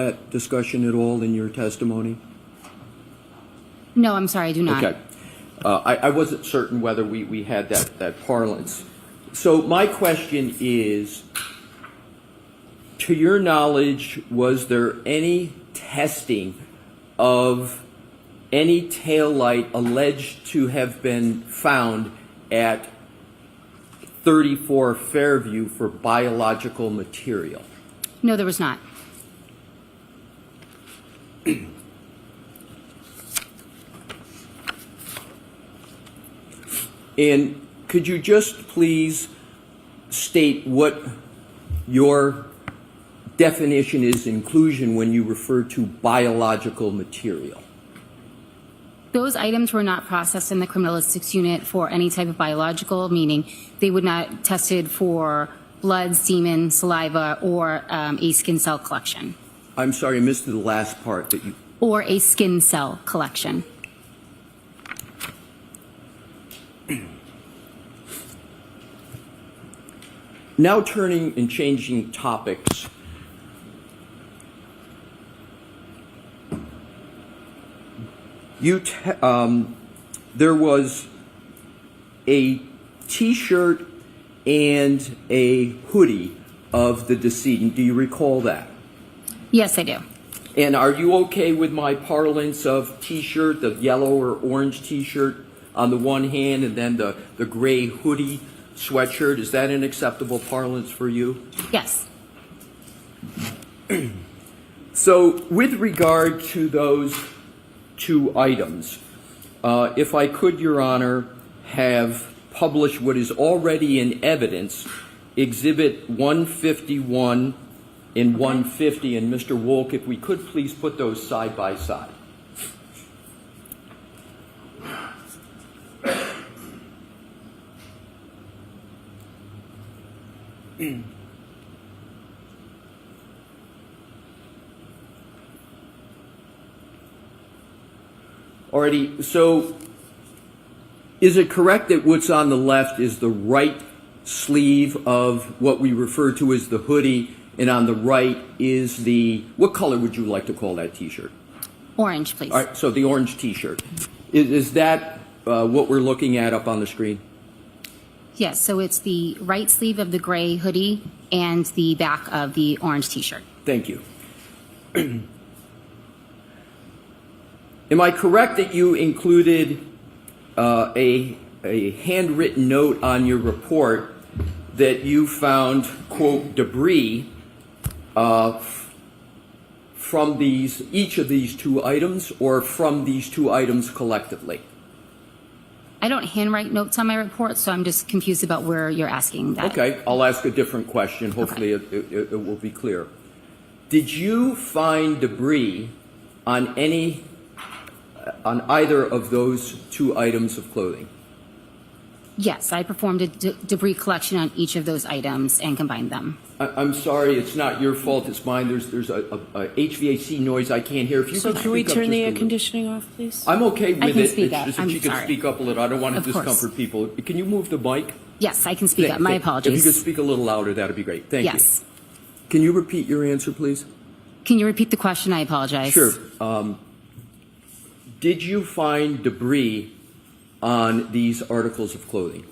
that discussion at all in your testimony? No, I'm sorry, I do not. Okay. I wasn't certain whether we had that parlance. So my question is, to your knowledge, was there any testing of any taillight alleged to have been found at 34 Fairview for biological material? No, there was not. And could you just please state what your definition is, inclusion, when you refer to biological material? Those items were not processed in the criminalistics unit for any type of biological, meaning they would not tested for blood, semen, saliva, or a skin cell collection. I'm sorry, I missed the last part that you... Or a skin cell collection. Now turning and changing topics, there was a T-shirt and a hoodie of the decedent. Do you recall that? Yes, I do. And are you okay with my parlance of T-shirt, the yellow or orange T-shirt on the one hand, and then the gray hoodie sweatshirt? Is that an acceptable parlance for you? Yes. So with regard to those two items, if I could, Your Honor, have published what is already in evidence, Exhibit 151 and 150, and Mr. Wolk, if we could please put those side by side. Alrighty, so is it correct that what's on the left is the right sleeve of what we refer to as the hoodie, and on the right is the, what color would you like to call that T-shirt? Orange, please. All right, so the orange T-shirt. Is that what we're looking at up on the screen? Yes, so it's the right sleeve of the gray hoodie and the back of the orange T-shirt. Thank you. Am I correct that you included a handwritten note on your report that you found, quote, debris from each of these two items, or from these two items collectively? I don't handwrite notes on my report, so I'm just confused about where you're asking that. Okay, I'll ask a different question. Hopefully it will be clear. Did you find debris on either of those two items of clothing? Yes, I performed a debris collection on each of those items and combined them. I'm sorry, it's not your fault, it's mine. There's a HVAC noise I can't hear. If you So could can we speak up turn the just a air little. conditioning off, please? I'm okay with I can it. speak It's up. just if I'm you could sorry. speak up a little. I don't want to Of course. discomfort people. Can you move the mic? Yes, I can speak up. My If apologies. you could speak a little louder, that would be great. Thank Yes. you. Can you repeat your answer, please? Can you repeat the question? I apologize. Sure. Did you find debris on these articles of clothing?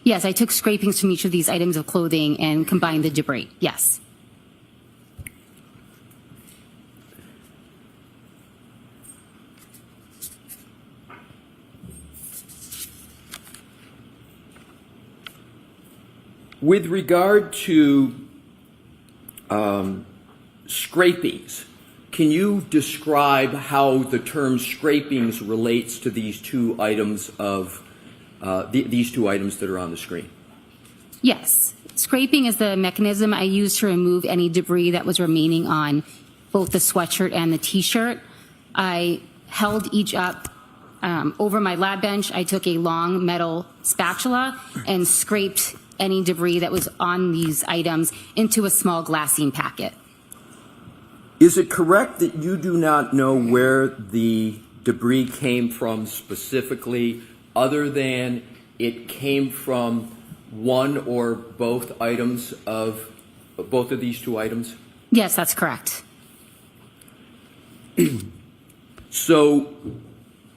Yes, I took scrapings from each of these items of clothing and combined the debris. Yes. With regard to scrapings, can you describe how the term scrapings relates to these two items of these two items that are on the screen? Yes. Scraping is the mechanism I use to remove any debris that was remaining on both the sweatshirt and the T-shirt. I held each up over my lab bench. I took a long metal spatula and scraped any debris that was on these items into a small glassine packet. Is it correct that you do not know where the debris came from specifically, other than it came from one or both items of both of these two items? Yes, that's correct. So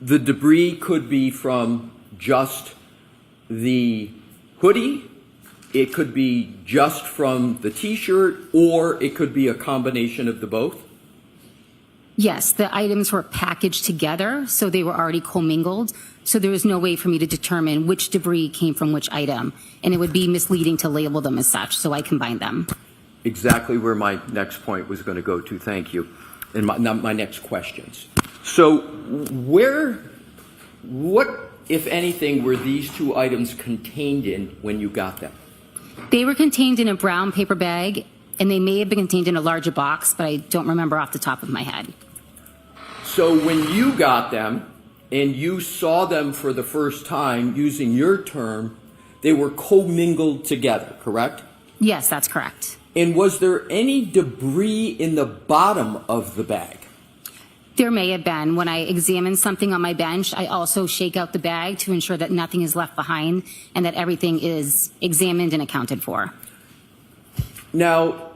the debris could be from just the hoodie, it could be just from the T-shirt, or it could be a combination of the both? Yes, the items were packaged together, so they were already commingled. So there was no way for me to determine which debris came from which item, and it would be misleading to label them as such, so I combined them. Exactly where my next point was going to go to, thank you, and my next questions. So what, if anything, were these two items contained in when you got them? They were contained in a brown paper bag, and they may have been contained in a larger box, but I don't remember off the top of my head. So when you got them and you saw them for the first time, using your term, they were commingled together, correct? Yes, that's correct. And was there any debris in the bottom of the bag? There may have been. When I examine something on my bench, I also shake out the bag to ensure that nothing is left behind and that everything is examined and accounted for. Now,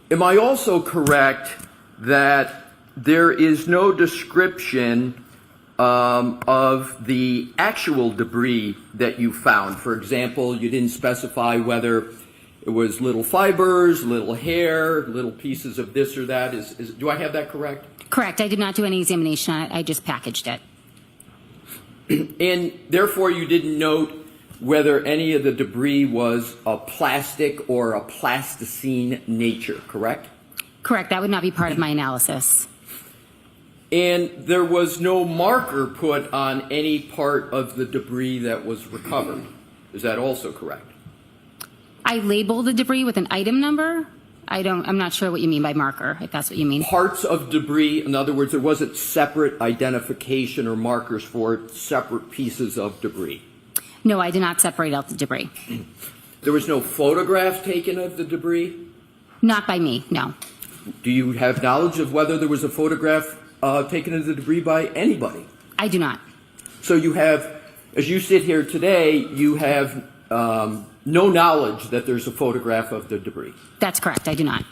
am I also correct that there is no description of the actual debris that you found? For example, you didn't specify whether it was little fibers, little hair, little pieces of this or that. Do I have that correct? Correct. I did not do any examination on it. I just packaged it. And therefore, you didn't note whether any of the debris was a plastic or a plasticine nature, correct? Correct. That would not be part of my analysis. And there was no marker put on any part of the debris that was recovered. Is that also correct? I labeled the debris with an item number. I'm not sure what you mean by marker, if that's what you mean. Parts of debris, in other words, there wasn't separate identification or markers for separate pieces of debris. No, I did not separate out the debris. There was no photograph taken of the debris? Not by me, no. Do you have knowledge of whether there was a photograph taken of the debris by anybody? I do not. So you have, as you sit here today, you have no knowledge that there's a photograph of the debris? That's correct. I do not.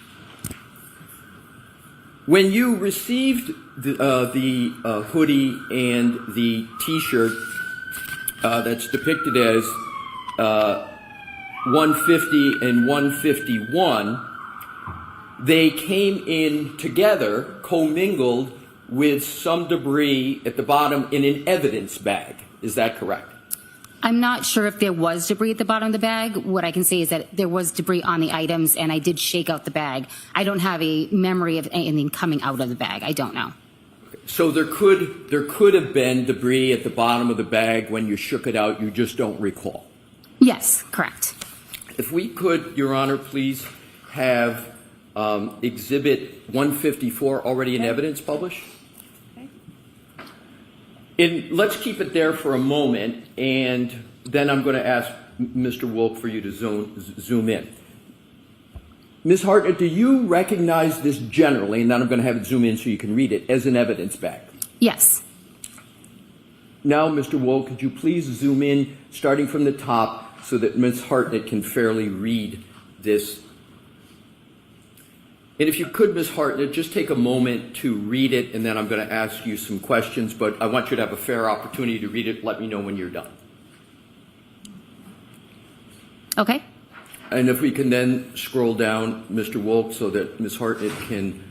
When you received the hoodie and the T-shirt that's depicted as 150 and 151, they came in together, commingled with some debris at the bottom in an evidence bag. Is that correct? I'm not sure if there was debris at the bottom of the bag. What I can say is that there was debris on the items, and I did shake out the bag. I don't have a memory of anything coming out of the bag. I don't know. So there could have been debris at the bottom of the bag when you shook it out. You just don't recall. Yes, correct. If we could, Your Honor, please have Exhibit 154 already in evidence published. And let's keep it there for a moment, and then I'm going to ask Mr. Wolk for you to zoom in. Ms. Hartnett, do you recognize this generally, and then I'm going to have it zoom in so you can read it, as an evidence bag? Yes. Now, Mr. Wolk, could you please zoom in, starting from the top, so that Ms. Hartnett can fairly read this. And if you could, Ms. Hartnett, just take a moment to read it, and then I'm going to ask you some questions, but I want you to have a fair opportunity to read it. Let me know when you're done. Okay. And if we can then scroll down, Mr. Wolk, so that Ms. Hartnett can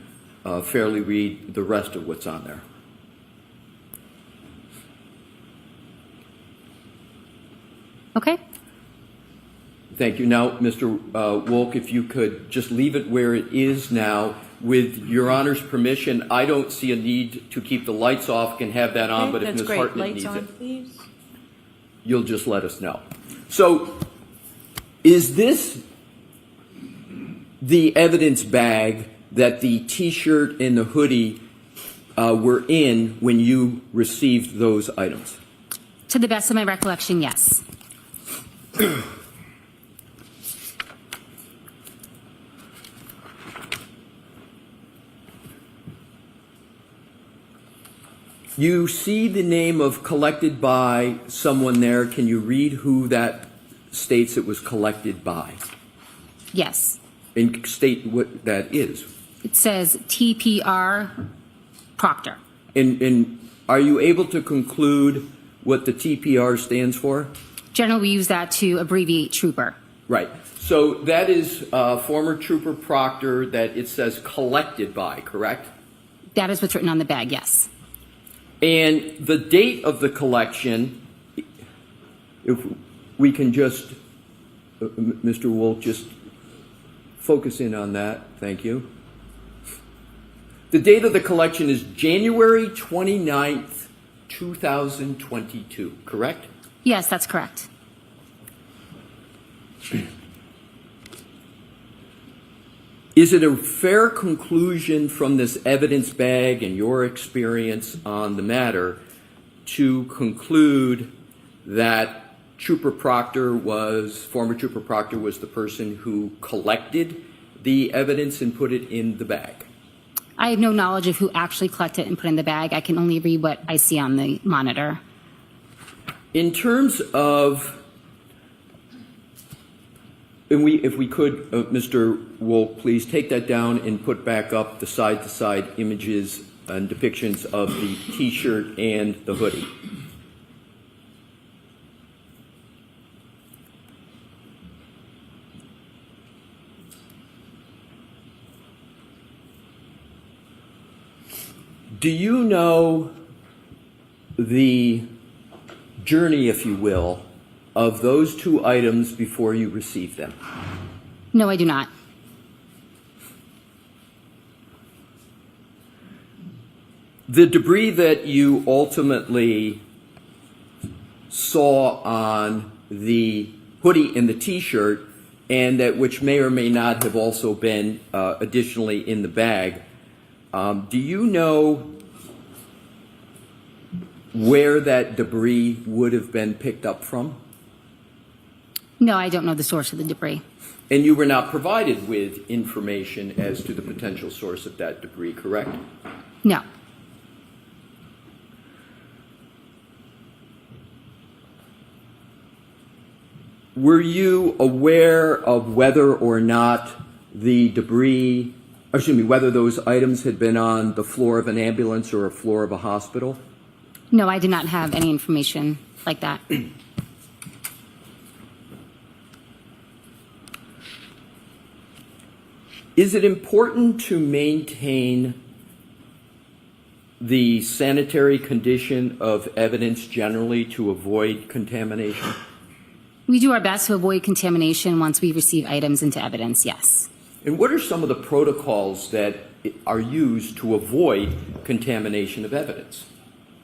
fairly read the rest of what's on there. Okay. Thank you. Now, Mr. Wolk, if you could just leave it where it is now. With Your Honor's permission, I don't see a need to keep the lights off. Can have that on, but if Ms. Hartnett needs it, please. You'll just let us know. So, is this the evidence bag that the T-shirt and the hoodie were in when you received those items? To the best of my recollection, yes. You see the name of collected by someone there. Can you read who that states it was collected by? Yes. And state what that is. It says TPR Proctor. And are you able to conclude what the TPR stands for? Generally, we use that to abbreviate trooper. Right. So that is former Trooper Proctor that it says collected by, correct? That is what's written on the bag, yes. And the date of the collection, if we can just, Mr. Wolf, just focus in on that. Thank you. The date of the collection is January 29th, 2022, correct? Yes, that's correct. Is it a fair conclusion from this evidence bag and your experience on the matter to conclude that former Trooper Proctor was the person who collected the evidence and put it in the bag? I have no knowledge of who actually collected it and put it in the bag. I can only read what I see on the monitor. In terms of, if we could, Mr. Wolk, please take that down and put back up the side-to-side images and depictions of the T-shirt and the hoodie. Do you know the journey, if you will, of those two items before you received them? No, I do not. The debris that you ultimately saw on the hoodie and the T-shirt, and that which may or may not have also been additionally in the bag, do you know where that debris would have been picked up from? No, I don't know the source of the debris. And you were not provided with information as to the potential source of that debris, correct? No. Were you aware of whether or not the debris, whether those items had been on the floor of an ambulance or a floor of a hospital? No, I did not have any information like that. Is it important to maintain the sanitary condition of evidence generally to avoid contamination? We do our best to avoid contamination once we receive items into evidence, yes. And what are some of the protocols that are used to avoid contamination of evidence,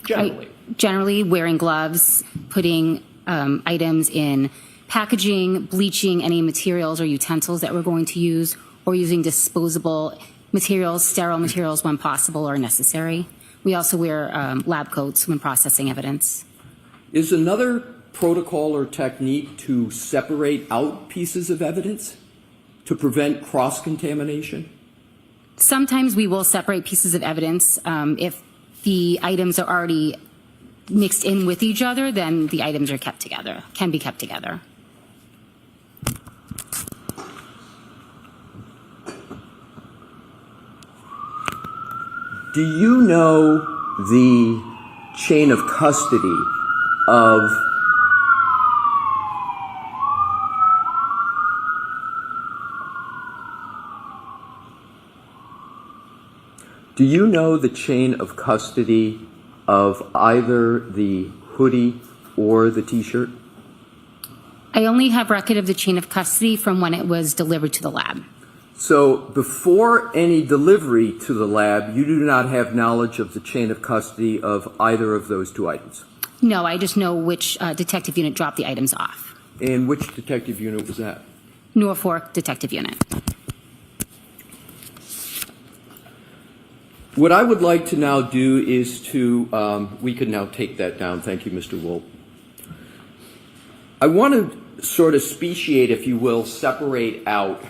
generally? Generally, wearing gloves, putting items in packaging, bleaching any materials or utensils that we're going to use, or using disposable materials, sterile materials when possible or necessary. We also wear lab coats when processing evidence. Is another protocol or technique to separate out pieces of evidence to prevent cross-contamination? Sometimes we will separate pieces of evidence. If the items are already mixed in with each other, then the items are kept together, can be kept together. Do you know the chain of custody of either the hoodie or the T-shirt? I only have record of the chain of custody from when it was delivered to the lab. So before any delivery to the lab, you do not have knowledge of the chain of custody of either of those two items? No, I just know which detective unit dropped the items off. And which detective unit was that? Norfolk Detective Unit. What I would like to now do is to, we can now take that down. Thank you, Mr. Wolf. I want to sort of speciate, if you will, separate out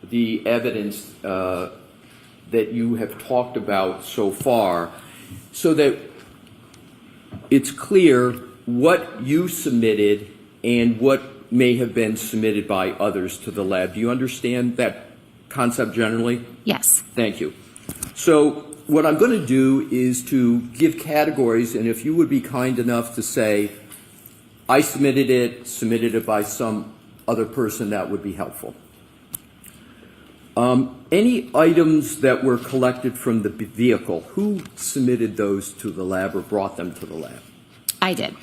the evidence that you have talked about so far so that it's clear what you submitted and what may have been submitted by others to the lab. Do you understand that concept generally? Yes. Thank you. So what I'm going to do is to give categories, and if you would be kind enough to say, I submitted it by some other person, that would be helpful. Any items that were collected from the vehicle, who submitted those to the lab or brought them to the lab? I did.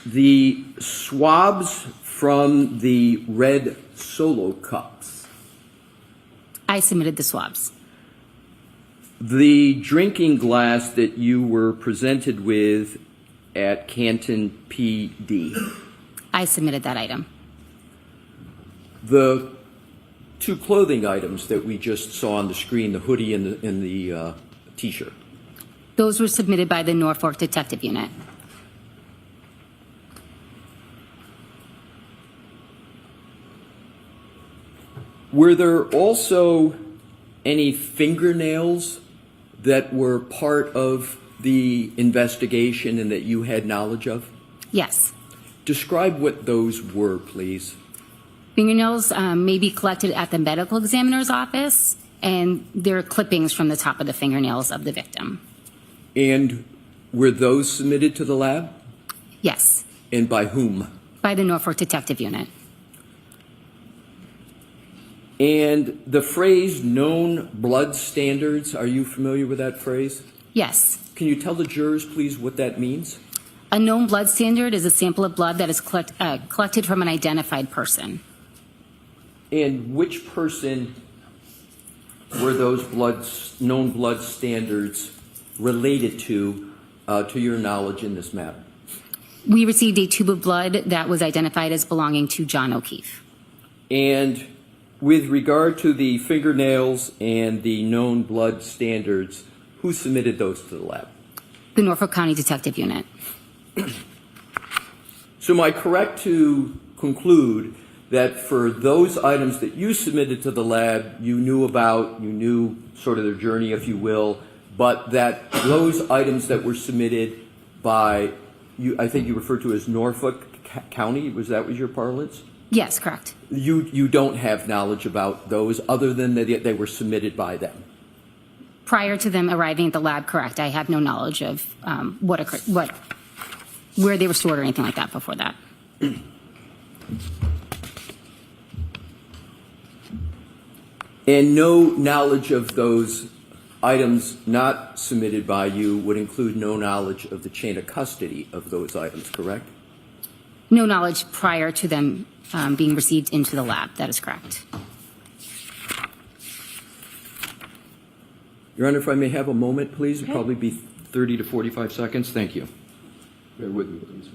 The swabs from the red Solo cups, I submitted the swabs. the drinking glass that you were presented with at Canton PD, I submitted that item. the two clothing items that we just saw on the screen, the hoodie and the T-shirt. Those were submitted by the Norfolk Detective Unit. Were there also any fingernails that were part of the investigation and that you had knowledge of? Yes. Describe what those were, please. Fingernails may be collected at the medical examiner's office, and they're clippings from the top of the fingernails of the victim. And were those submitted to the lab? Yes. And by whom? By the Norfolk Detective Unit. And the phrase known blood standards, are you familiar with that phrase? Yes. Can you tell the jurors, please, what that means? A known blood standard is a sample of blood that is collected from an identified person. And which person were those known blood standards related to your knowledge in this matter? We received a tube of blood that was identified as belonging to John O'Keefe. And with regard to the fingernails and the known blood standards, who submitted those to the lab? The Norfolk County Detective Unit. So am I correct to conclude that for those items that you submitted to the lab, you knew sort of their journey, if you will, but that those items that were submitted by, I think you referred to as Norfolk County, was your parlance? Yes, correct. You don't have knowledge about those other than that they were submitted by them? Prior to them arriving at the lab, correct. I have no knowledge of what occurred, where they were stored or anything like that before that. And no knowledge of those items not submitted by you would include no knowledge of the chain of custody of those items, correct? No knowledge prior to them being received into the lab. That is correct. Your Honor, if I may have a moment, please. It'll probably be 30 to 45 seconds. Thank you. Bear with me, please.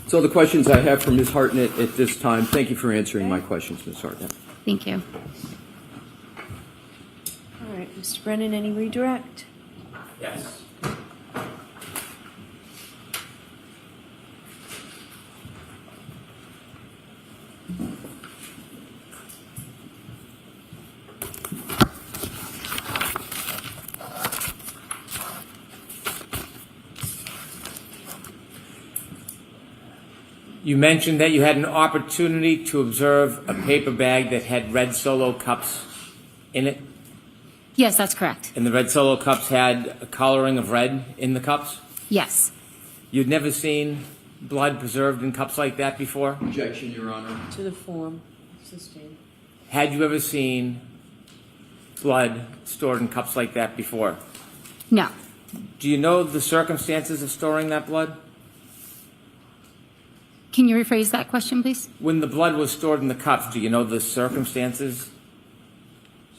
So the questions I have for Ms. Hartnett at this time, thank you for answering my questions, Ms. Hartnett. Thank you. All right, Mr. Brennan, any redirect? Yes. You mentioned that you had an opportunity to observe a paper bag that had red Solo cups in it, Yes, that's correct. and the red Solo cups had a coloring of red in the cups. Yes. You'd never seen blood preserved in cups like that before? Objection, Your Honor. To the form. Sustained. Had you ever seen blood stored in cups like that before? No. Do you know the circumstances of storing that blood? Can you rephrase that question, please? When the blood was stored in the cups, do you know the circumstances?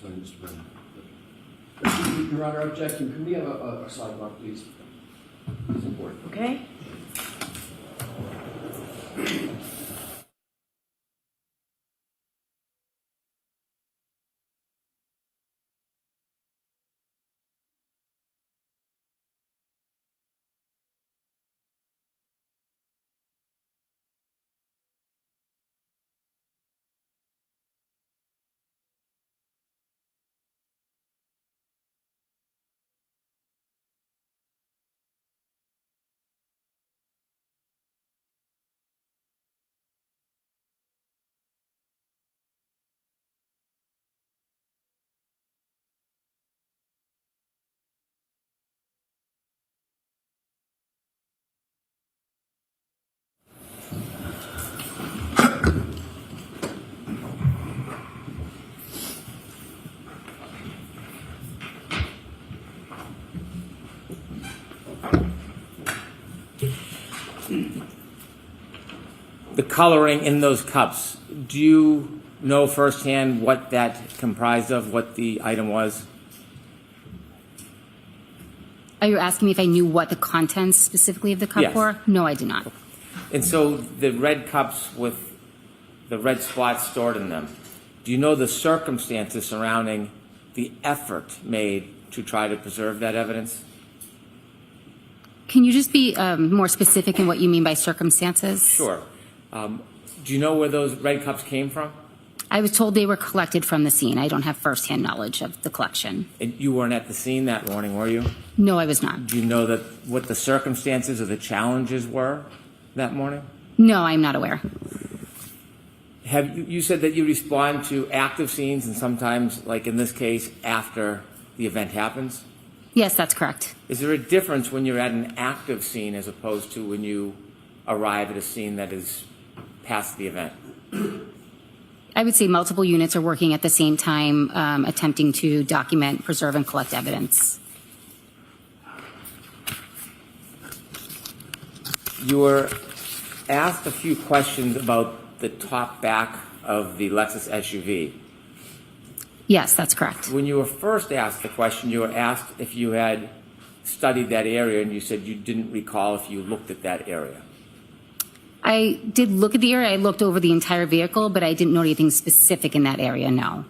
Sorry, Mr. Brennan. Your Honor, objection. Can we have a sidebar, please? It's important. Okay. The coloring in those cups, do you know firsthand what that comprised of, what the item was? Are you asking me if I knew what the contents specifically of the cup Yes. were? No, I do not. And so the red cups with the red spots stored in them, do you know the circumstances surrounding the effort made to try to preserve that evidence? Can you just be more specific in what you mean by circumstances? Sure. Do you know where those red cups came from? I was told they were collected from the scene. I don't have firsthand knowledge of the collection. And you weren't at the scene that morning, were you? No, I was not. Do you know that what the circumstances or the challenges were that morning? No, I'm not aware. You said that you respond to active scenes and sometimes, like in this case, after the event happens? Yes, that's correct. Is there a difference when you're at an active scene as opposed to when you arrive at a scene that is past the event? I would say multiple units are working at the same time, attempting to document, preserve, and collect evidence. You were asked a few questions about the top back of the Lexus SUV. Yes, that's correct. When you were first asked the question, you were asked if you had studied that area, and you said you didn't recall if you looked at that area. I did look at the area. I looked over the entire vehicle, but I didn't know anything specific in that area, no.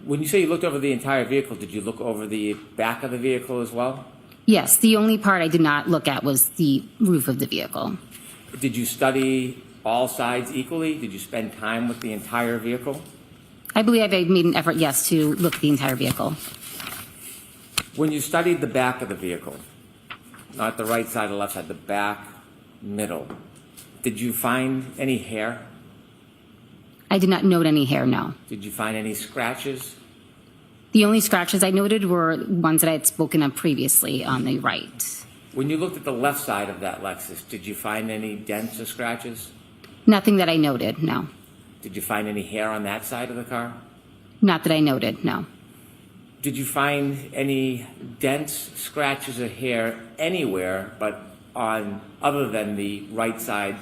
When you say you looked over the entire vehicle, did you look over the back of the vehicle as well? Yes, the only part I did not look at was the roof of the vehicle. Did you study all sides equally? Did you spend time with the entire vehicle? I believe I made an effort, yes, to look at the entire vehicle. When you studied the back of the vehicle, not the right side or left side, the back, middle, did you find any hair? I did not note any hair, no. Did you find any scratches? The only scratches I noted were ones that I had spoken of previously on the right. When you looked at the left side of that Lexus, did you find any dents or scratches? Nothing that I noted, no. Did you find any hair on that side of the car? Not that I noted, no. Did you find any dents, scratches, or hair anywhere but on other than the right side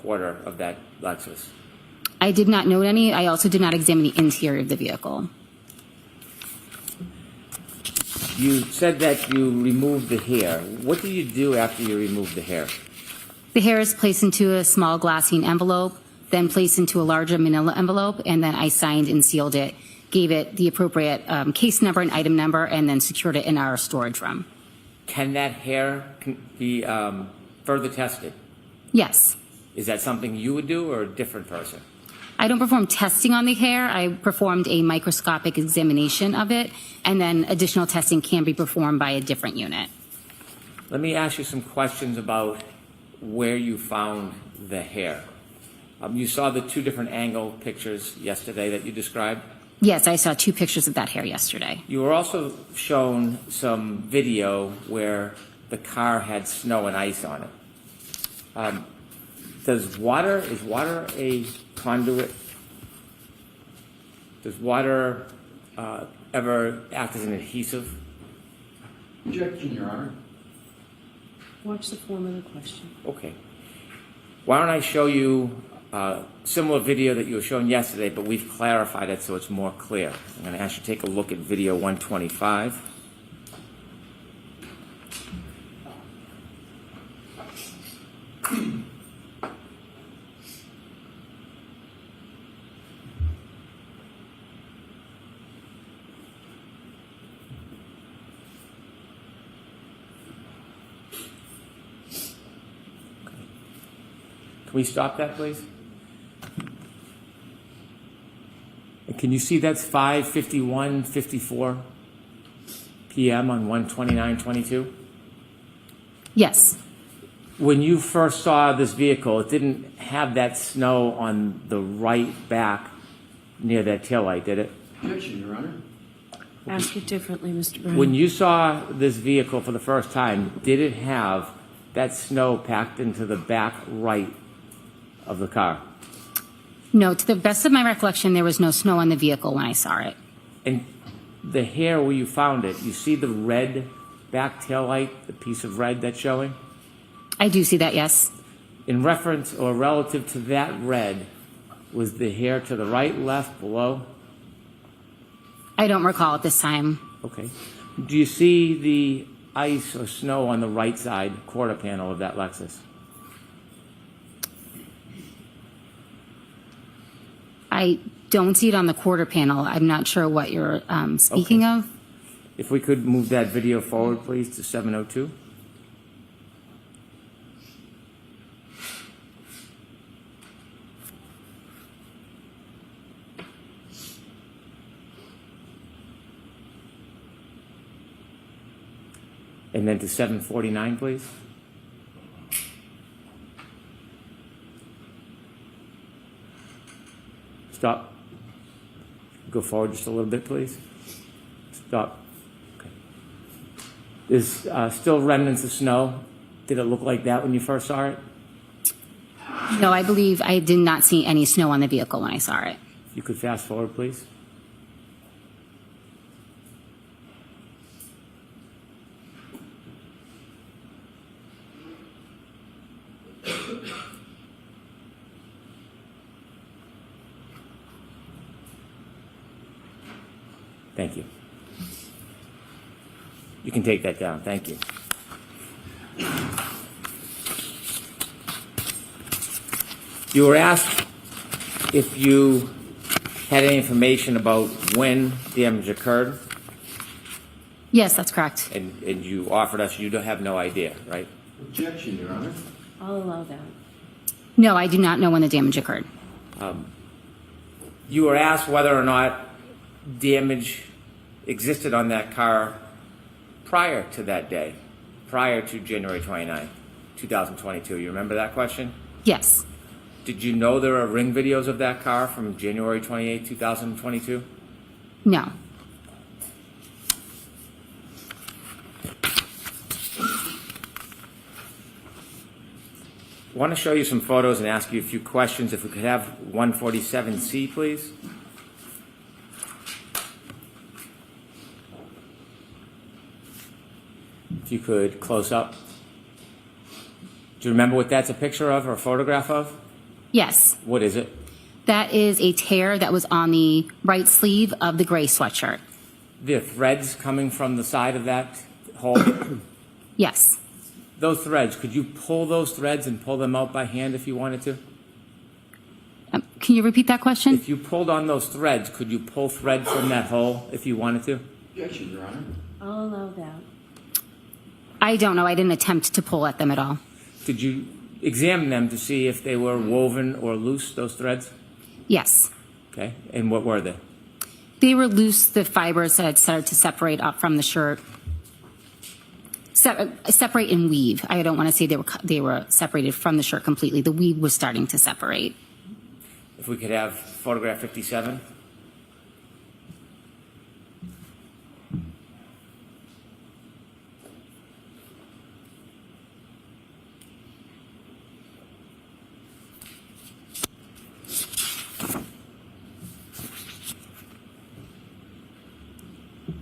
quarter of that Lexus? I did not note any. I also did not examine the interior of the vehicle. You said that you removed the hair. What do you do after you remove the hair? The hair is placed into a small glassine envelope, then placed into a larger manila envelope, and then I signed and sealed it, gave it the appropriate case number and item number, and then secured it in our storage room. Can that hair be further tested? Yes. Is that something you would do or a different person? I don't perform testing on the hair. I performed a microscopic examination of it, and then additional testing can be performed by a different unit. Let me ask you some questions about where you found the hair. You saw the two different angle pictures yesterday that you described? Yes, I saw 2 pictures of that hair yesterday. You were also shown some video where the car had snow and ice on it. Is water a conduit? Does water ever act as an adhesive? Objection, Your Honor. Watch the form of the question. Okay. Why don't I show you a similar video that you were showing yesterday, but we've clarified it so it's more clear. I'm going to ask you to take a look at video 125. Can we stop that, please? And can you see that's 5:51:54 p.m. on 1/29/22? Yes. When you first saw this vehicle, it didn't have that snow on the right back near that taillight, did it? Objection, Your Honor. Ask it differently, Mr. Brennan. When you saw this vehicle for the first time, did it have that snow packed into the back right of the car? No, to the best of my recollection, there was no snow on the vehicle when I saw it. And the hair where you found it, you see the red back taillight, the piece of red that's showing? I do see that, yes. In reference or relative to that red, was the hair to the right, left, below? I don't recall at this time. Okay. Do you see the ice or snow on the right side quarter panel of that Lexus? I don't see it on the quarter panel. I'm not sure what you're speaking Okay. of. If we could move that video forward, please, to 702. And then to 749, please. Stop. Go forward just a little bit, please. Stop. Okay. There's still remnants of snow. Did it look like that when you first saw it? No, I believe I did not see any snow on the vehicle when I saw it. If you could fast forward, please. Thank you. You can take that down. Thank you. You were asked if you had any information about when damage occurred, Yes, that's correct. and you offered us you don't have no idea, right? Objection, Your Honor. I'll allow that. No, I do not know when the damage occurred. You were asked whether or not damage existed on that car prior to that day, prior to January 29, 2022. You remember that question? Yes. Did you know there are ring videos of that car from January 28, 2022? No. I want to show you some photos and ask you a few questions. If we could have 147C, please. If you could close up. Do you remember what that's a picture of or a photograph of? Yes. What is it? That is a tear that was on the right sleeve of the gray sweatshirt. The threads coming from the side of that hole? Yes. Those threads, could you pull those threads and pull them out by hand if you wanted to? Can you repeat that question? If you pulled on those threads, could you pull thread from that hole if you wanted to? Objection, Your Honor. I'll allow that. I don't know. I didn't attempt to pull at them at all. Did you examine them to see if they were woven or loose, those threads? Yes. Okay, and what were they? They were loose, the fibers had started to separate up from the shirt. Separate and weave. I don't want to say they were separated from the shirt completely. The weave was starting to separate. If we could have photograph 57.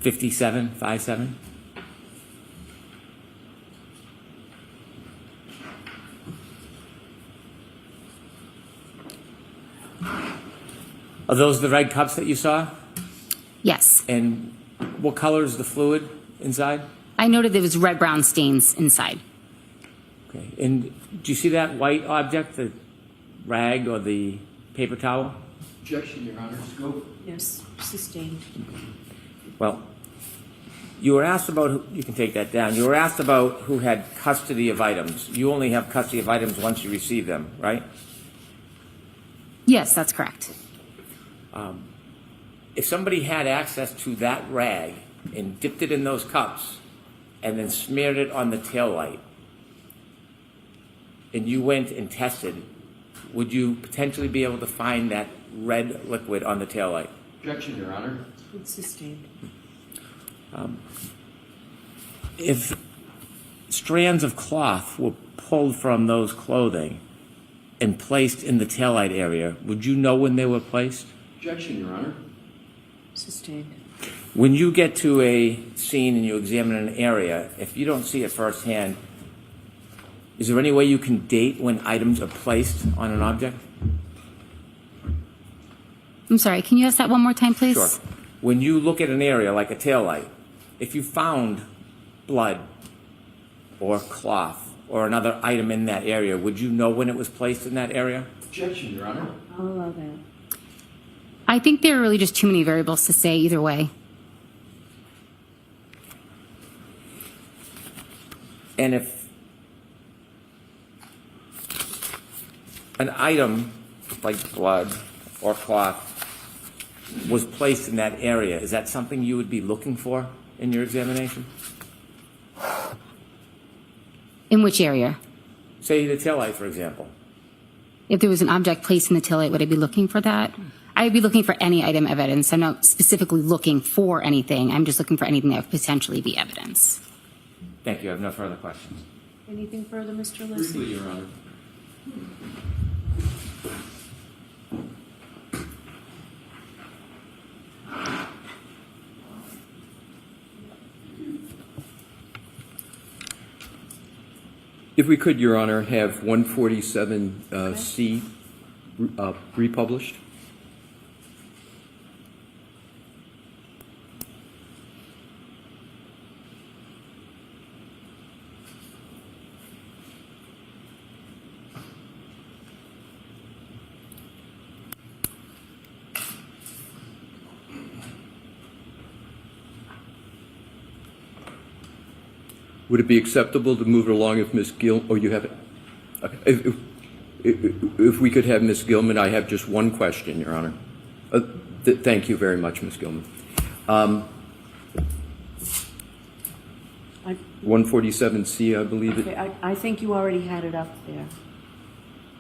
'57, 57. Are those the red cups that you saw? Yes. And what color is the fluid inside? I noted there was red-brown stains inside. Okay. And do you see that white object, the rag or the paper towel? Objection, Your Honor. Scope. Yes, sustained. Well, you were asked about, you can take that down, you were asked about who had custody of items. You only have custody of items once you receive them, right? Yes, that's correct. If somebody had access to that rag and dipped it in those cups and then smeared it on the taillight, and you went and tested, would you potentially be able to find that red liquid on the taillight? Objection, Your Honor. It's sustained. If strands of cloth were pulled from those clothing and placed in the taillight area, would you know when they were placed? Objection, Your Honor. Sustained. When you get to a scene and you examine an area, if you don't see it firsthand, is there any way you can date when items are placed on an object? I'm sorry, can you ask that one more time, please? Sure. When you look at an area like a taillight, if you found blood or cloth or another item in that area, would you know when it was placed in that area? Objection, Your Honor. I'll allow that. I think there are really just too many variables to say either way. And if an item like blood or cloth was placed in that area, is that something you would be looking for in your examination? In which area? Say the taillight, for example. If there was an object placed in the taillight, would I be looking for that? I would be looking for any item evidence. I'm not specifically looking for anything. I'm just looking for anything that would potentially be evidence. Thank you. I have no further questions. Anything further, Mr. Briefly, Lissy? Your Honor. If we could, Your Honor, have 147C republished. Would it be acceptable to move it along if Ms. Oh, you have it? Okay. If we could have Ms. Gilman, I have just one question, Your Honor. Thank you very much, Ms. Gilman. 147C, I believe it. Okay, I think you already had it up there.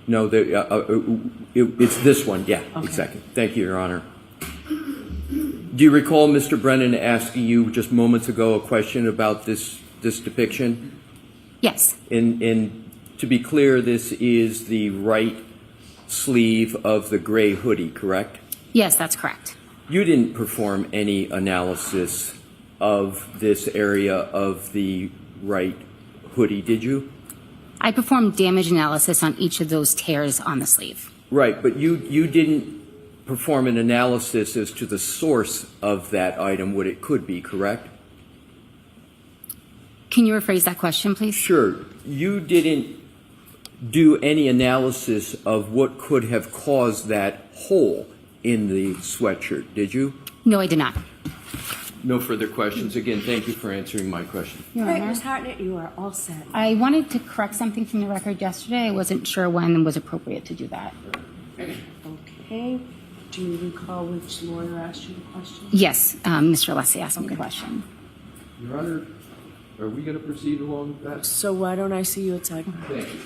No, it's this one. Yeah, Okay. exactly. Thank you, Your Honor. Do you recall Mr. Brennan asking you just moments ago a question about this depiction? Yes. And to be clear, this is the right sleeve of the gray hoodie, correct? Yes, that's correct. You didn't perform any analysis of this area of the right hoodie, did you? I performed damage analysis on each of those tears on the sleeve. Right, but you didn't perform an analysis as to the source of that item, what it could be, correct? Can you rephrase that question, please? Sure. You didn't do any analysis of what could have caused that hole in the sweatshirt, did you? No, I did not. No further questions. Again, thank you for answering my question. Your All right, Honor. Ms. Hartnett, you are all set. I wanted to correct something from the record yesterday. I wasn't sure when was appropriate to do that. Okay. Do you recall which lawyer asked you the question? Yes, Mr. Alessi asked me the question. Your Honor, are we going to proceed along that? So why don't I see you at side? Thank you.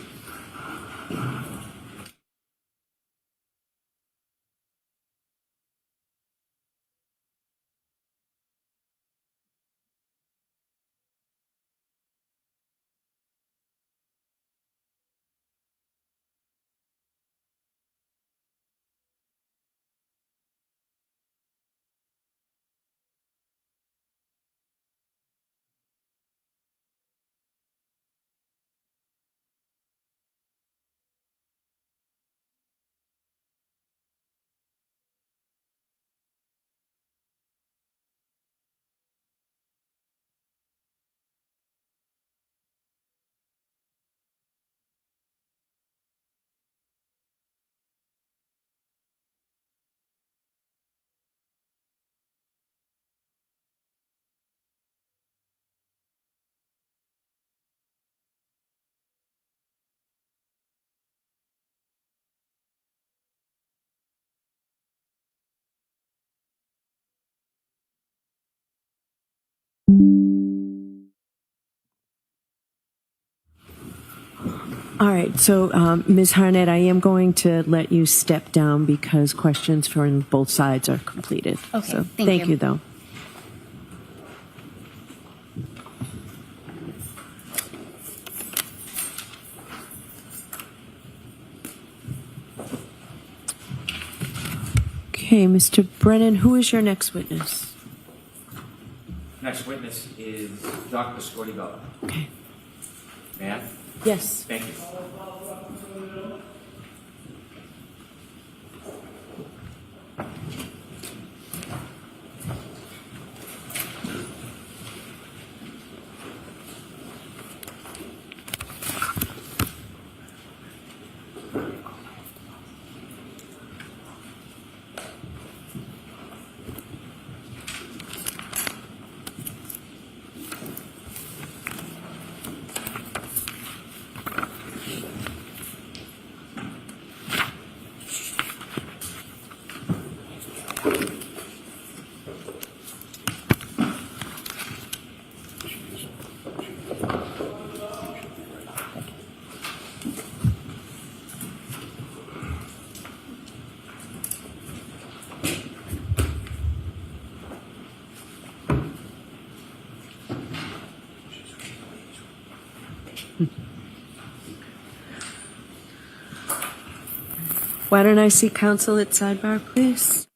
All right, so Ms. Harnett, I am going to let you step down because questions from both sides are completed. Okay, So, thank thank you. you, though. Okay, Mr. Brennan, who is your next witness? Next witness is Dr. Scortibello. Okay. Ma'am? Yes. Thank you. Why don't I see counsel at sidebar, please?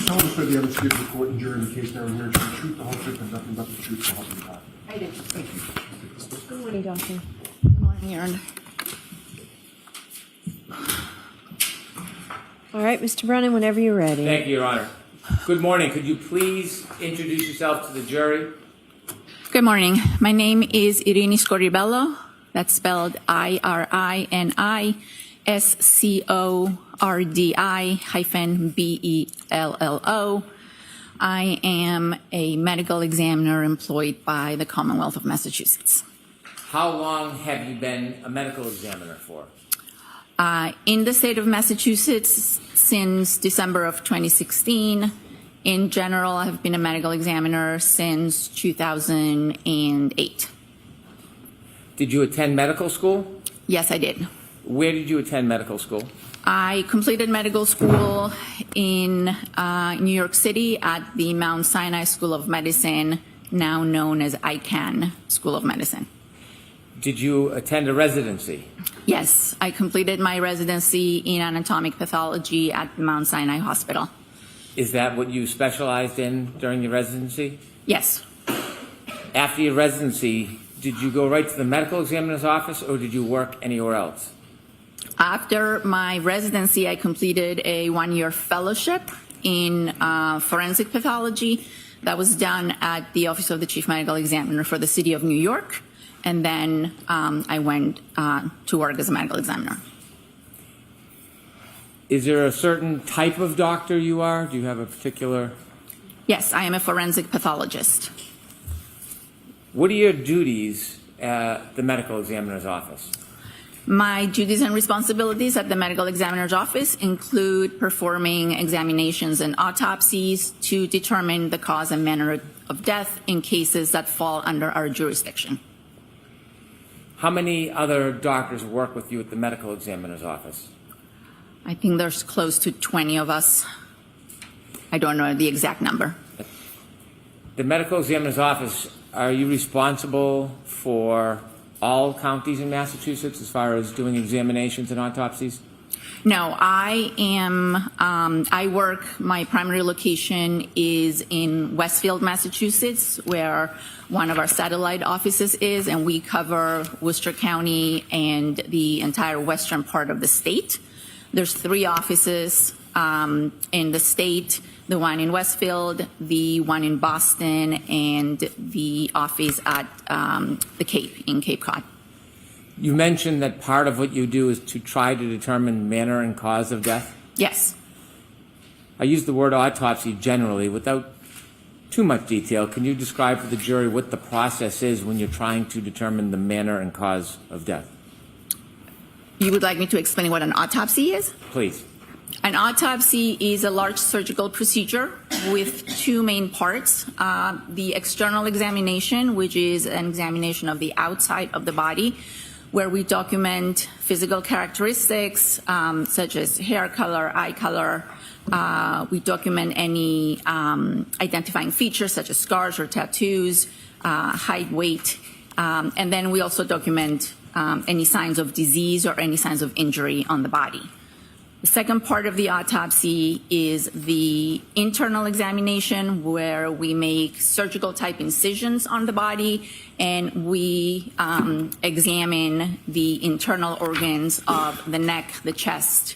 Someone for the other state of the court and jury in the case now here to the truth, the whole truth, and nothing but the truth, so help me God. I do. Thank you. Good morning, Doctor. Good morning, Your Honor. All right, Mr. Brennan, whenever you're ready. Thank you, Your Honor. Good morning. Could you please introduce yourself to the jury? Good morning. My name is Irini Scortibello. That's spelled IRINISCORDI-BELLO. I am a medical examiner employed by the Commonwealth of Massachusetts. How long have you been a medical examiner for? In the state of Massachusetts since December of 2016, In general, I have been a medical examiner since 2008. Did you attend medical school? Yes, I did. Where did you attend medical school? I completed medical school in New York City at the Mount Sinai School of Medicine, now known as ICANN School of Medicine. Did you attend a residency? Yes, I completed my residency in anatomic pathology at the Mount Sinai Hospital. Is that what you specialized in during your residency? Yes. After your residency, did you go right to the medical examiner's office or did you work anywhere else? After my residency, I completed a one-year fellowship in forensic pathology that was done at the Office of the Chief Medical Examiner for the City of New York. And then I went to work as a medical examiner. Is there a certain type of doctor you are? Do you have a particular... Yes, I am a forensic pathologist. What are your duties at the medical examiner's office? My duties and responsibilities at the medical examiner's office include performing examinations and autopsies to determine the cause and manner of death in cases that fall under our jurisdiction. How many other doctors work with you at the medical examiner's office? I think there's close to 20 of us. I don't know the exact number. The medical examiner's office, are you responsible for all counties in Massachusetts as far as doing examinations and autopsies? No, I work, my primary location is in Westfield, Massachusetts, where one of our satellite offices is, and we cover Worcester County and the entire western part of the state. There's 3 offices in the state, the one in Westfield, the one in Boston, and the office at the Cape, in Cape Cod. You mentioned that part of what you do is to try to determine manner and cause of death. Yes. I use the word autopsy generally without too much detail. Can you describe for the jury what the process is when you're trying to determine the manner and cause of death? You would like me to explain what an autopsy is? Please. An autopsy is a large surgical procedure with 2 main parts. The external examination, which is an examination of the outside of the body, where we document physical characteristics such as hair color, eye color. We document any identifying features such as scars or tattoos, height, weight. And then we also document any signs of disease or any signs of injury on the body. The second part of the autopsy is the internal examination, where we make surgical type incisions on the body and we examine the internal organs of the neck, the chest,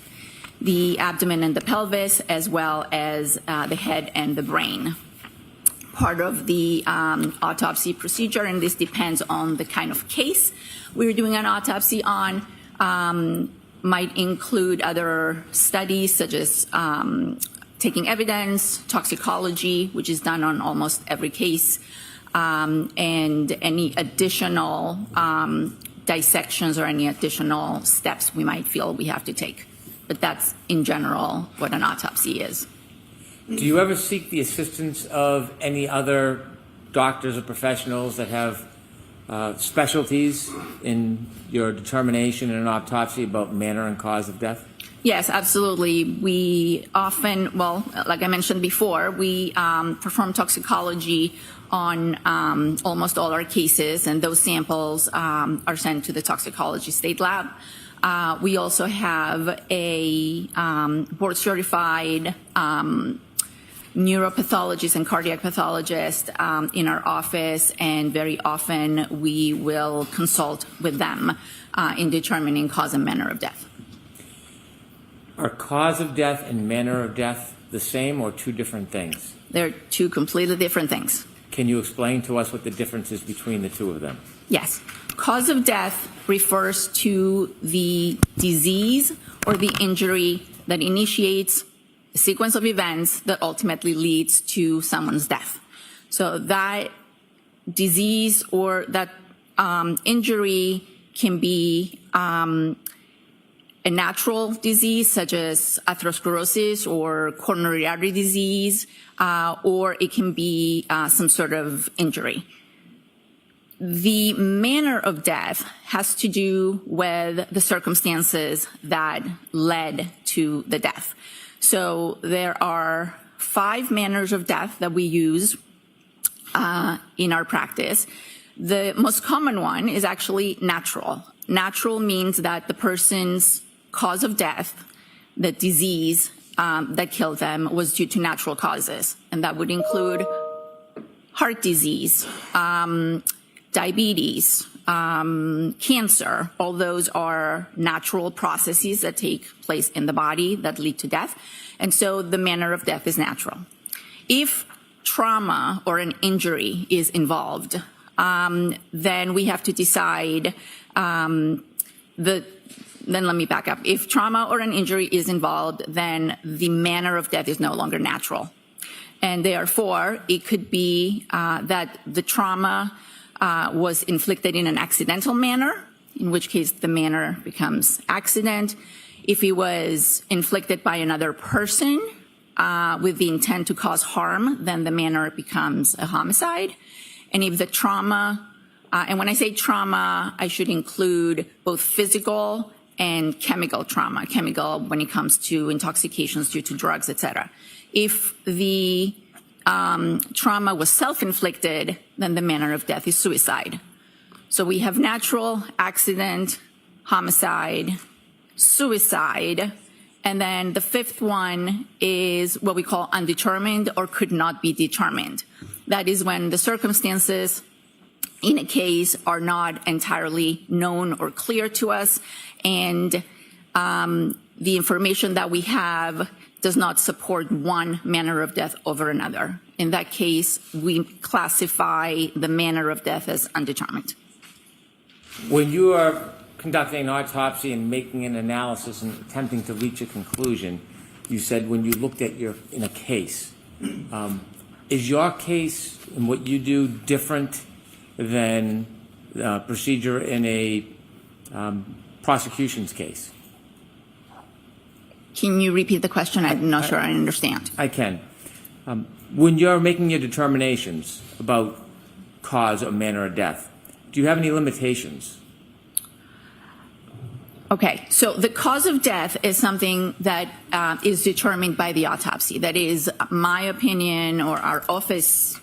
the abdomen and the pelvis, as well as the head and the brain. Part of the autopsy procedure, and this depends on the kind of case we're doing an autopsy on, might include other studies such as taking evidence, toxicology, which is done on almost every case, and any additional dissections or any additional steps we might feel we have to take. But that's, in general, what an autopsy is. Do you ever seek the assistance of any other doctors or professionals that have specialties in your determination in an autopsy about manner and cause of death? Yes, absolutely. We often, well, like I mentioned before, we perform toxicology on almost all our cases, and those samples are sent to the toxicology state lab. We also have a board-certified neuropathologist and cardiac pathologist in our office, and very often we will consult with them in determining cause and manner of death. Are cause of death and manner of death the same or 2 different things? They're 2 completely different things. Can you explain to us what the difference is between the 2 of them? Yes. Cause of death refers to the disease or the injury that initiates a sequence of events that ultimately leads to someone's death. So that disease or that injury can be a natural disease such as atherosclerosis or coronary artery disease, or it can be some sort of injury. The manner of death has to do with the circumstances that led to the death. So there are 5 manners of death that we use in our practice. The most common one is actually natural. Natural means that the person's cause of death, the disease that killed them, was due to natural causes. And that would include heart disease, diabetes, cancer. All those are natural processes that take place in the body that lead to death. And so the manner of death is natural. If trauma or an injury is involved, then we have to decide then let me back up. If trauma or an injury is involved, then the manner of death is no longer natural. And therefore, it could be that the trauma was inflicted in an accidental manner, in which case the manner becomes accident. If it was inflicted by another person with the intent to cause harm, then the manner becomes a homicide. And if the trauma, and when I say trauma, I should include both physical and chemical trauma, chemical when it comes to intoxications due to drugs, etc. If the trauma was self-inflicted, then the manner of death is suicide. So we have natural, accident, homicide, suicide, and then the 5th one is what we call undetermined or could not be determined. That is when the circumstances in a case are not entirely known or clear to us, and the information that we have does not support one manner of death over another. In that case, we classify the manner of death as undetermined. When you are conducting an autopsy and making an analysis and attempting to reach a conclusion, you said when you looked at in a case, is your case and what you do different than procedure in a prosecution's case? Can you repeat the question? I'm not sure I understand. I can. When you're making your determinations about cause or manner of death, do you have any limitations? Okay, so the cause of death is something that is determined by the autopsy. That is my opinion or our office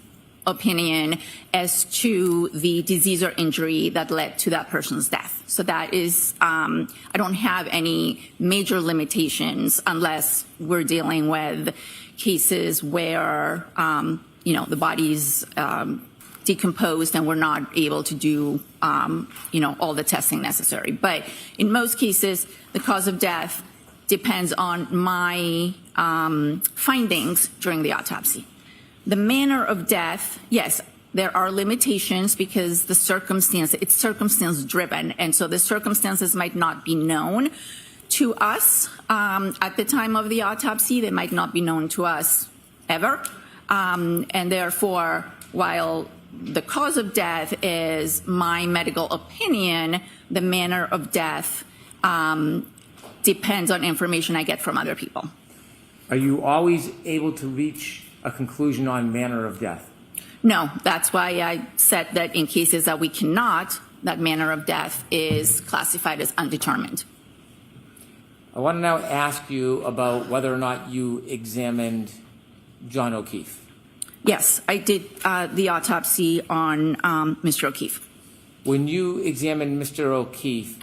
opinion as to the disease or injury that led to that person's death. So that is, I don't have any major limitations unless we're dealing with cases where, the body's decomposed and we're not able to do, all the testing necessary. But in most cases, the cause of death depends on my findings during the autopsy. The manner of death, yes, there are limitations because it's circumstance driven. And so the circumstances might not be known to us at the time of the autopsy. They might not be known to us ever. And therefore, while the cause of death is my medical opinion, the manner of death depends on information I get from other people. Are you always able to reach a conclusion on manner of death? No, that's why I said that in cases that we cannot, that manner of death is classified as undetermined. I want to now ask you about whether or not you examined John O'Keefe. Yes, I did the autopsy on Mr. O'Keefe. When you examined Mr. O'Keefe,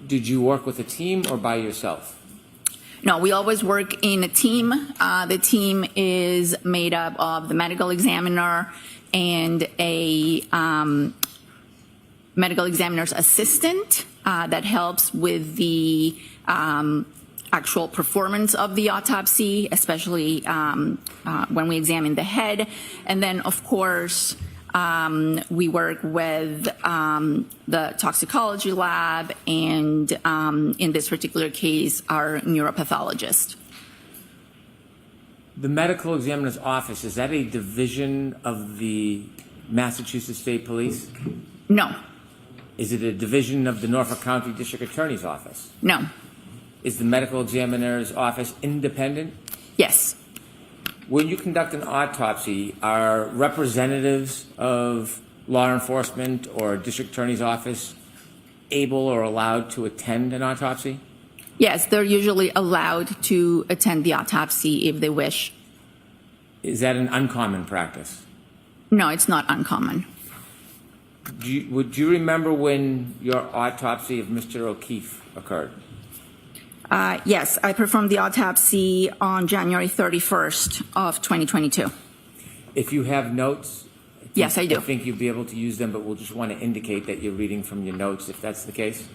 did you work with a team or by yourself? No, we always work in a team. The team is made up of the medical examiner and a medical examiner's assistant that helps with the actual performance of the autopsy, especially when we examine the head. And then, of course, we work with the toxicology lab and, in this particular case, our neuropathologist. The medical examiner's office, is that a division of the Massachusetts State Police? No. Is it a division of the Norfolk County District Attorney's office? No. is the medical examiner's office independent? Yes. When you conduct an autopsy, are representatives of law enforcement or district attorney's office able or allowed to attend an autopsy? Yes, they're usually allowed to attend the autopsy if they wish. Is that an uncommon practice? No, it's not uncommon. Would you remember when your autopsy of Mr. O'Keefe occurred? Yes, I performed the autopsy on January 31st of 2022. If you have notes, Yes, I do. I think you'll be able to use them, but we'll just want to indicate that you're reading from your notes if that's the case.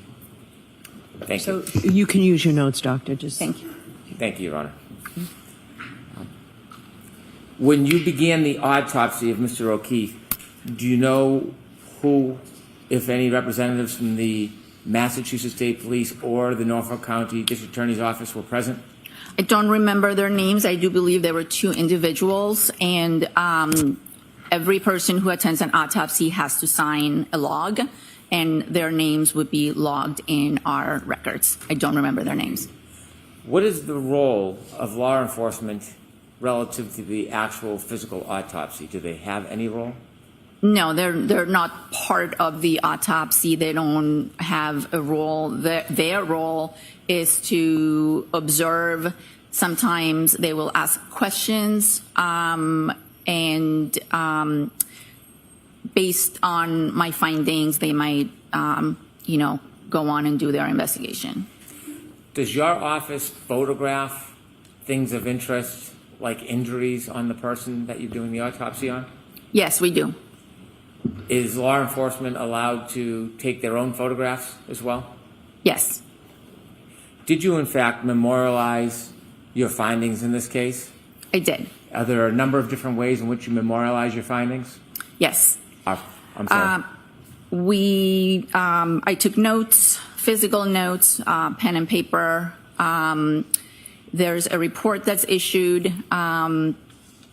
Thank So you. you can use your notes, Doctor. Just Thank you. Thank you, Your Honor. When you began the autopsy of Mr. O'Keefe, do you know who, if any, representatives from the Massachusetts State Police or the Norfolk County District Attorney's Office were present? I don't remember their names. I do believe there were 2 individuals, and every person who attends an autopsy has to sign a log, and their names would be logged in our records. I don't remember their names. What is the role of law enforcement relative to the actual physical autopsy? Do they have any role? No, they're not part of the autopsy. They don't have a role. Their role is to observe. Sometimes they will ask questions, and based on my findings, they might, go on and do their investigation. Does your office photograph things of interest, like injuries on the person that you're doing the autopsy on? Yes, we do. Is law enforcement allowed to take their own photographs as well? Yes. Did you, in fact, memorialize your findings in this case? I did. Are there a number of different ways in which you memorialize your findings? Yes. I'm sorry. I took notes, physical notes, pen and paper. There's a report that's issued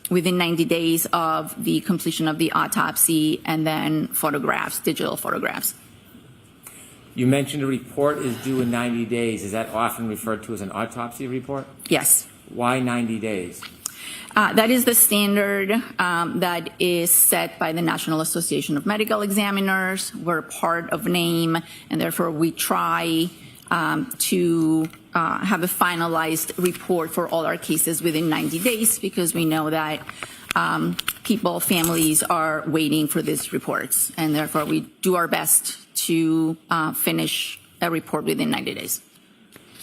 within 90 days of the completion of the autopsy, and then photographs, digital photographs. You mentioned a report is due in 90 days. Is that often referred to as an autopsy report? Yes. Why 90 days? That is the standard that is set by the National Association of Medical Examiners. We're part of NAME, and therefore we try to have a finalized report for all our cases within 90 days because we know that families are waiting for these reports, and therefore we do our best to finish a report within 90 days.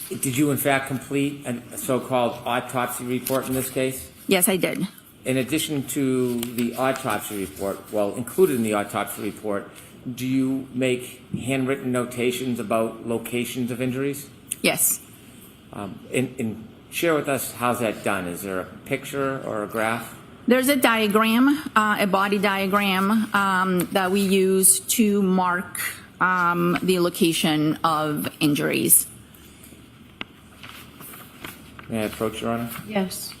Did you, in fact, complete a so-called autopsy report in this case? Yes, I did. In addition to the autopsy report, well, included in the autopsy report, do you make handwritten notations about locations of injuries? Yes. And share with us how's that done. Is there a picture or a graph? There's a diagram, a body diagram that we use to mark the location of injuries. May I approach, Your Honor? yes.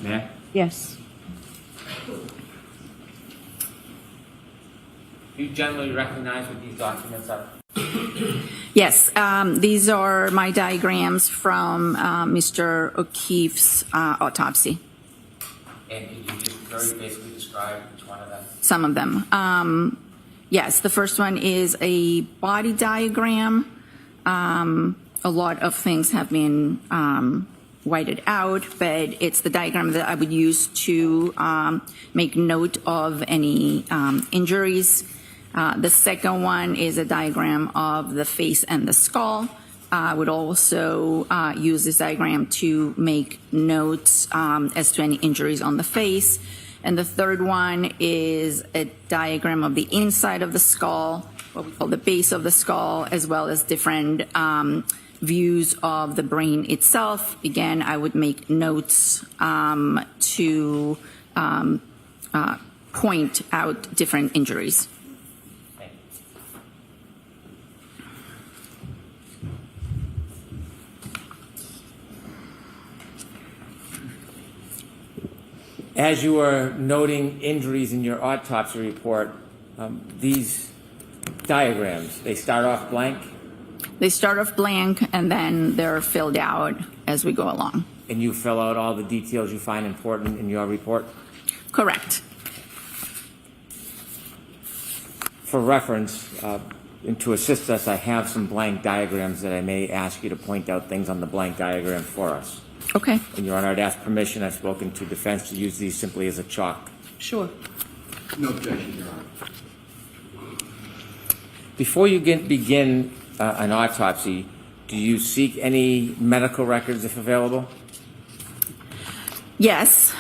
May I? Yes. Do you generally recognize what these documents are? Yes, these are my diagrams from Mr. O'Keefe's autopsy, And could you just very basically describe each one of them? some of them. Yes, the first one is a body diagram. A lot of things have been whited out, but it's the diagram that I would use to make note of any injuries. The second one is a diagram of the face and the skull. I would also use this diagram to make notes as to any injuries on the face. And the third one is a diagram of the inside of the skull, what we call the base of the skull, as well as different views of the brain itself. Again, I would make notes to point out different injuries. As you were noting injuries in your autopsy report, these diagrams, they start off blank, They start off blank and then they're filled out as we go along. and you fill out all the details you find important in your report? Correct. For reference, and to assist us, I have some blank diagrams that I may ask you to point out things on the blank diagram for us. Okay. And Your Honor, I'd ask permission, I've spoken to defense, to use these simply as a chalk. Sure. No objection, Your Honor. Before you begin an autopsy, do you seek any medical records if available? Yes.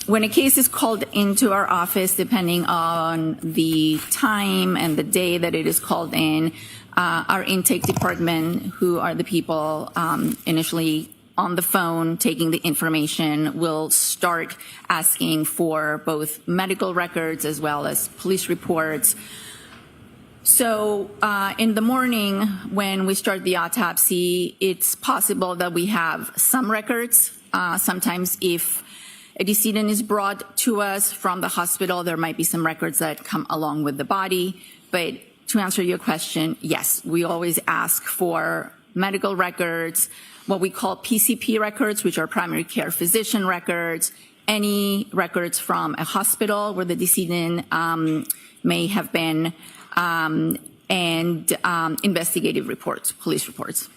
When a case is called into our office, depending on the time and the day that it is called in, our intake department, who are the people initially on the phone taking the information, will start asking for both medical records as well as police reports. So in the morning, when we start the autopsy, it's possible that we have some records. Sometimes if a decedent is brought to us from the hospital, there might be some records that come along with the body. But to answer your question, yes, we always ask for medical records, what we call PCP records, which are primary care physician records, any records from a hospital where the decedent may have been, and investigative reports, police reports.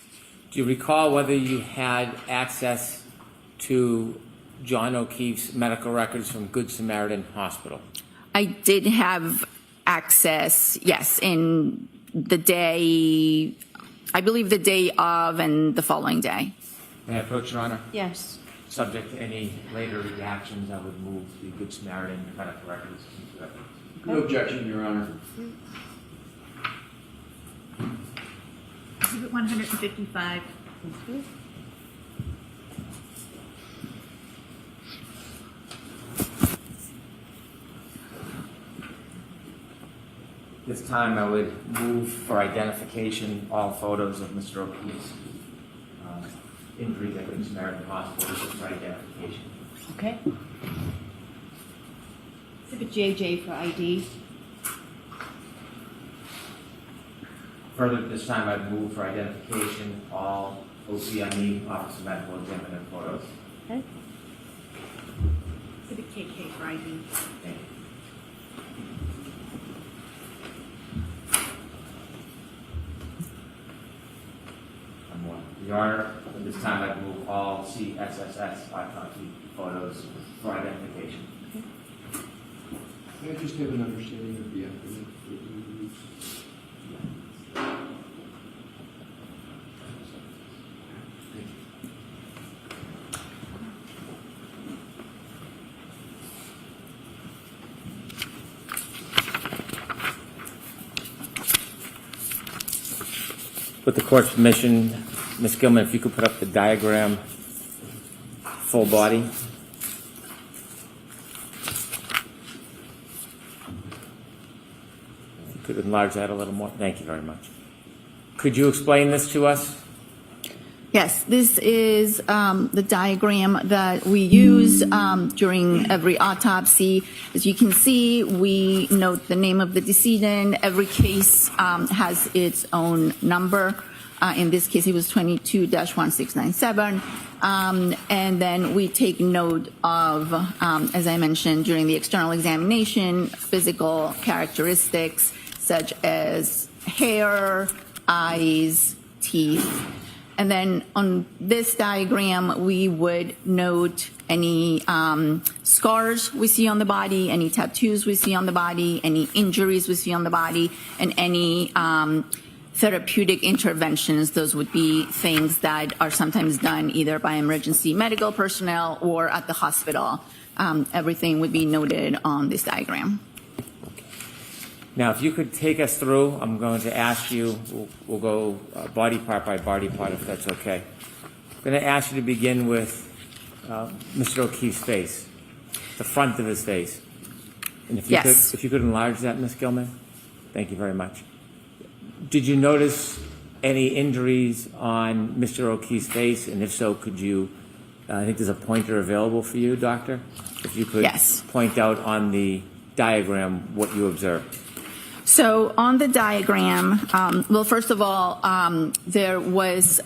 Do you recall whether you had access to John O'Keefe's medical records from Good Samaritan Hospital? I did have access, yes, in the day, I believe the day of and the following day. May I approach, Your Honor? Yes. Subject to any later reactions, I would move the Good Samaritan medical records into that. No objection, Your Honor. Exhibit 155. This time I would move for identification all photos of Mr. O'Keefe's injuries at Good Samaritan Hospital, just for identification. Okay. Exhibit JJ for ID. Further, this time I'd move for identification all OCME, Office of Medical Examiner photos. Okay. Exhibit KK for ID. Thank you. One more. Your Honor, at this time I'd move all CSSS 5 photos for identification. May I just have an understanding of the evidence? With the court's permission, Ms. Gilman, if you could put up the diagram, full body. You could enlarge that a little more. Thank you very much. Could you explain this to us? Yes, this is the diagram that we use during every autopsy. As you can see, we note the name of the decedent. Every case has its own number. In this case, it was 22-1697. And then we take note of, as I mentioned, during the external examination, physical characteristics such as hair, eyes, teeth. And then on this diagram, we would note any scars we see on the body, any tattoos we see on the body, any injuries we see on the body, and any therapeutic interventions. Those would be things that are sometimes done either by emergency medical personnel or at the hospital. Everything would be noted on this diagram. Now, if you could take us through, I'm going to ask you, we'll go body part by body part, if that's okay. I'm going to ask you to begin with Mr. O'Keefe's face, the front of his face. And if you Yes. if you could enlarge that, Ms. Gilman. Thank you very much. Did you notice any injuries on Mr. O'Keefe's face? And if so, could you I think there's a pointer available for you, Doctor. If you could Yes. point out on the diagram what you observed. So on the diagram, well, first of all, there was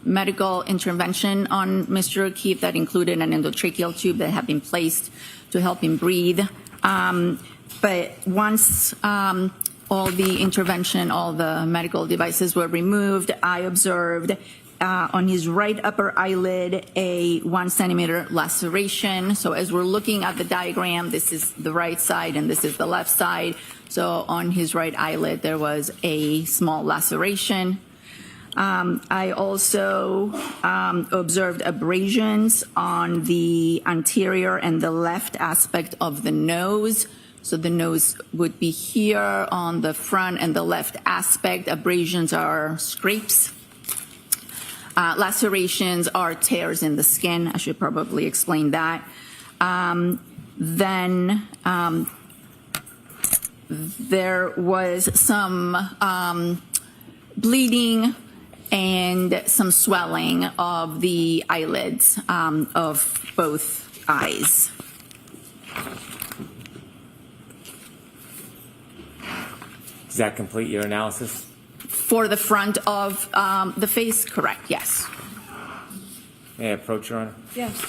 medical intervention on Mr. O'Keefe that included an endotracheal tube that had been placed to help him breathe. But once all the intervention, all the medical devices were removed, I observed on his right upper eyelid a 1 centimeter laceration. So as we're looking at the diagram, this is the right side and this is the left side. So on his right eyelid, there was a small laceration. I also observed abrasions on the anterior and the left aspect of the nose. So the nose would be here on the front and the left aspect. Abrasions are scrapes. Lacerations are tears in the skin. I should probably explain that. Then there was some bleeding and some swelling of the eyelids of both eyes. Does that complete your analysis? For the front of the face, correct, yes. May I approach, Your Honor? Yes.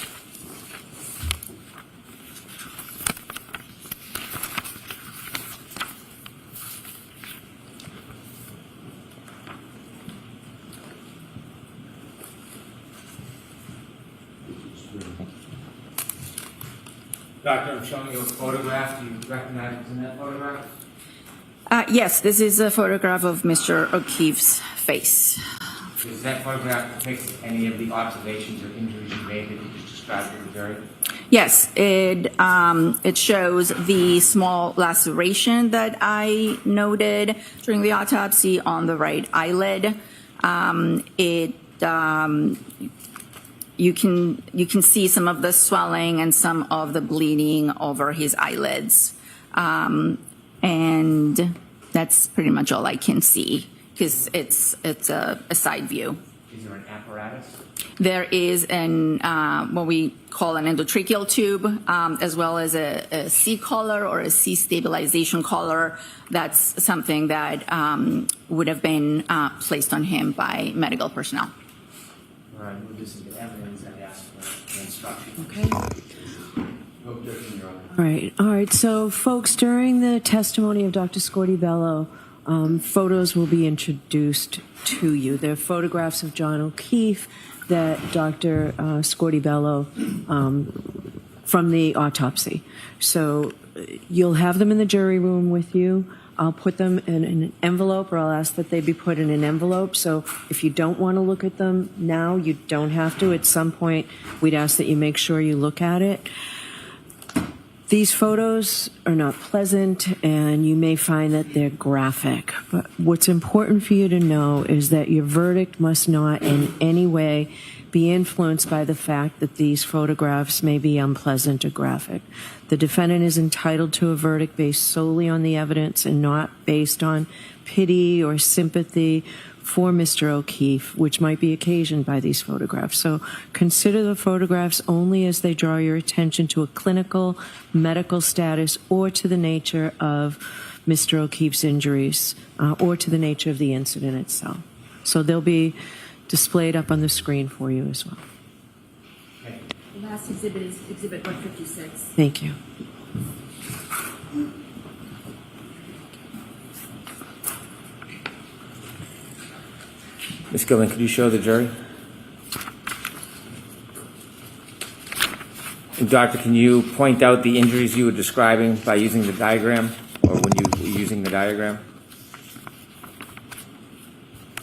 Doctor, I'm showing you a photograph. Do you recognize what's in that photograph? Yes, this is a photograph of Mr. O'Keefe's face. Does that photograph depict any of the observations or injuries you made that you just described to the jury? Yes, it shows the small laceration that I noted during the autopsy on the right eyelid. You can see some of the swelling and some of the bleeding over his eyelids. And that's pretty much all I can see because it's a side view. Is there an apparatus? There is what we call an endotracheal tube, as well as a C collar or a C stabilization collar. That's something that would have been placed on him by medical personnel. All right, we'll do some evidence and ask for instruction. Okay. No objection, Your Honor. All right. So, folks, during the testimony of Dr. Scorti-Bello, photos will be introduced to you. They're photographs of John O'Keefe that Dr. Scorti-Bello from the autopsy. So you'll have them in the jury room with you. I'll put them in an envelope, or I'll ask that they be put in an envelope. So if you don't want to look at them now, you don't have to. At some point, we'd ask that you make sure you look at it. These photos are not pleasant, and you may find that they're graphic. But what's important for you to know is that your verdict must not in any way be influenced by the fact that these photographs may be unpleasant or graphic. The defendant is entitled to a verdict based solely on the evidence and not based on pity or sympathy for Mr. O'Keefe, which might be occasioned by these photographs. So consider the photographs only as they draw your attention to a clinical, medical status, or to the nature of Mr. O'Keefe's injuries, or to the nature of the incident itself. So they'll be displayed up on the screen for you as well. The last exhibit is Exhibit 156. Thank you. Ms. Gilman, could you show the jury? And Doctor, can you point out the injuries you were describing by using the diagram, or when you were using the diagram?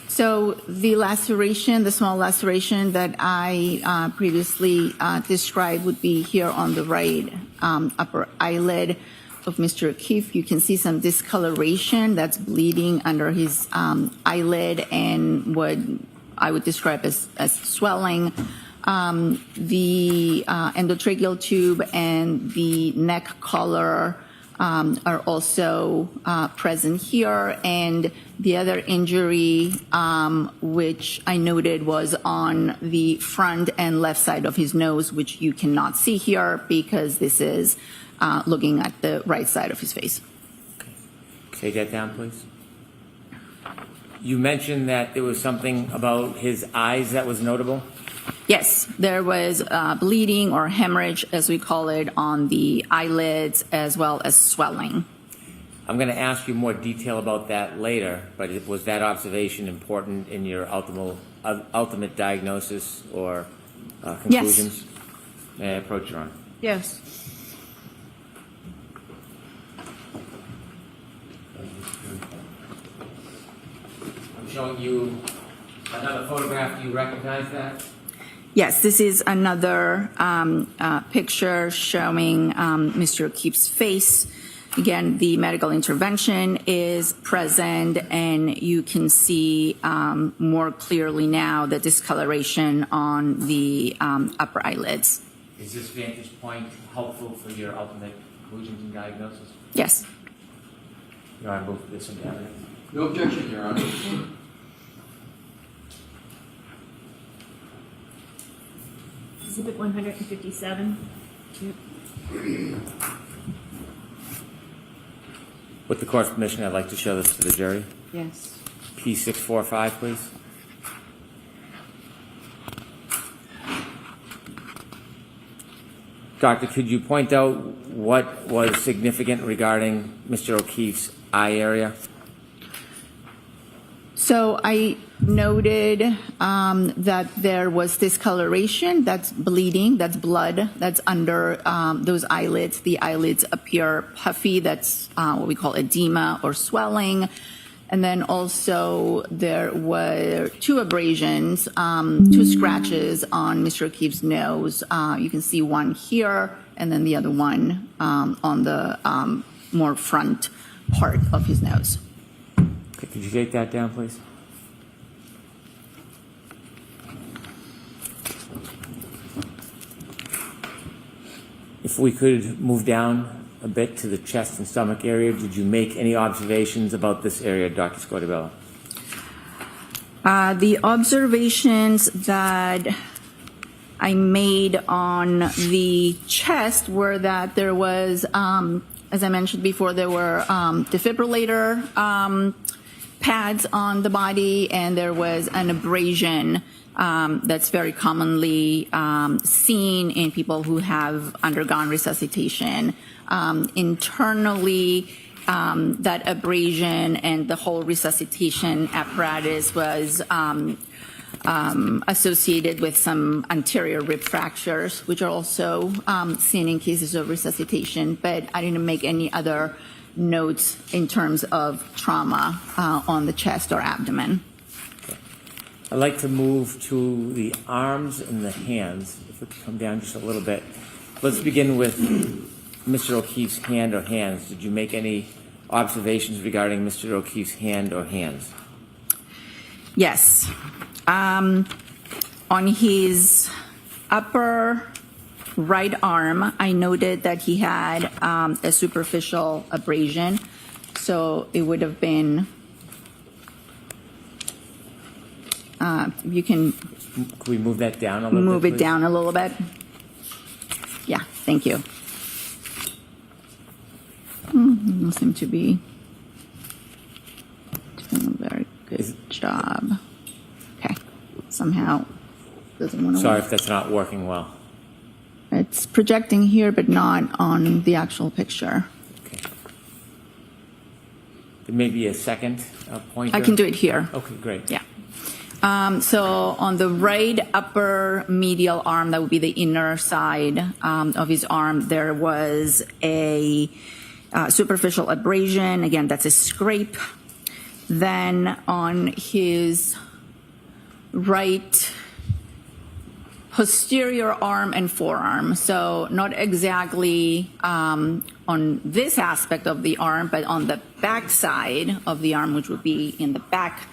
So the laceration, the small laceration that I previously described would be here on the right upper eyelid of Mr. O'Keefe. You can see some discoloration that's bleeding under his eyelid and what I would describe as swelling. The endotracheal tube and the neck collar are also present here. And the other injury, which I noted, was on the front and left side of his nose, which you cannot see here because this is looking at the right side of his face. Take that down, please. You mentioned that there was something about his eyes that was notable. Yes, there was bleeding or hemorrhage, as we call it, on the eyelids, as well as swelling. I'm going to ask you more detail about that later, but was that observation important in your ultimate diagnosis or conclusions? Yes. May I approach, Your Honor? Yes. I'm showing you another photograph. Do you recognize that? Yes, this is another picture showing Mr. O'Keefe's face. Again, the medical intervention is present, and you can see more clearly now the discoloration on the upper eyelids. Is this vantage point helpful for your ultimate conclusions and diagnosis? Yes. Your Honor, move this into evidence. No objection, Your Honor. Exhibit 157. With the court's permission, I'd like to show this to the jury. Yes. P645, please. Doctor, could you point out what was significant regarding Mr. O'Keefe's eye area? So I noted that there was discoloration, that's bleeding, that's blood, that's under those eyelids. The eyelids appear puffy, that's what we call edema or swelling. And then also there were two abrasions, two scratches on Mr. O'Keefe's nose. You can see one here and then the other one on the more front part of his nose. Okay, could you take that down, please? If we could move down a bit to the chest and stomach area, did you make any observations about this area, Dr. Scortibello? The observations that I made on the chest were that there was, as I mentioned before, there were defibrillator pads on the body, and there was an abrasion that's very commonly seen in people who have undergone resuscitation. Internally, that abrasion and the whole resuscitation apparatus was associated with some anterior rib fractures, which are also seen in cases of resuscitation, but I didn't make any other notes in terms of trauma on the chest or abdomen. Okay. I'd like to move to the arms and the hands. If we could come down just a little bit. Let's begin with Mr. O'Keefe's hand or hands. Did you make any observations regarding Mr. O'Keefe's hand or hands? Yes. On his upper right arm, I noted that he had a superficial abrasion. So it would have been, you can we move that down a little bit? move it please? down a little bit. Yeah, thank you. You seem to be doing a very good job. Okay, somehow doesn't want to Sorry work. if that's not working well. It's projecting here, but not on the actual picture. Okay. There may be a second pointer. I can do it here. Okay, great. Yeah. So on the right upper medial arm, that would be the inner side of his arm, there was a superficial abrasion. Again, that's a scrape. Then on his right posterior arm and forearm, so not exactly on this aspect of the arm, but on the back side of the arm, which would be in the back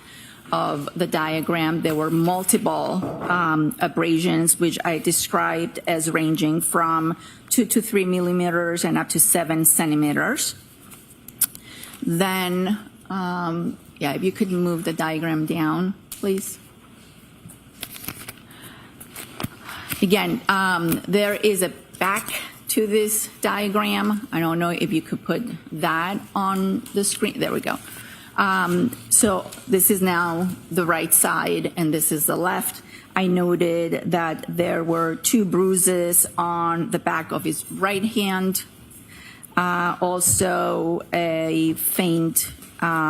of the diagram, there were multiple abrasions, which I described as ranging from 2 to 3 millimeters and up to 7 centimeters. Then, if you could move the diagram down, please. Again, there is a back to this diagram. I don't know if you could put that on the screen. There we go. So this is now the right side, and this is the left. I noted that there were 2 bruises on the back of his right hand, also a faint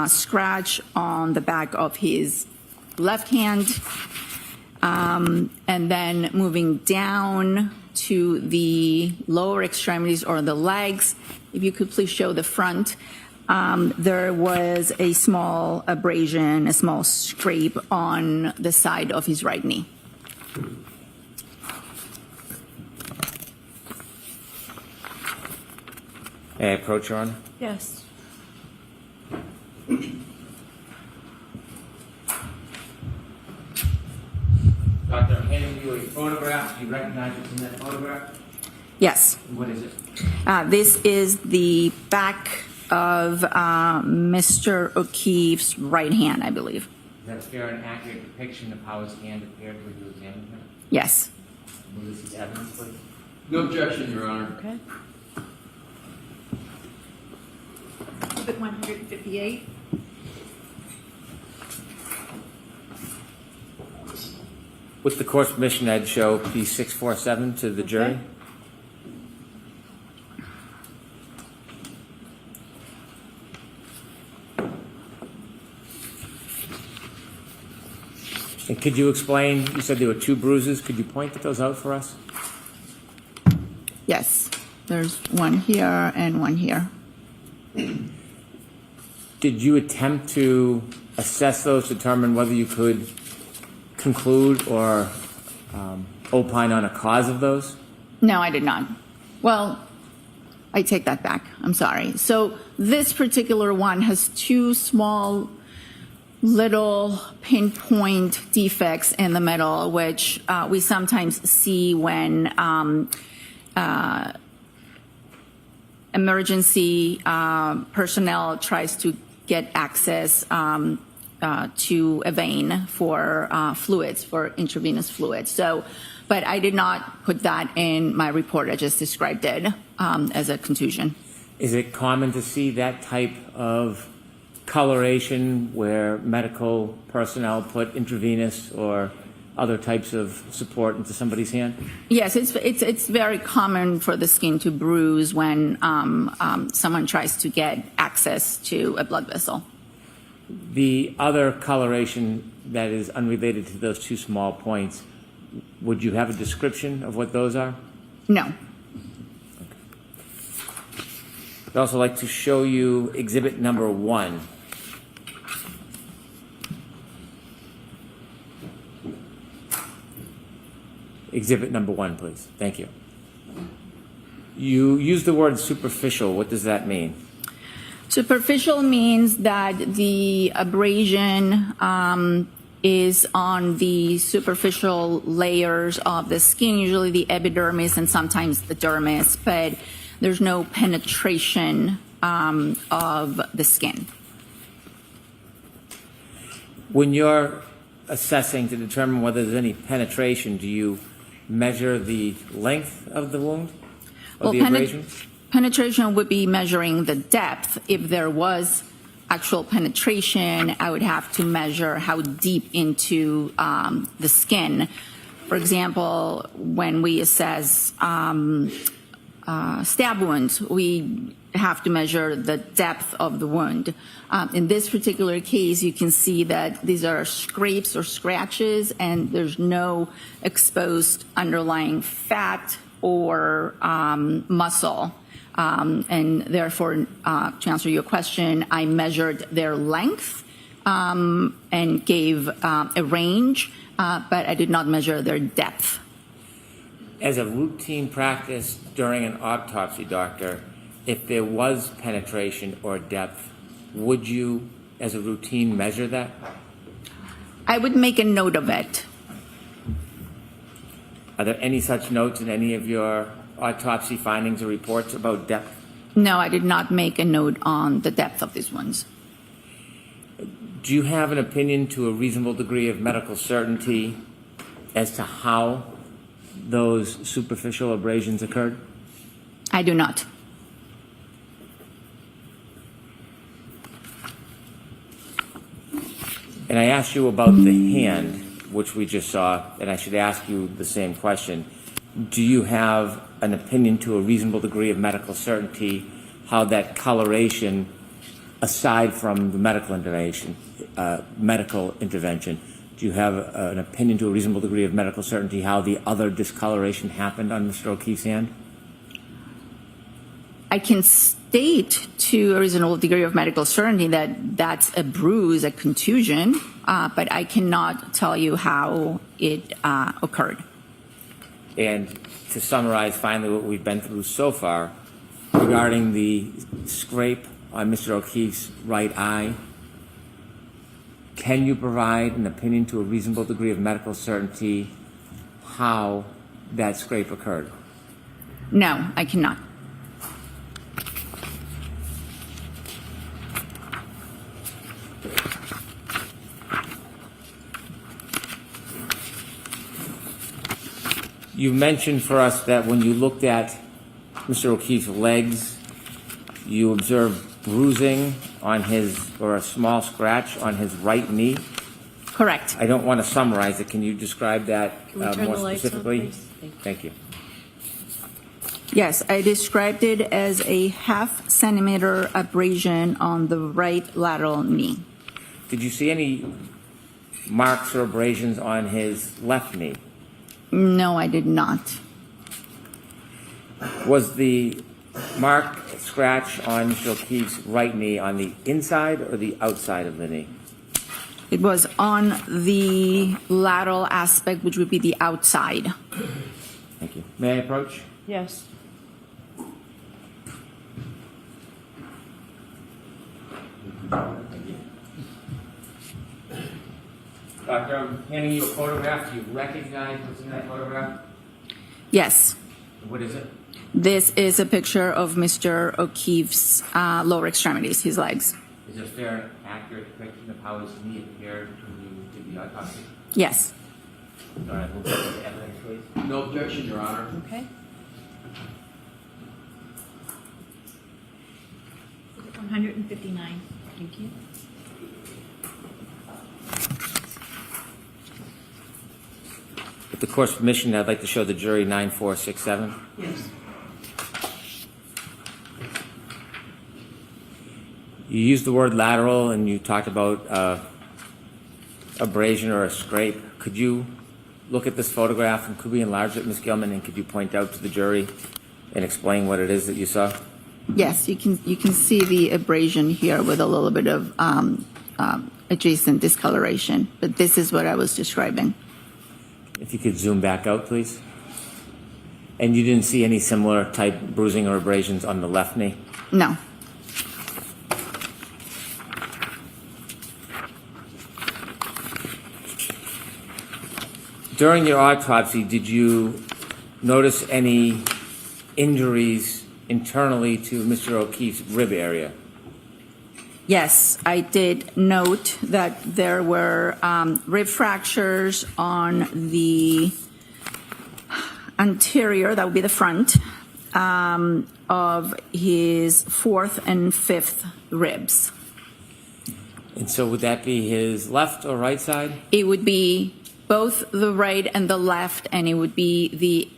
scratch on the back of his left hand, and then moving down to the lower extremities or the legs. If you could please show the front. There was a small abrasion, a small scrape on the side of his right knee. May I approach, Your Honor? Yes. Doctor, I'm handing you a photograph. Do you recognize it from that photograph? Yes. What is it? This is the back of Mr. O'Keefe's right hand, I believe. Is that a fair and accurate depiction of how his hand appeared when you examined him? Yes. Will this is evidence, please? No objection, Your Honor. Okay. Exhibit 158. With the court's permission, I'd show P647 to the jury. Okay. And could you explain, you said there were 2 bruises. Could you point those out for us? Yes. There's one here and one here. Did you attempt to assess those, determine whether you could conclude or opine on a cause of those? No, I did not. Well, I take that back. I'm sorry. So this particular one has 2 small little pinpoint defects in the middle, which we sometimes see when emergency personnel tries to get access to a vein for fluids, for intravenous fluids. So, but I did not put that in my report. I just described it as a contusion. Is it common to see that type of coloration where medical personnel put intravenous or other types of support into somebody's hand? Yes, it's very common for the skin to bruise when someone tries to get access to a blood vessel. The other coloration that is unrelated to those 2 small points, would you have a description of what those are? No. I'd also like to show you exhibit number 1. Exhibit number 1, please. Thank you. You use the word superficial. What does that mean? Superficial means that the abrasion is on the superficial layers of the skin, usually the epidermis and sometimes the dermis, but there's no penetration of the skin. When you're assessing to determine whether there's any penetration, do you measure the length of the wound, of the abrasion? Penetration would be measuring the depth. If there was actual penetration, I would have to measure how deep into the skin. For example, when we assess stab wounds, we have to measure the depth of the wound. In this particular case, you can see that these are scrapes or scratches, and there's no exposed underlying fat or muscle. And therefore, to answer your question, I measured their length and gave a range, but I did not measure their depth. As a routine practice during an autopsy, doctor, if there was penetration or depth, would you, as a routine, measure that? I would make a note of it. Are there any such notes in any of your autopsy findings or reports about depth? No, I did not make a note on the depth of these wounds. Do you have an opinion to a reasonable degree of medical certainty as to how those superficial abrasions occurred? I do not. And I asked you about the hand, which we just saw, and I should ask you the same question. Do you have an opinion to a reasonable degree of medical certainty how that coloration, aside from the medical intervention, do you have an opinion to a reasonable degree of medical certainty how the other discoloration happened on Mr. O'Keefe's hand? I can state to a reasonable degree of medical certainty that that's a bruise, a contusion, but I cannot tell you how it occurred. And to summarize finally what we've been through so far regarding the scrape on Mr. O'Keefe's right eye, can you provide an opinion to a reasonable degree of medical certainty how that scrape occurred? No, I cannot. You mentioned for us that when you looked at Mr. O'Keefe's legs, you observed bruising on his, or a small scratch on his right knee. Correct. I don't want to summarize it. Can you describe that Can we turn more the lights on, specifically? please? Thank you. Yes, I described it as a 0.5 centimeter abrasion on the right lateral knee. Did you see any marks or abrasions on his left knee? No, I did not. Was the mark scratch on Mr. O'Keefe's right knee on the inside or the outside of the knee? It was on the lateral aspect, which would be the outside. Thank you. May I approach? Yes. Doctor, I'm handing you a photograph. Do you recognize what's in that photograph? Yes. What is it? This is a picture of Mr. O'Keefe's lower extremities, his legs. Is it a fair and accurate depiction of how his knee appeared when you did the autopsy? Yes. All right, we'll get to the evidence, please. No objection, Your Honor. Okay. 159. Thank you. With the court's permission, I'd like to show the jury 9467. Yes. You used the word lateral and you talked about abrasion or a scrape. Could you look at this photograph and could we enlarge it, Ms. Gilman, and could you point out to the jury and explain what it is that you saw? Yes, you can see the abrasion here with a little bit of adjacent discoloration, but this is what I was describing. If you could zoom back out, please. And you didn't see any similar type bruising or abrasions on the left knee? No. During your autopsy, did you notice any injuries internally to Mr. O'Keefe's rib area? Yes, I did note that there were rib fractures on the anterior, that would be the front, of his 4th and 5th ribs. And so would that be his left or right side? It would be both the right and the left, and it would be the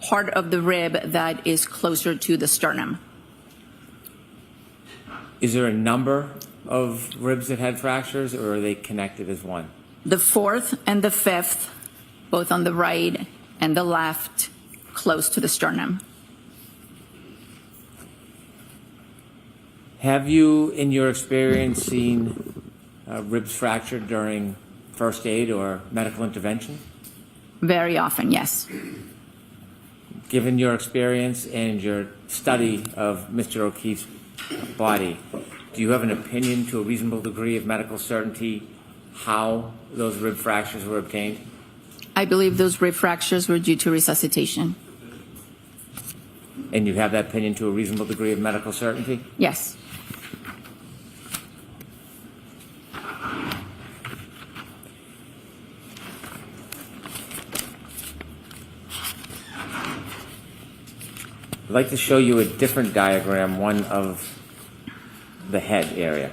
part of the rib that is closer to the sternum. Is there a number of ribs that had fractures, or are they connected as one? The 4th and the 5th, both on the right and the left, close to the sternum. Have you, in your experience, seen ribs fractured during first aid or medical intervention? Very often, yes. Given your experience and your study of Mr. O'Keefe's body, do you have an opinion to a reasonable degree of medical certainty how those rib fractures were obtained? I believe those rib fractures were due to resuscitation. And you have that opinion to a reasonable degree of medical certainty? Yes. I'd like to show you a different diagram, one of the head area.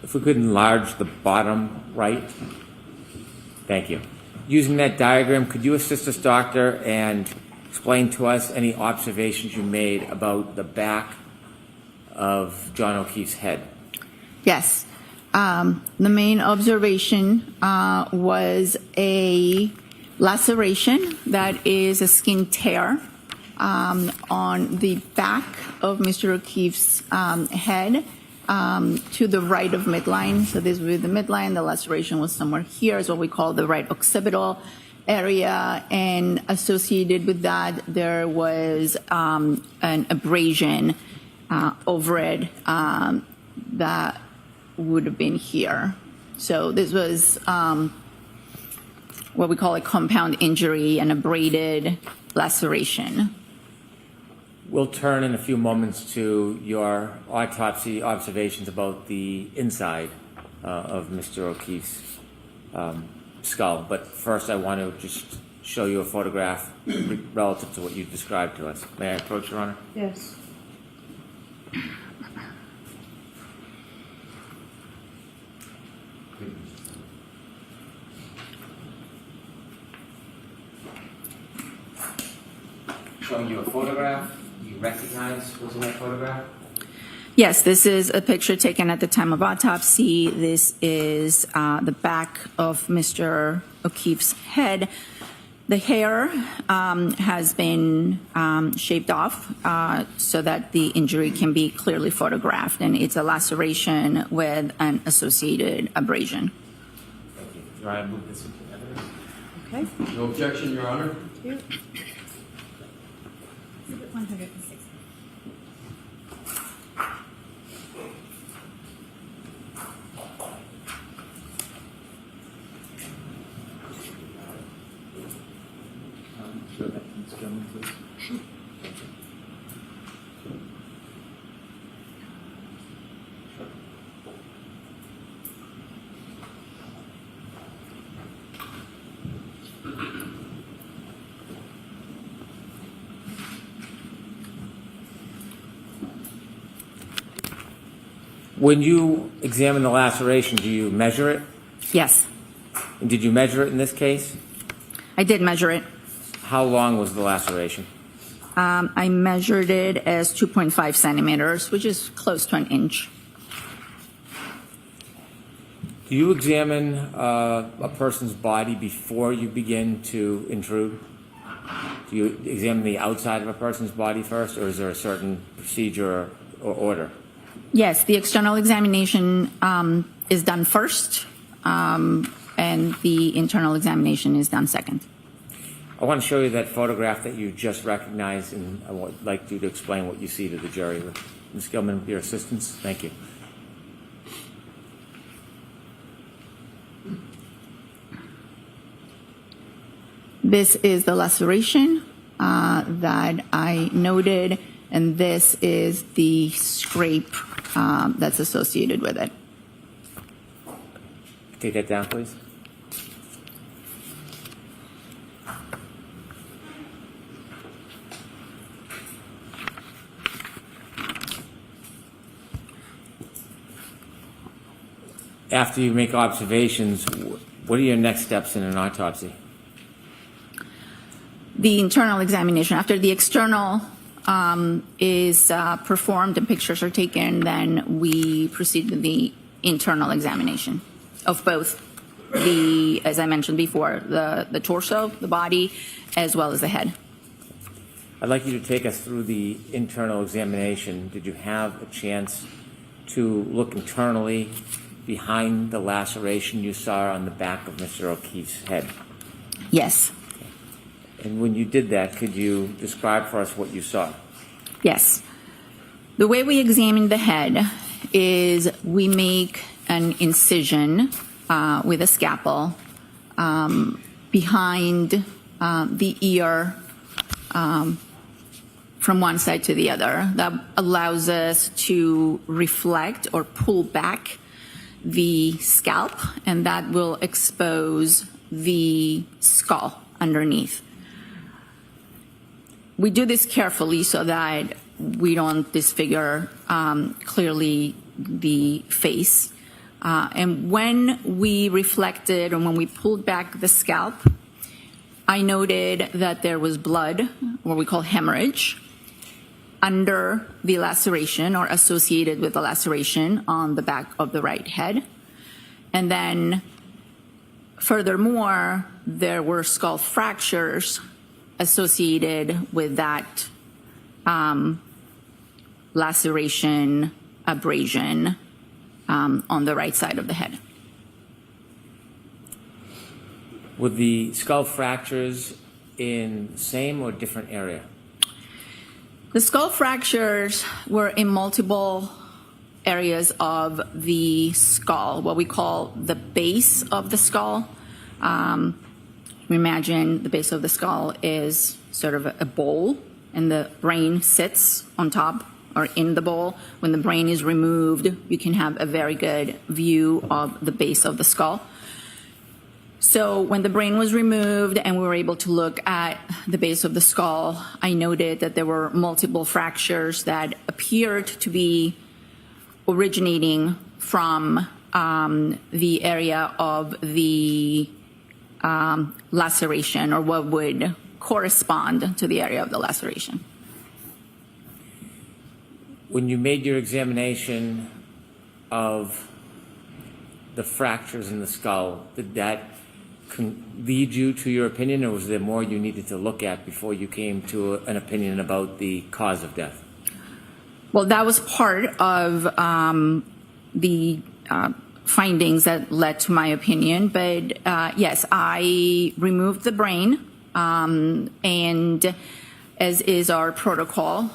If we could enlarge the bottom right. Thank you. Using that diagram, could you assist us, doctor, and explain to us any observations you made about the back of John O'Keefe's head? Yes. The main observation was a laceration that is a skin tear on the back of Mr. O'Keefe's head to the right of midline. So this would be the midline. The laceration was somewhere here, is what we call the right occipital area. And associated with that, there was an abrasion over it that would have been here. So this was what we call a compound injury, an abraded laceration. We'll turn in a few moments to your autopsy observations about the inside of Mr. O'Keefe's skull. But first, I want to just show you a photograph relative to what you described to us. May I approach, Your Honor? Yes. Showing you a photograph. Do you recognize what's in that photograph? Yes, this is a picture taken at the time of autopsy. This is the back of Mr. O'Keefe's head. The hair has been shaved off so that the injury can be clearly photographed, and it's a laceration with an associated abrasion. Thank you. Your Honor, move this into evidence. Okay. No objection, Your Honor. Exhibit 106. When you examine the laceration, do you measure it? Yes, And did you measure it in this case? I did measure it. How long was the laceration? I measured it as 2.5 centimeters, which is close to an inch. Do you examine a person's body before you begin to intrude? Do you examine the outside of a person's body first, or is there a certain procedure or order? Yes, the external examination is done first, and the internal examination is done second. I want to show you that photograph that you just recognized, and I would like you to explain what you see to the jury. Ms. Gilman, with your assistance, thank you. This is the laceration that I noted, and this is the scrape that's associated with it. Take that down, please. After you make observations, what are your next steps in an autopsy? The internal examination, after the external is performed and pictures are taken, then we proceed to the internal examination of both the, as I mentioned before, the torso, the body, as well as the head. I'd like you to take us through the internal examination. Did you have a chance to look internally behind the laceration you saw on the back of Mr. O'Keefe's head? Yes. And when you did that, could you describe for us what you saw? Yes. The way we examine the head is we make an incision with a scalpel behind the ear from one side to the other. That allows us to reflect or pull back the scalp, and that will expose the skull underneath. We do this carefully so that we don't disfigure clearly the face. And when we reflected or when we pulled back the scalp, I noted that there was blood, what we call hemorrhage, under the laceration or associated with the laceration on the back of the right head. And then furthermore, there were skull fractures associated with that laceration, abrasion on the right side of the head. Were the skull fractures in the same or different area? The skull fractures were in multiple areas of the skull, what we call the base of the skull. Imagine the base of the skull is sort of a bowl, and the brain sits on top or in the bowl. When the brain is removed, you can have a very good view of the base of the skull. So when the brain was removed and we were able to look at the base of the skull, I noted that there were multiple fractures that appeared to be originating from the area of the laceration, or what would correspond to the area of the laceration. When you made your examination of the fractures in the skull, did that lead you to your opinion, or was there more you needed to look at before you came to an opinion about the cause of death? Well, that was part of the findings that led to my opinion. But yes, I removed the brain, and as is our protocol,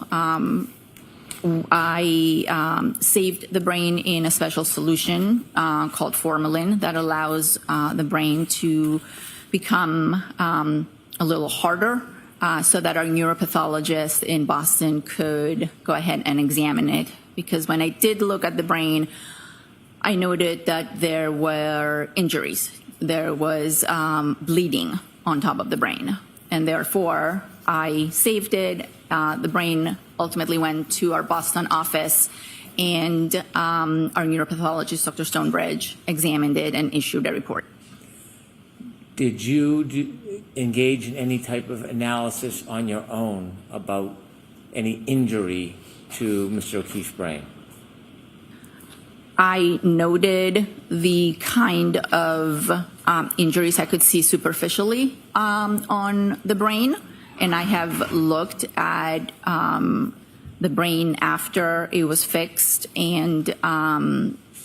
I saved the brain in a special solution called formalin that allows the brain to become a little harder so that our neuropathologist in Boston could go ahead and examine it. Because when I did look at the brain, I noted that there were injuries. There was bleeding on top of the brain. And therefore, I saved it. The brain ultimately went to our Boston office, and our neuropathologist, Dr. Stonebridge, examined it and issued a report. Did you engage in any type of analysis on your own about any injury to Mr. O'Keefe's brain? I noted the kind of injuries I could see superficially on the brain, and I have looked at the brain after it was fixed and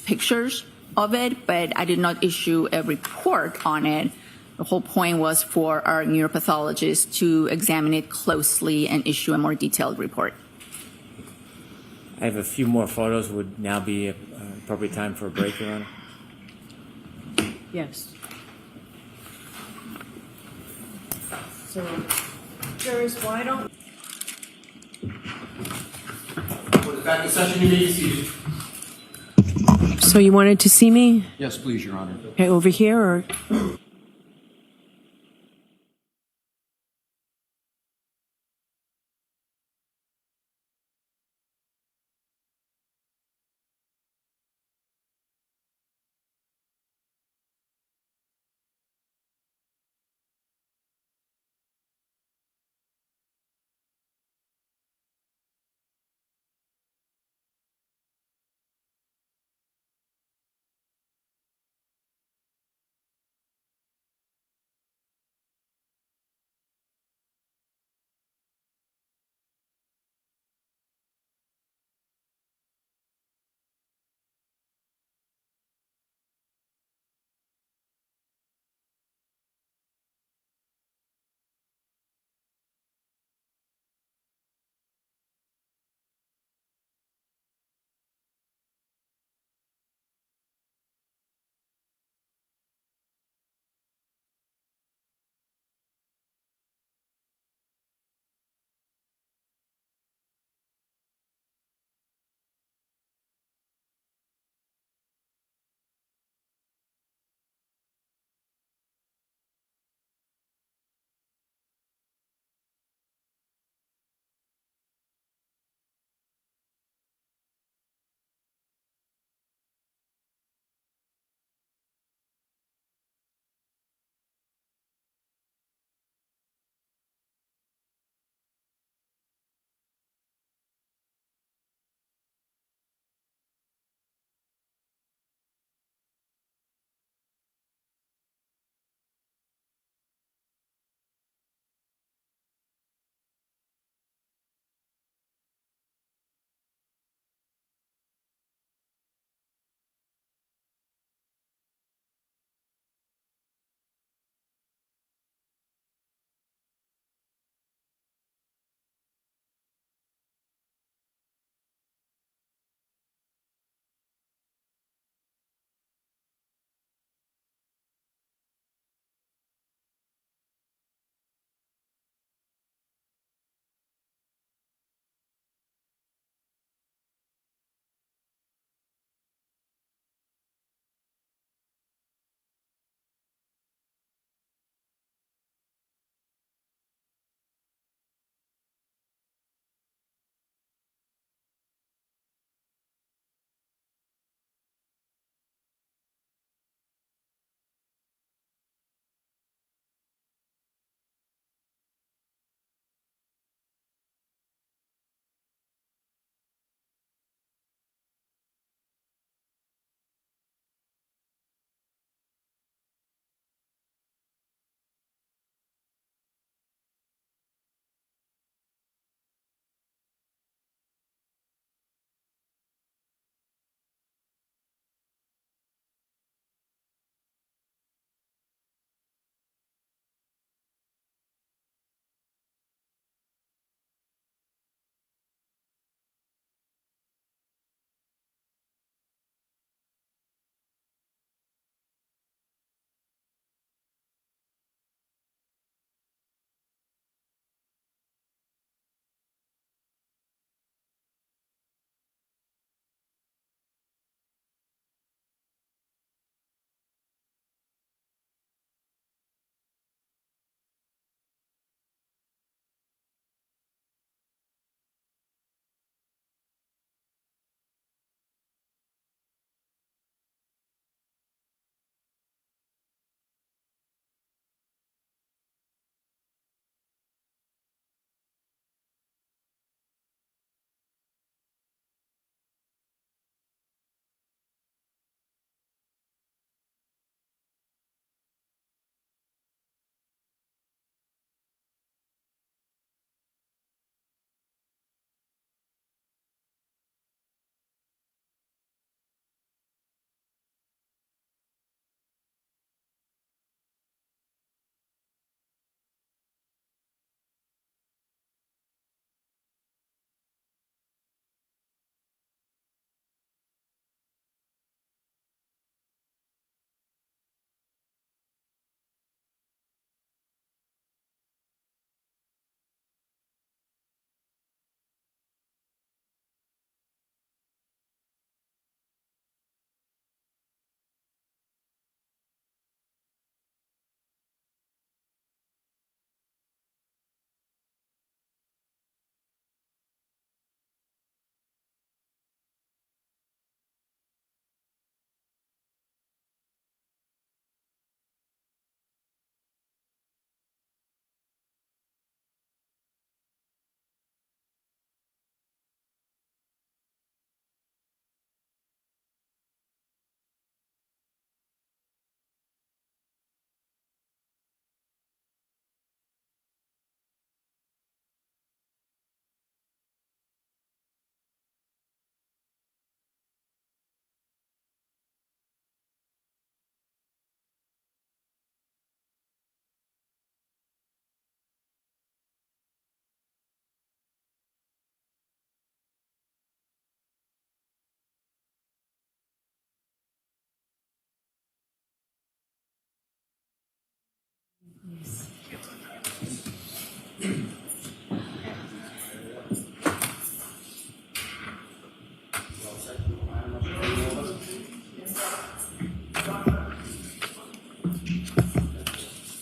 pictures of it, but I did not issue a report on it. The whole point was for our neuropathologist to examine it closely and issue a more detailed report. I have a few more photos. Would now be an appropriate time for a break, Your Honor? Yes. So, jurors, why don't... Court is back in session. You may be seated. So you wanted to see me? Yes, please, Your Honor. Okay, over here, or...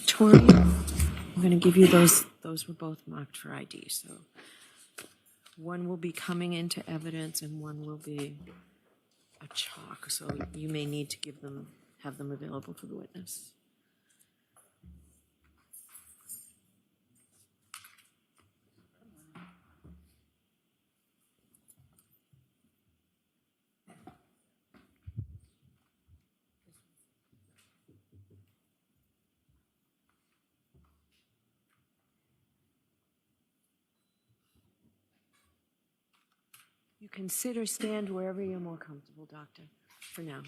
Tori, I'm going to give you those. Those were both marked for ID. So one will be coming into evidence and one will be a chalk. So you may need to have them available for the witness. You can sit or stand wherever you're more comfortable, Doctor, for now.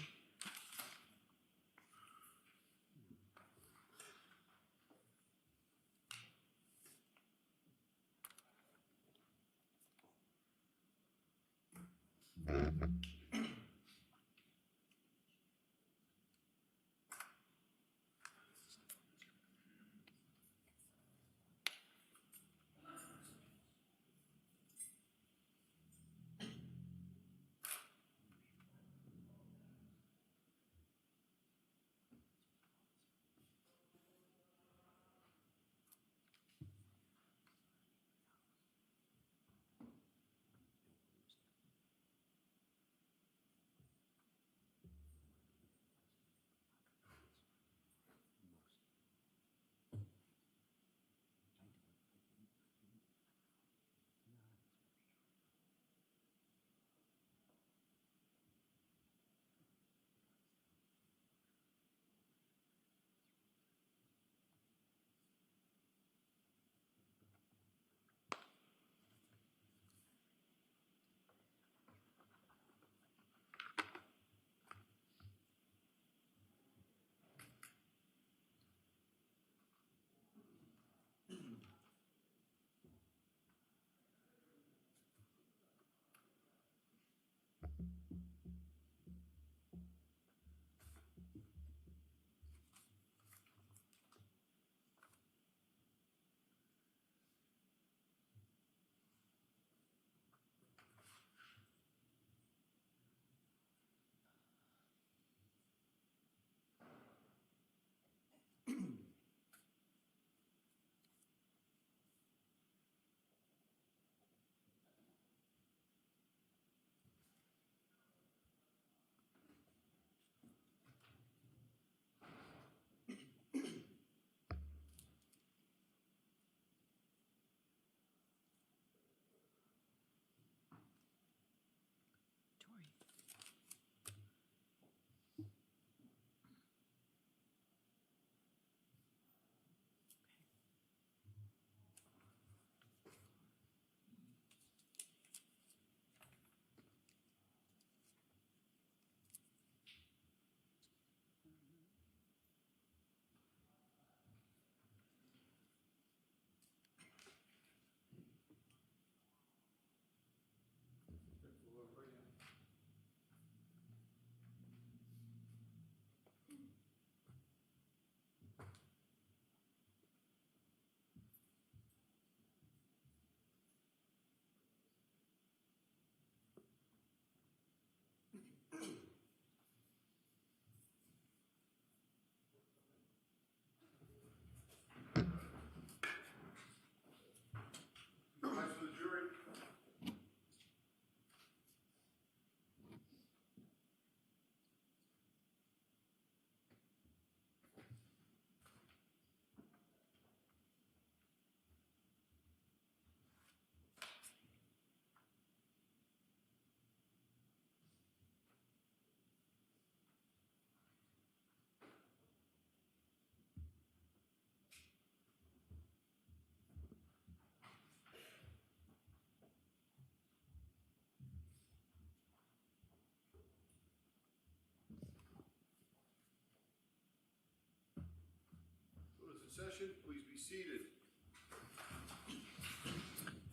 Session, please be seated.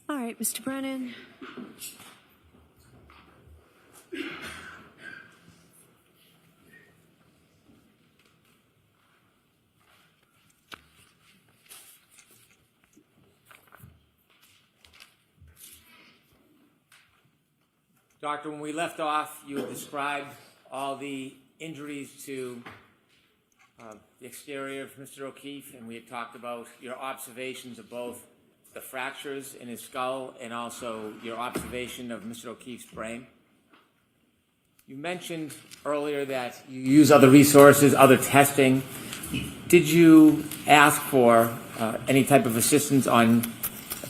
All right, Mr. Brennan. Doctor, when we left off, you had described all the injuries to the exterior of Mr. O'Keefe, and we had talked about your observations of both the fractures in his skull and also your observation of Mr. O'Keefe's brain. You mentioned earlier that you use other resources, other testing. Did you ask for any type of assistance on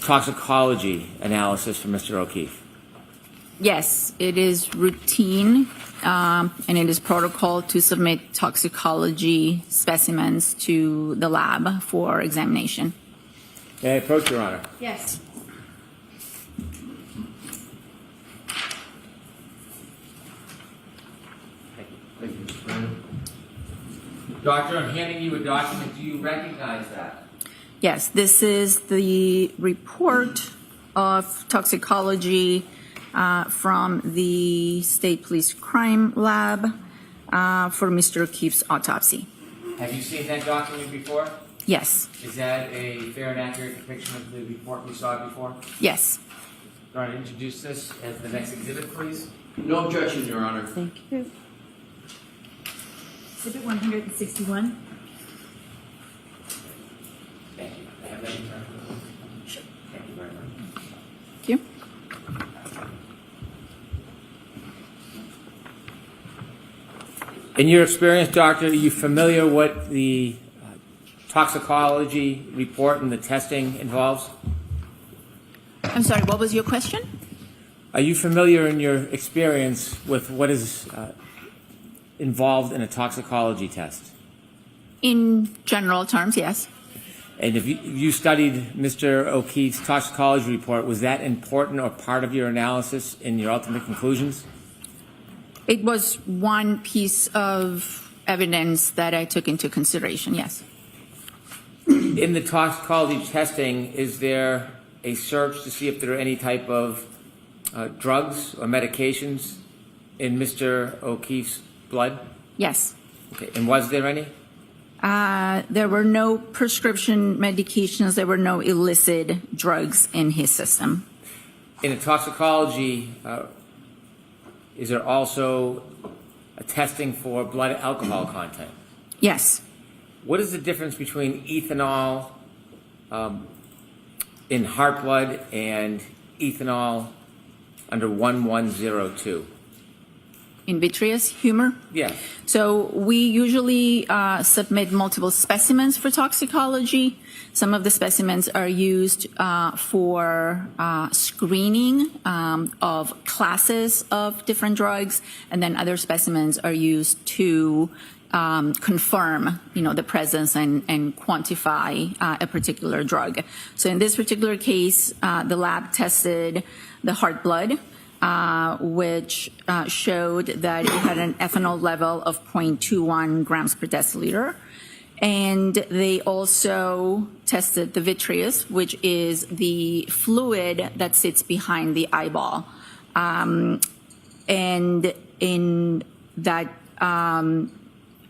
toxicology analysis for Mr. O'Keefe? Yes, it is routine, and it is protocol to submit toxicology specimens to the lab for examination. May I approach, Your Honor? Yes. Thank you, Mr. Brennan. Doctor, I'm handing you a document. Do you recognize that? Yes, this is the report of toxicology from the State Police Crime Lab for Mr. O'Keefe's autopsy. Have you seen that document before? Yes. Is that a fair and accurate depiction of the report we saw before? Yes. Do you want to introduce this as the next exhibit, please? No objection, Your Honor. Thank you. Exhibit 161. Thank you. I have that in front of me. Sure. Thank you very much. Thank you. In your experience, Doctor, are you familiar what the toxicology report and the testing involves? I'm sorry, what was your question? Are you familiar in your experience with what is involved in a toxicology test? In general terms, yes. And if you studied Mr. O'Keefe's toxicology report, was that important or part of your analysis in your ultimate conclusions? It was one piece of evidence that I took into consideration, yes. In the toxicology testing, is there a search to see if there are any type of drugs or medications in Mr. O'Keefe's blood? Yes. Okay. And was there any? There were no prescription medications. There were no illicit drugs in his system. In a toxicology, is there also a testing for blood alcohol content? Yes. What is the difference between ethanol in heart blood and ethanol under 1102? In vitreous humor? Yes. So we usually submit multiple specimens for toxicology. Some of the specimens are used for screening of classes of different drugs, and then other specimens are used to confirm, the presence and quantify a particular drug. So in this particular case, the lab tested the heart blood, which showed that it had an ethanol level of 0.21 grams per deciliter. And they also tested the vitreous, which is the fluid that sits behind the eyeball. And in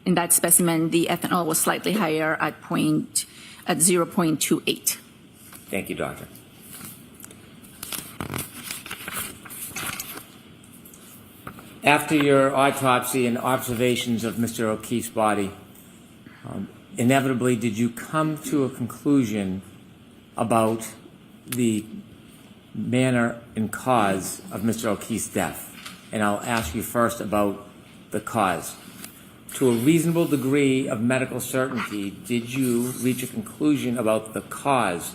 that specimen, the ethanol was slightly higher at 0.28. Thank you, doctor. After your autopsy and observations of Mr. O'Keefe's body, inevitably did you come to a conclusion about the manner and cause of Mr. O'Keefe's death? And I'll ask you first about the cause. To a reasonable degree of medical certainty, did you reach a conclusion about the cause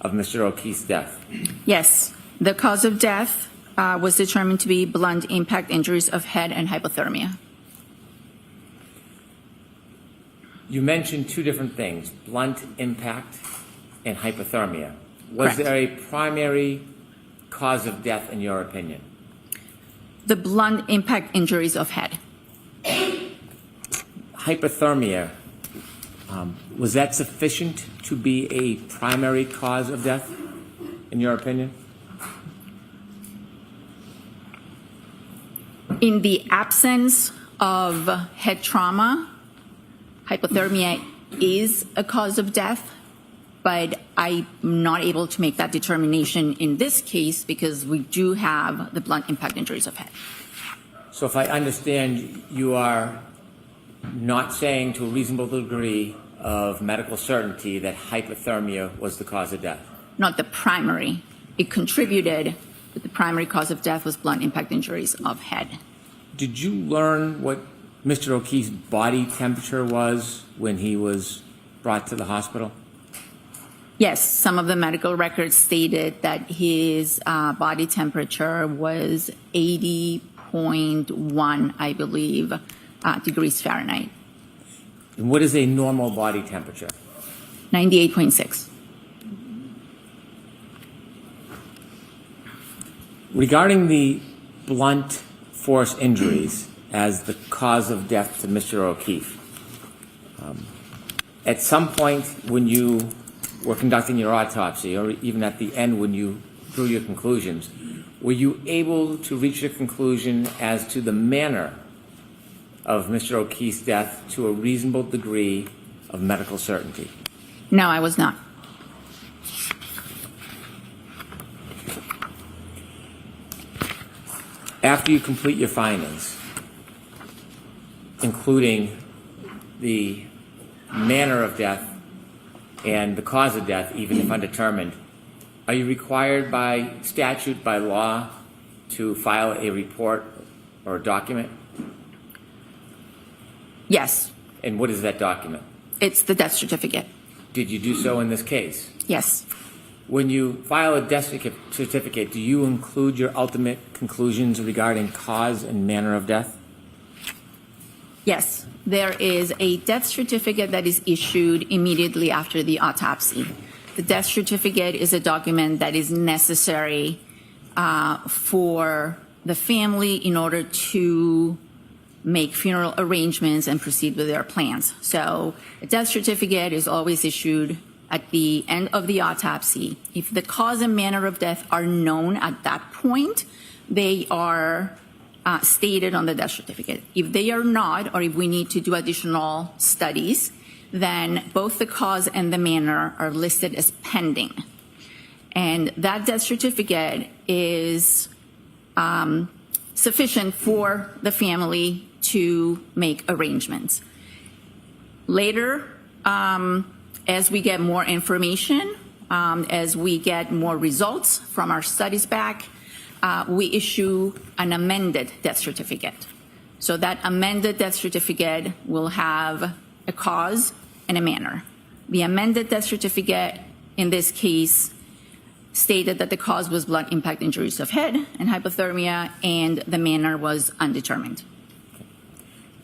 of Mr. O'Keefe's death? Yes. The cause of death was determined to be blunt impact injuries of head and hypothermia. You mentioned two different things, blunt impact and hypothermia. Was Correct. there a primary cause of death in your opinion? The blunt impact injuries of head. Hypothermia, was that sufficient to be a primary cause of death in your opinion? In the absence of head trauma, hypothermia is a cause of death, but I'm not able to make that determination in this case because we do have the blunt impact injuries of head. So if I understand, you are not saying to a reasonable degree of medical certainty that hypothermia was the cause of death? Not the primary. It contributed, but the primary cause of death was blunt impact injuries of head. Did you learn what Mr. O'Keefe's body temperature was when he was brought to the hospital? Yes, some of the medical records stated that his body temperature was 80.1, I believe, degrees Fahrenheit. And what is a normal body temperature? 98.6. Regarding the blunt force injuries as the cause of death to Mr. O'Keefe, at some point when you were conducting your autopsy, or even at the end when you drew your conclusions, were you able to reach a conclusion as to the manner of Mr. O'Keefe's death to a reasonable degree of medical certainty? No, I was not. After you complete your findings, including the manner of death and the cause of death, even if undetermined, are you required by statute, by law, to file a report or a document? Yes, And what is that document? it's the death certificate. Did you do so in this case? Yes. When you file a death certificate, do you include your ultimate conclusions regarding cause and manner of death? Yes, there is a death certificate that is issued immediately after the autopsy. The death certificate is a document that is necessary for the family in order to make funeral arrangements and proceed with their plans. So a death certificate is always issued at the end of the autopsy. If the cause and manner of death are known at that point, they are stated on the death certificate. If they are not, or if we need to do additional studies, then both the cause and the manner are listed as pending. And that death certificate is sufficient for the family to make arrangements. Later, as we get more information, as we get more results from our studies back, we issue an amended death certificate. So that amended death certificate will have a cause and a manner. The amended death certificate, in this case, stated that the cause was blunt impact injuries of head and hypothermia, and the manner was undetermined.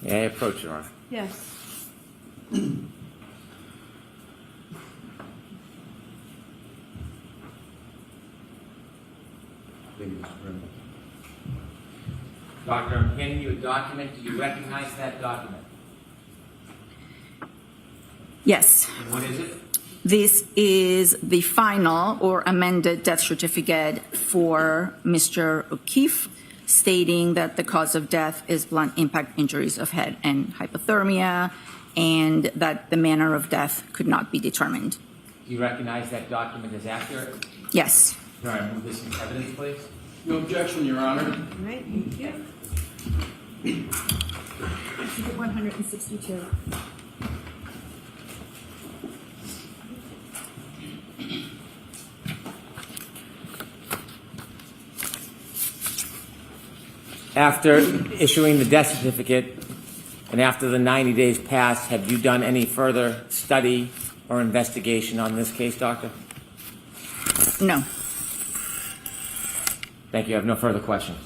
May I approach, Your Honor? Yes. Thank you, Mr. President. Doctor, I'm handing you a document. Do you recognize that document? Yes, And what is it? this is the final or amended death certificate for Mr. O'Keefe, stating that the cause of death is blunt impact injuries of head and hypothermia, and that the manner of death could not be determined. Do you recognize that document as accurate? Yes. Your Honor, move this into evidence, please. No objection, Your Honor. All right, thank you. Exhibit 162. After issuing the death certificate and after the 90 days passed, have you done any further study or investigation on this case, Doctor? No. Thank you. I have no further questions.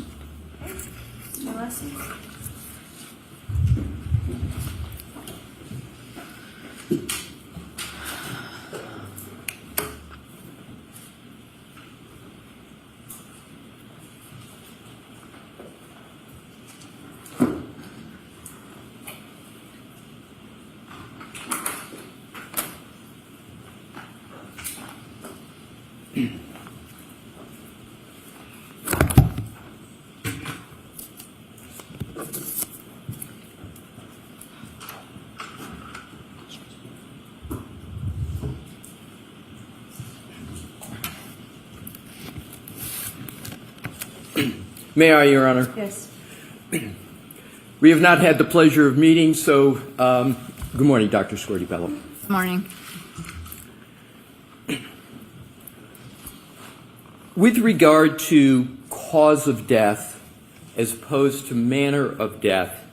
May I, Your Honor? Yes. We have not had the pleasure of meeting, so good morning, Dr. Scordi-Bello. Good morning. With regard to cause of death as opposed to manner of death,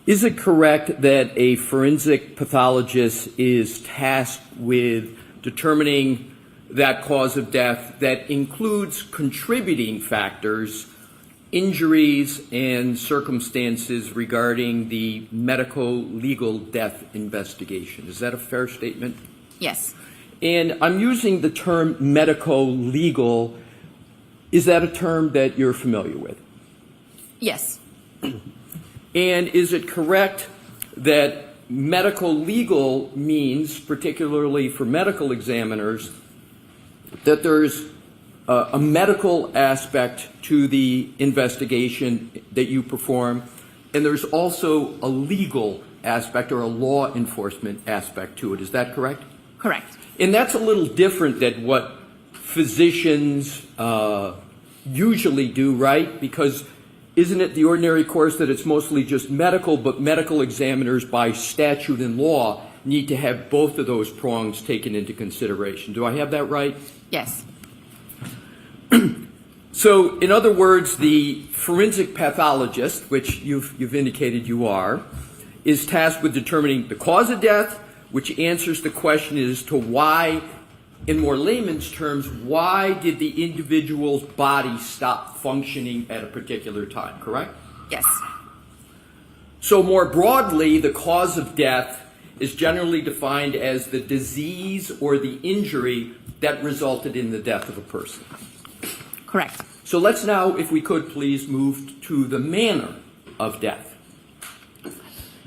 is it correct that a forensic pathologist is tasked with determining that cause of death that includes contributing factors, injuries, and circumstances regarding the medical legal death investigation? Is that a fair statement? Yes. And I'm using the term medical legal. Is that a term that you're familiar with? Yes. And is it correct that medical legal means, particularly for medical examiners, that there's a medical aspect to the investigation that you perform, and there's also a legal aspect or a law enforcement aspect to it? Is that correct? Correct. And that's a little different than what physicians usually do, right? Because isn't it the ordinary course that it's mostly just medical, but medical examiners by statute and law need to have both of those prongs taken into consideration? Do I have that right? Yes. So, in other words, the forensic pathologist, which you've indicated you are, is tasked with determining the cause of death, which answers the question as to why, in more layman's terms, why did the individual's body stop functioning at a particular time, correct? Yes. So more broadly, the cause of death is generally defined as the disease or the injury that resulted in the death of a person. Correct. So let's now, if we could please, move to the manner of death.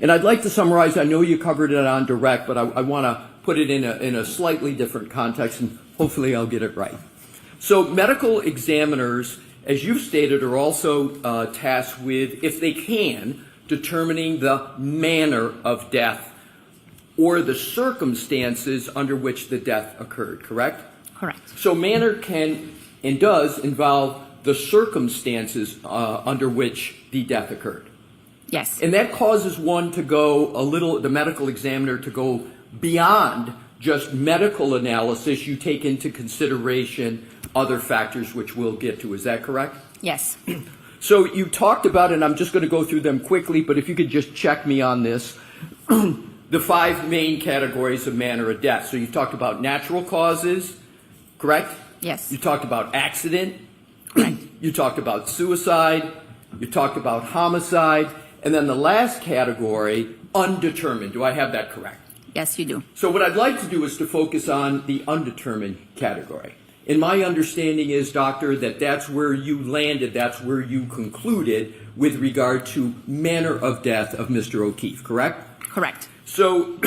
And I'd like to summarize, I know you covered it on direct, but I want to put it in a slightly different context, and hopefully I'll get it right. So medical examiners, as you've stated, are also tasked with, if they can, determining the manner of death or the circumstances under which the death occurred, correct? Correct. So manner can and does involve the circumstances under which the death occurred. Yes. And that causes one to go the medical examiner to go beyond just medical analysis. You take into consideration other factors which we'll get to. Is that correct? Yes. So you talked about, and I'm just going to go through them quickly, but if you could just check me on this, the 5 main categories of manner of death. So you talked about natural causes, correct? Yes. You talked about accident. Correct. You talked about suicide. You talked about homicide. And then the last category, undetermined. Do I have that correct? Yes, you do. So what I'd like to do is to focus on the undetermined category. And my understanding is, Doctor, that that's where you landed, that's where you concluded with regard to manner of death of Mr. O'Keefe, correct? Correct. So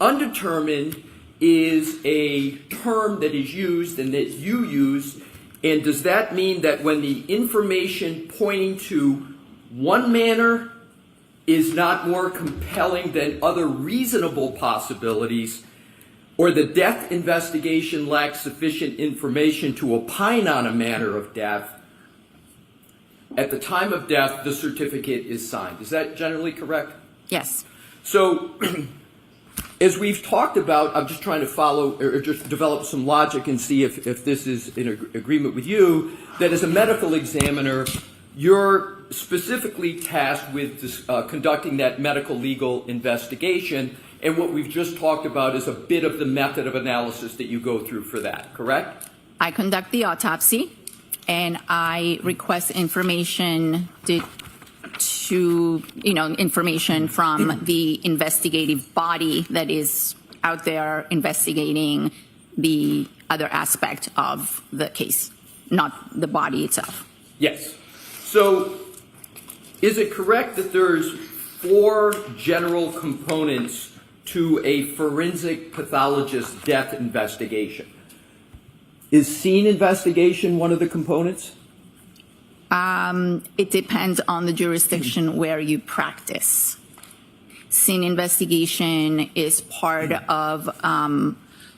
undetermined is a term that is used and that you use, and does that mean that when the information pointing to one manner is not more compelling than other reasonable possibilities, or the death investigation lacks sufficient information to opine on a manner of death, at the time of death, the certificate is signed? Is that generally correct? Yes. So, as we've talked about, I'm just trying to follow or just develop some logic and see if this is in agreement with you, that as a medical examiner, you're specifically tasked with conducting that medical legal investigation, and what we've just talked about is a bit of the method of analysis that you go through for that, correct? I conduct the autopsy, and I request information information from the investigative body that is out there investigating the other aspect of the case, not the body itself. Yes. So, is it correct that there's 4 general components to a forensic pathologist death investigation? Is scene investigation one of the components? It depends on the jurisdiction where you practice. Scene investigation is part of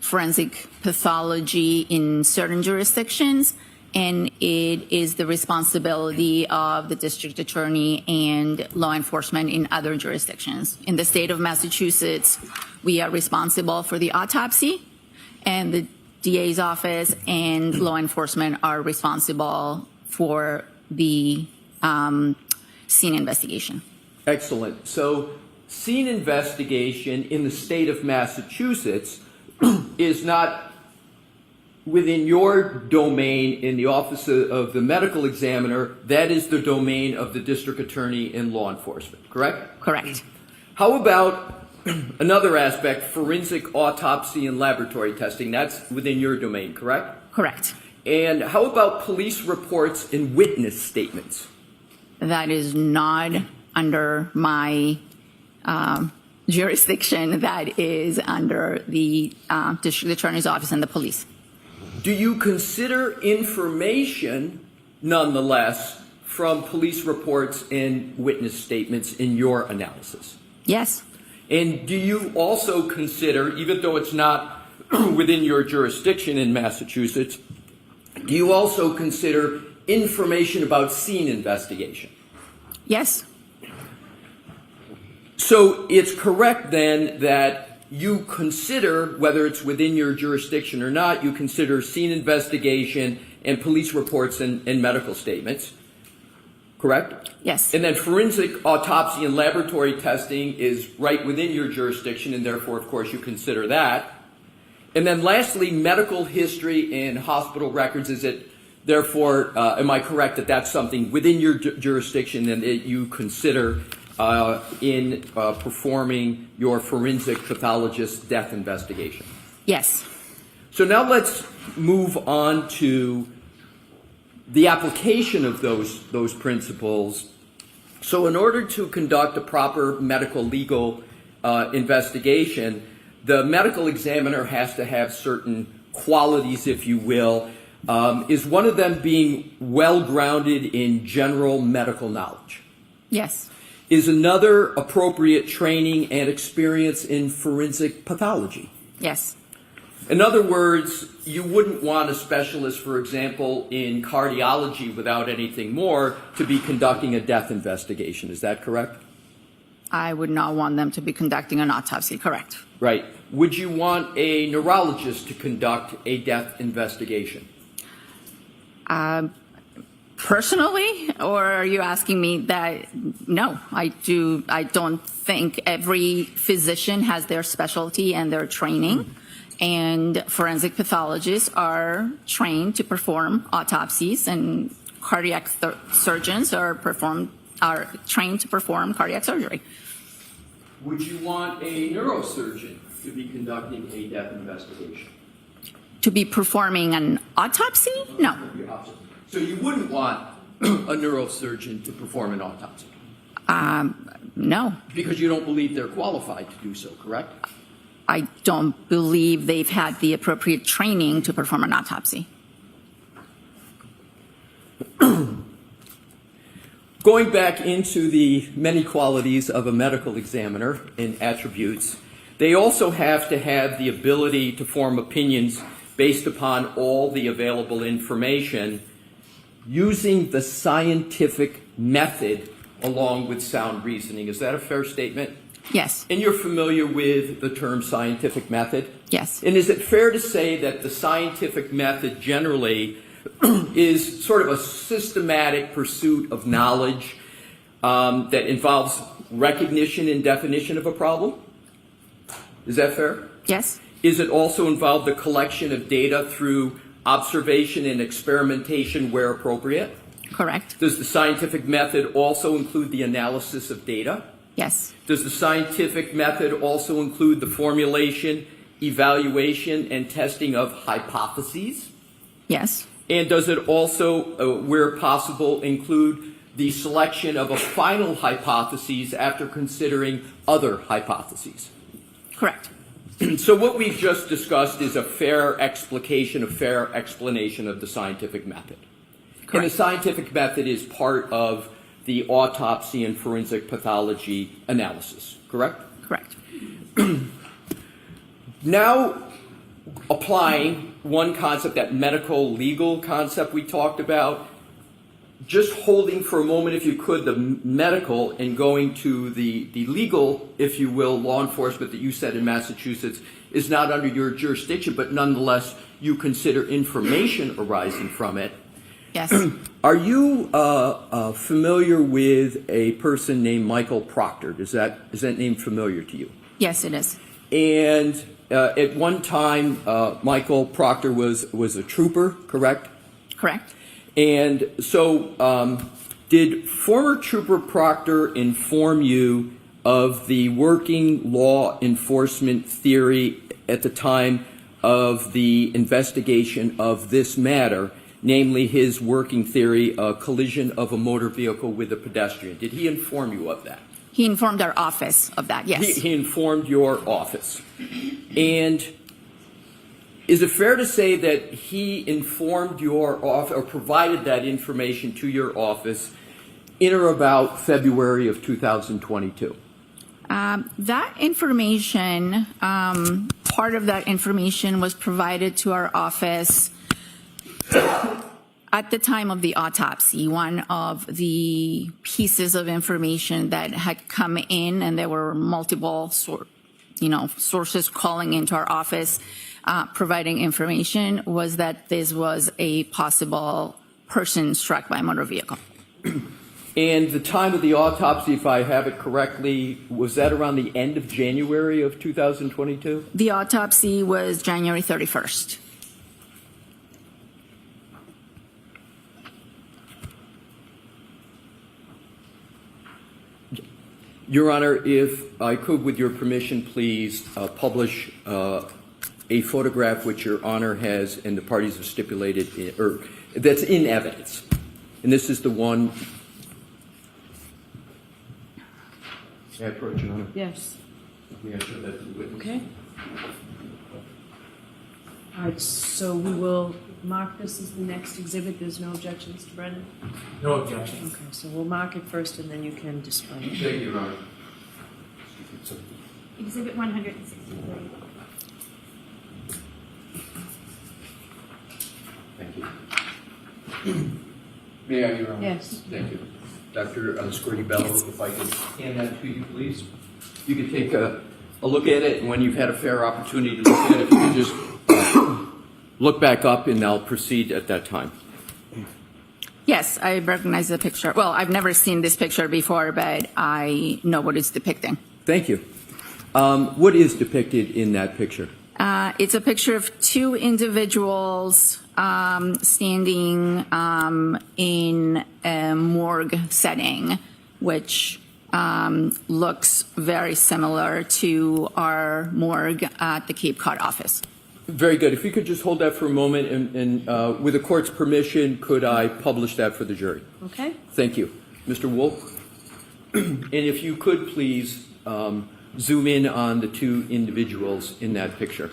forensic pathology in certain jurisdictions, and it is the responsibility of the district attorney and law enforcement in other jurisdictions. In the state of Massachusetts, we are responsible for the autopsy, and the DA's office and law enforcement are responsible for the scene investigation. Excellent. So scene investigation in the state of Massachusetts is not within your domain in the office of the medical examiner. That is the domain of the district attorney and law enforcement, correct? Correct. How about another aspect, forensic autopsy and laboratory testing? That's within your domain, correct? Correct. And how about police reports and witness statements? That is not under my jurisdiction. That is under the district attorney's office and the police. Do you consider information, nonetheless, from police reports and witness statements in your analysis? Yes. And do you also consider, even though it's not within your jurisdiction in Massachusetts, do you also consider information about scene investigation? Yes. So it's correct then that you consider, whether it's within your jurisdiction or not, you consider scene investigation and police reports and medical statements, correct? Yes. And then forensic autopsy and laboratory testing is right within your jurisdiction, and therefore, of course, you consider that. And then lastly, medical history and hospital records, is it, therefore, am I correct that that's something within your jurisdiction and that you consider in performing your forensic pathologist death investigation? Yes. So now let's move on to the application of those principles. So in order to conduct a proper medical legal investigation, the medical examiner has to have certain qualities, if you will. Is one of them being well-grounded in general medical knowledge? Yes. Is another appropriate training and experience in forensic pathology? Yes. In other words, you wouldn't want a specialist, for example, in cardiology without anything more to be conducting a death investigation. Is that correct? I would not want them to be conducting an autopsy. Correct. Right. Would you want a neurologist to conduct a death investigation? Personally, or are you asking me that? No, I don't think every physician has their specialty and their training, and forensic pathologists are trained to perform autopsies, and cardiac surgeons are trained to perform cardiac surgery. Would you want a neurosurgeon to be conducting a death investigation? To be performing an autopsy? No. So you wouldn't want a neurosurgeon to perform an autopsy? No. Because you don't believe they're qualified to do so, correct? I don't believe they've had the appropriate training to perform an autopsy. Going back into the many qualities of a medical examiner and attributes, they also have to have the ability to form opinions based upon all the available information using the scientific method along with sound reasoning. Is that a fair statement? Yes. And you're familiar with the term scientific method? Yes. And is it fair to say that the scientific method generally is sort of a systematic pursuit of knowledge that involves recognition and definition of a problem? Is that fair? Yes. Is it also involve the collection of data through observation and experimentation where appropriate? Correct. Does the scientific method also include the analysis of data? Yes. Does the scientific method also include the formulation, evaluation, and testing of hypotheses? Yes. And does it also, where possible, include the selection of a final hypothesis after considering other hypotheses? Correct. So what we've just discussed is a fair explication, a fair explanation of the scientific method. Correct. And the scientific method is part of the autopsy and forensic pathology analysis, correct? Correct. Now, applying one concept, that medical legal concept we talked about, just holding for a moment, if you could, the medical and going to the legal, if you will, law enforcement that you said in Massachusetts is not under your jurisdiction, but nonetheless you consider information arising from it. Yes. Are you familiar with a person named Michael Proctor? Is that name familiar to you? Yes, it is. And at one time, Michael Proctor was a trooper, correct? Correct. And so did former Trooper Proctor inform you of the working law enforcement theory at the time of the investigation of this matter, namely his working theory, collision of a motor vehicle with a pedestrian? Did he inform you of that? He informed our office of that, yes. He informed your office. And is it fair to say that he informed your office or provided that information to your office in or about February of 2022? That information, part of that information was provided to our office at the time of the autopsy. One of the pieces of information that had come in, and there were multiple sources calling into our office, providing information, was that this was a possible person struck by a motor vehicle. And the time of the autopsy, if I have it correctly, was that around the end of January of 2022? The autopsy was January 31st. Your Honor, if I could, with your permission, please publish a photograph which Your Honor has and the parties have stipulated, or that's in evidence. And this is the one. May I approach, Your Honor? Yes. May I show that to the witness? Okay. All right, so we will mark this as the next exhibit. There's no objection, Mr. Brennan? No objection. Okay, so we'll mark it first and then you can display it. Thank you, Your Honor. Exhibit 163. Thank you. May I, Your Honor? Yes. Thank you. Dr. Scordi-Bello, if I could hand that to you, please. You could take a look at it, and when you've had a fair opportunity to look at it, you can just look back up, and I'll proceed at that time. Yes, I recognize the picture. Well, I've never seen this picture before, but I know what it's depicting. Thank you. What is depicted in that picture? It's a picture of two individuals standing in a morgue setting, which looks very similar to our morgue at the Cape Cod office. Very good. If you could just hold that for a moment, and with the court's permission, could I publish that for the jury? Okay. Thank you. Mr. Wolf? And if you could please zoom in on the two individuals in that picture.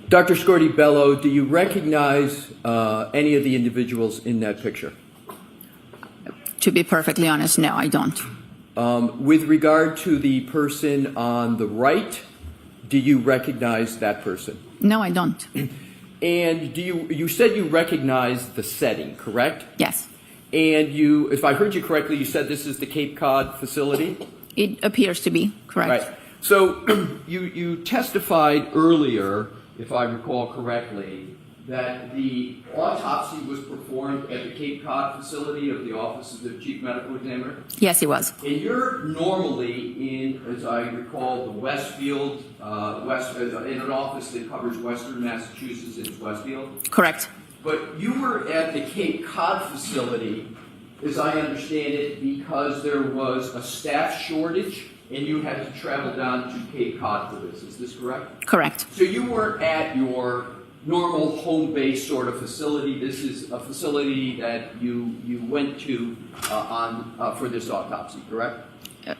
Dr. Scordi-Bello, do you recognize any of the individuals in that picture? To be perfectly honest, no, I don't. With regard to the person on the right, do you recognize that person? No, I don't. And you said you recognize the setting, correct? Yes. And you, if I heard you correctly, you said this is the Cape Cod facility? It appears to be, correct. Right. So you testified earlier, if I recall correctly, that the autopsy was performed at the Cape Cod facility of the Office of the Chief Medical Examiner? Yes, it was. And you're normally in, as I recall, the Westfield, in an office that covers Western Massachusetts and Westfield? Correct. But you were at the Cape Cod facility, as I understand it, because there was a staff shortage and you had to travel down to Cape Cod for this. Is this correct? Correct. So you weren't at your normal home base sort of facility. This is a facility that you went to for this autopsy, correct?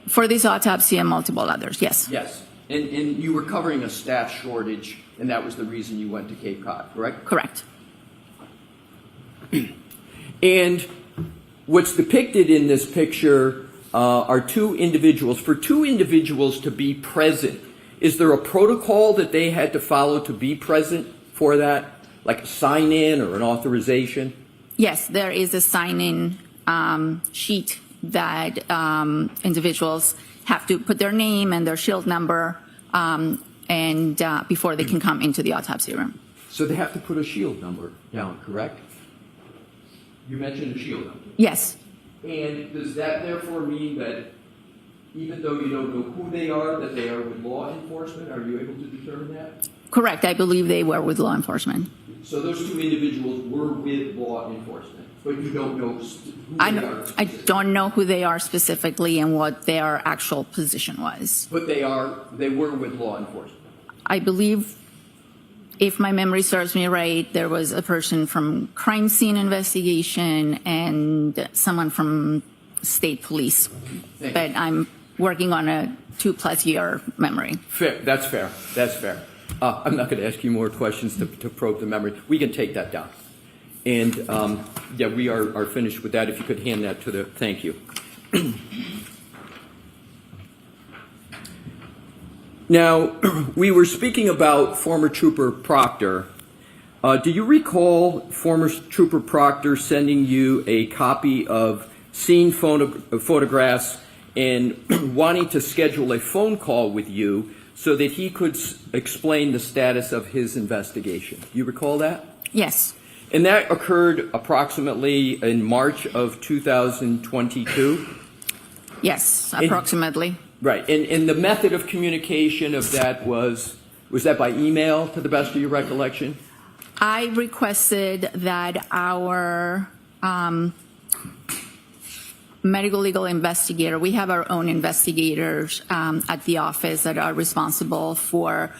For this autopsy and multiple others, yes. Yes. And you were covering a staff shortage, and that was the reason you went to Cape Cod, correct? Correct. And what's depicted in this picture are two individuals. For two individuals to be present, is there a protocol that they had to follow to be present for that, like a sign-in or an authorization? Yes, there is a sign-in sheet that individuals have to put their name and their shield number and before they can come into the autopsy room. So they have to put a shield number down, correct? You mentioned a shield number. Yes, And does that therefore mean that even though you don't know who they are, that they are with law enforcement? Are you able to determine that? correct. I believe they were with law enforcement. So those two individuals were with law enforcement, but you don't know who they are. I don't know who they are specifically and what their actual position was. But they were with law enforcement. I believe, if my memory serves me right, there was a person from crime scene investigation and someone from state police. Thank But I'm working on a 2+ year memory. Fair. That's fair. That's fair. I'm not going to ask you more questions to probe the memory. We can take that down. And, yeah, we are finished with that. If you could hand that to the, thank you. Now, we were speaking about former Trooper Proctor. Do you recall former Trooper Proctor sending you a copy of scene photographs and wanting to schedule a phone call with you so that he could explain the status of his investigation? Do you recall that? Yes, And that occurred approximately in March of 2022? yes, approximately. Right. And the method of communication of that was that by email, to the best of your recollection? I requested that our medical legal investigator, we have our own investigators at the office that are responsible for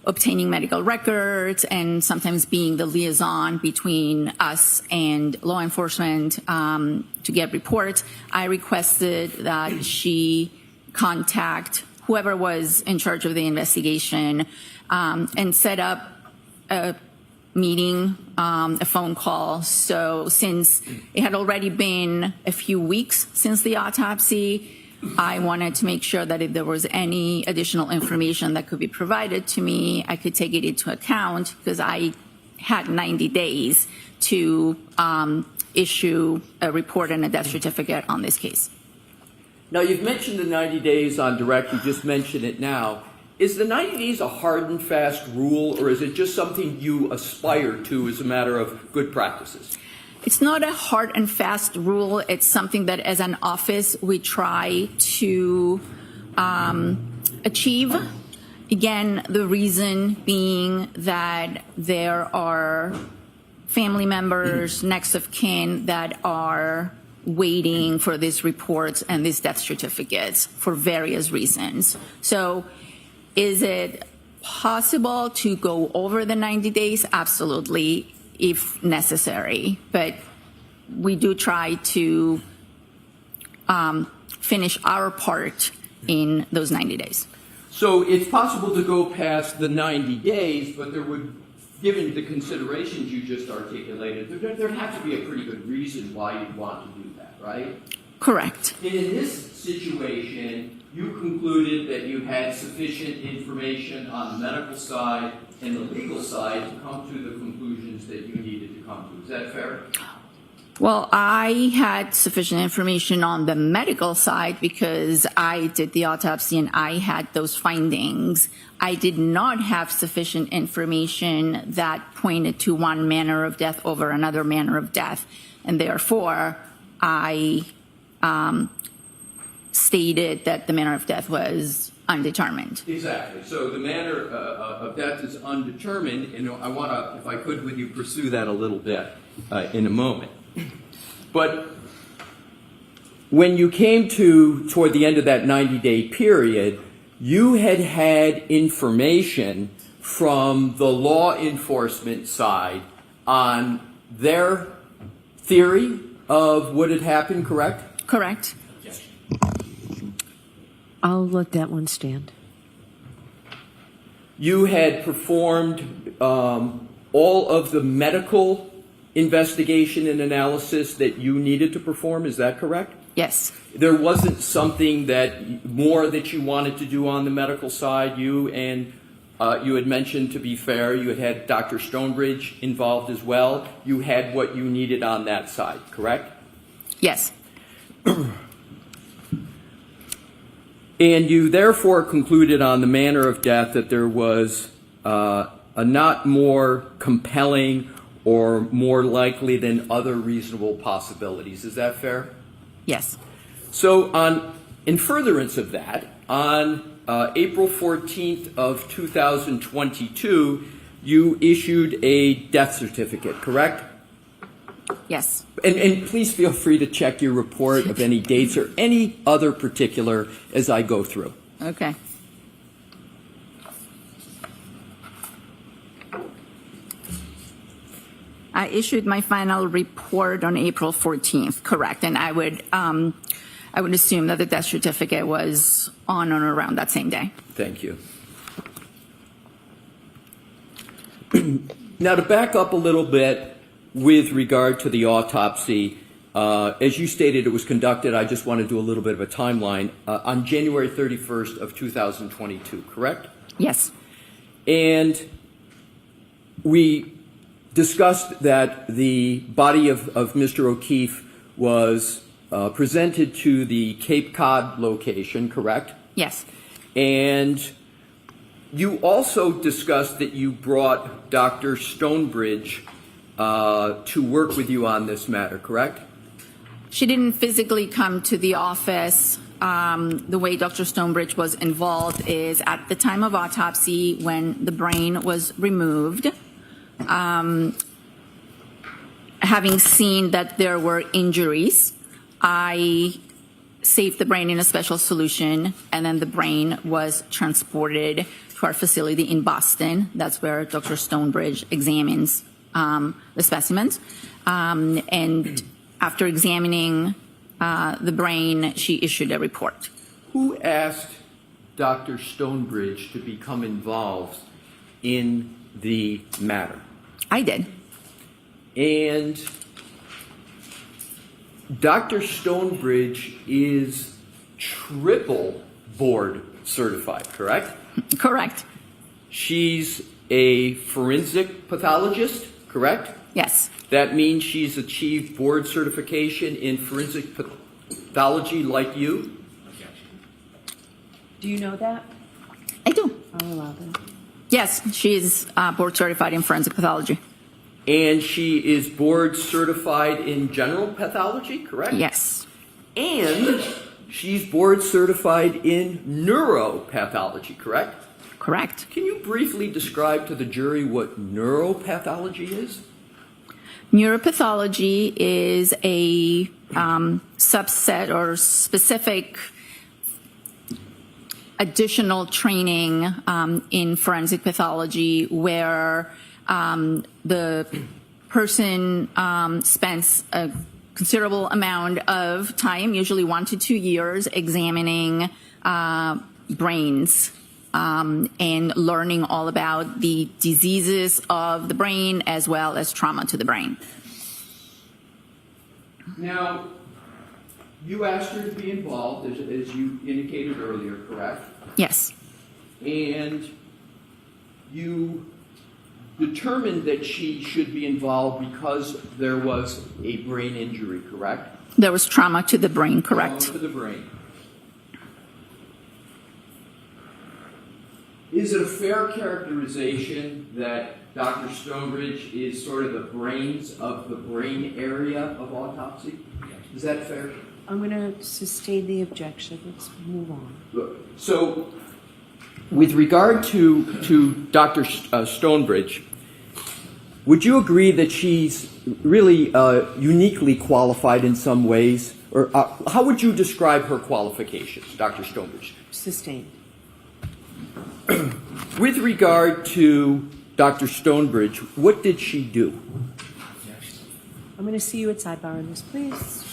obtaining medical records and sometimes being the liaison between us and law enforcement to get reports. I requested that she contact whoever was in charge of the investigation and set up a meeting, a phone call. So since it had already been a few weeks since the autopsy, I wanted to make sure that if there was any additional information that could be provided to me, I could take it into account because I had 90 days to issue a report and a death certificate on this case. Now, you've mentioned the 90 days on direct. You just mentioned it now. Is the 90 days a hard and fast rule, or is it just something you aspire to as a matter of good practices? It's not a hard and fast rule. It's something that as an office we try to achieve. Again, the reason being that there are family members, next of kin that are waiting for these reports and these death certificates for various reasons. So is it possible to go over the 90 days? Absolutely, if necessary. But we do try to finish our part in those 90 days. So it's possible to go past the 90 days, but there would, given the considerations you just articulated, there'd have to be a pretty good reason why you'd want to do that, right? Correct. And in this situation, you concluded that you had sufficient information on the medical side and the legal side to come to the conclusions that you needed to come to. Is that fair? Well, I had sufficient information on the medical side because I did the autopsy and I had those findings. I did not have sufficient information that pointed to one manner of death over another manner of death. And therefore, I stated that the manner of death was undetermined. Exactly. So the manner of death is undetermined, and I want to, if I could with you, pursue that a little bit in a moment. But when you came toward the end of that 90-day period, you had information from the law enforcement side on their theory of what had happened, correct? Correct. Yes. I'll let that one stand. You had performed all of the medical investigation and analysis that you needed to perform. Is that correct? Yes. There wasn't something more that you wanted to do on the medical side. You had mentioned, to be fair, you had Dr. Stonebridge involved as well. You had what you needed on that side, correct? Yes. And you therefore concluded on the manner of death that there was a not more compelling or more likely than other reasonable possibilities. Is that fair? Yes. So in furtherance of that, on April 14th of 2022, you issued a death certificate, correct? Yes. And please feel free to check your report of any dates or any other particular as I go through. Okay. I issued my final report on April 14th, correct, and I would assume that the death certificate was on or around that same day. Thank you. Now, to back up a little bit with regard to the autopsy, as you stated, it was conducted, I just want to do a little bit of a timeline, on January 31st of 2022, correct? Yes. And we discussed that the body of Mr. O'Keefe was presented to the Cape Cod location, correct? Yes. And you also discussed that you brought Dr. Stonebridge to work with you on this matter, correct? She didn't physically come to the office. The way Dr. Stonebridge was involved is at the time of autopsy when the brain was removed. Having seen that there were injuries, I saved the brain in a special solution, and then the brain was transported to our facility in Boston. That's where Dr. Stonebridge examines the specimens. And after examining the brain, she issued a report. Who asked Dr. Stonebridge to become involved in the matter? I did. And Dr. Stonebridge is triple board certified, correct? Correct. She's a forensic pathologist, correct? Yes. That means she's achieved board certification in forensic pathology like you? Do you know that? I do. I'll allow that. Yes, she is board certified in forensic pathology. And she is board certified in general pathology, correct? Yes. And she's board certified in neuropathology, correct? Correct. Can you briefly describe to the jury what neuropathology is? Neuropathology is a subset or specific additional training in forensic pathology where the person spends a considerable amount of time, usually 1 to 2 years, examining brains and learning all about the diseases of the brain as well as trauma to the brain. Now, you asked her to be involved, as you indicated earlier, correct? Yes. And you determined that she should be involved because there was a brain injury, correct? There was trauma to the brain, correct? Trauma to the brain. Is it a fair characterization that Dr. Stonebridge is sort of the brains of the brain area of autopsy? Is that fair? I'm going to sustain the objection. Let's move on. So, with regard to Dr. Stonebridge, would you agree that she's really uniquely qualified in some ways? Or how would you describe her qualifications, Dr. Stonebridge? Sustained. With regard to Dr. Stonebridge, what did she do? I'm going to see you at sidebar on this, please.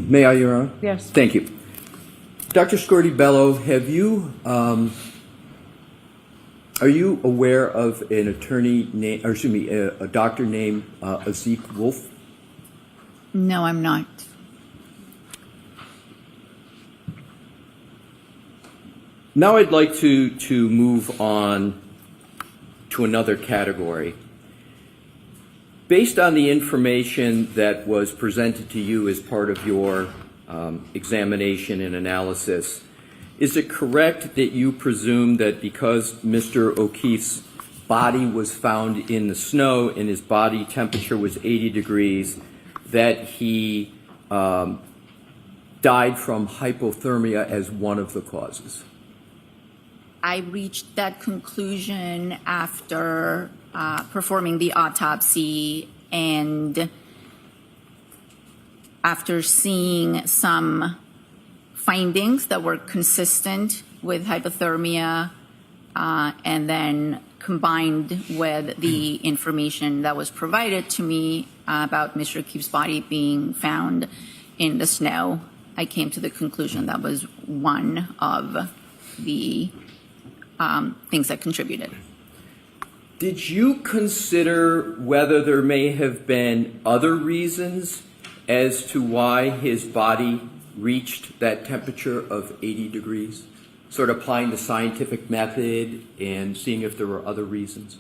May I, Your Honor? Yes. Thank you. Dr. Scordi-Bello, have you, are you aware of an attorney name, or excuse me, a doctor named Azik Wolf? No, I'm not. Now I'd like to move on to another category. Based on the information that was presented to you as part of your examination and analysis, is it correct that you presume that because Mr. O'Keefe's body was found in the snow and his body temperature was 80 degrees, that he died from hypothermia as one of the causes? I reached that conclusion after performing the autopsy and after seeing some findings that were consistent with hypothermia and then combined with the information that was provided to me about Mr. O'Keefe's body being found in the snow, I came to the conclusion that was one of the things that contributed. Did you consider whether there may have been other reasons as to why his body reached that temperature of 80 degrees? Sort of applying the scientific method and seeing if there were other reasons?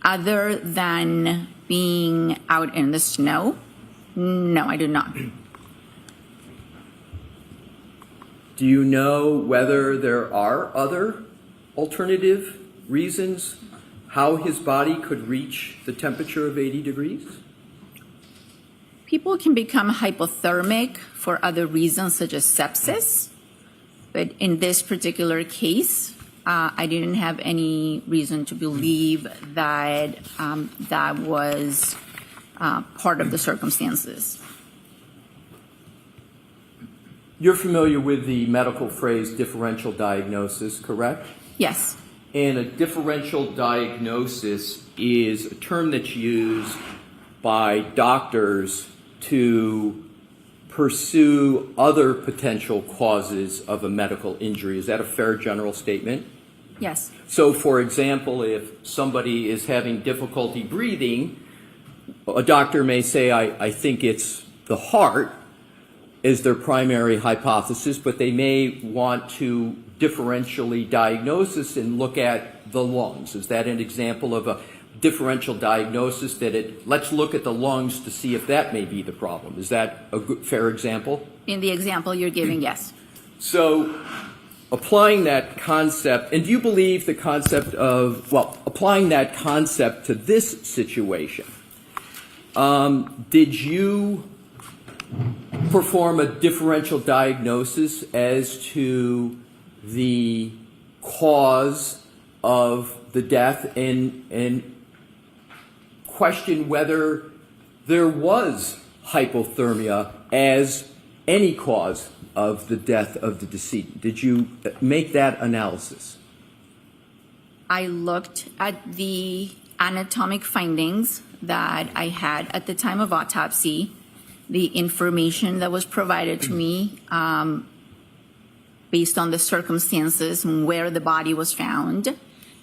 Other than being out in the snow? No, I do not. Do you know whether there are other alternative reasons how his body could reach the temperature of 80 degrees? People can become hypothermic for other reasons such as sepsis, but in this particular case, I didn't have any reason to believe that that was part of the circumstances. You're familiar with the medical phrase differential diagnosis, correct? Yes. And a differential diagnosis is a term that's used by doctors to pursue other potential causes of a medical injury. Is that a fair general statement? Yes. So, for example, if somebody is having difficulty breathing, a doctor may say, I think it's the heart is their primary hypothesis, but they may want to differentially diagnose this and look at the lungs. Is that an example of a differential diagnosis let's look at the lungs to see if that may be the problem? Is that a good, fair example? In the example you're giving, yes. So applying that concept, and do you believe the concept of, applying that concept to this situation, did you perform a differential diagnosis as to the cause of the death and question whether there was hypothermia as any cause of the death of the decedent? Did you make that analysis? I looked at the anatomic findings that I had at the time of autopsy, the information that was provided to me based on the circumstances and where the body was found,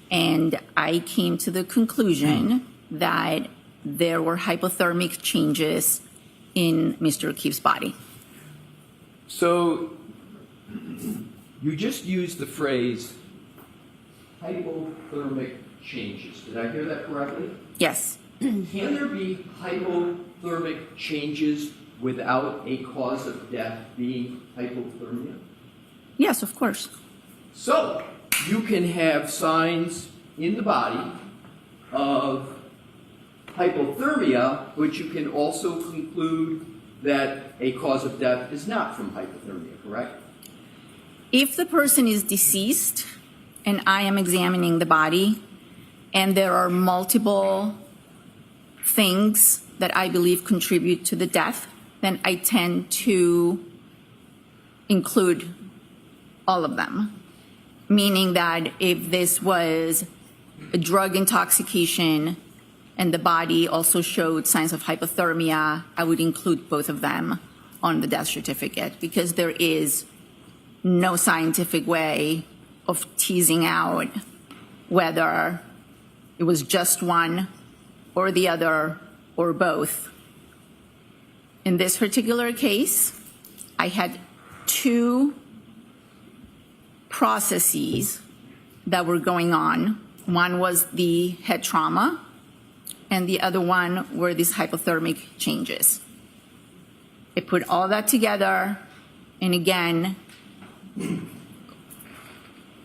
and I came to the conclusion that there were hypothermic changes in Mr. O'Keefe's body. So you just used the phrase hypothermic changes. Did I hear that correctly? Yes. Can there be hypothermic changes without a cause of death being hypothermia? Yes, of course. So you can have signs in the body of hypothermia, but you can also conclude that a cause of death is not from hypothermia, correct? If the person is deceased and I am examining the body and there are multiple things that I believe contribute to the death, then I tend to include all of them. Meaning that if this was a drug intoxication and the body also showed signs of hypothermia, I would include both of them on the death certificate because there is no scientific way of teasing out whether it was just one or the other or both. In this particular case, I had two processes that were going on. One was the head trauma, and the other one were these hypothermic changes. I put all that together, and again,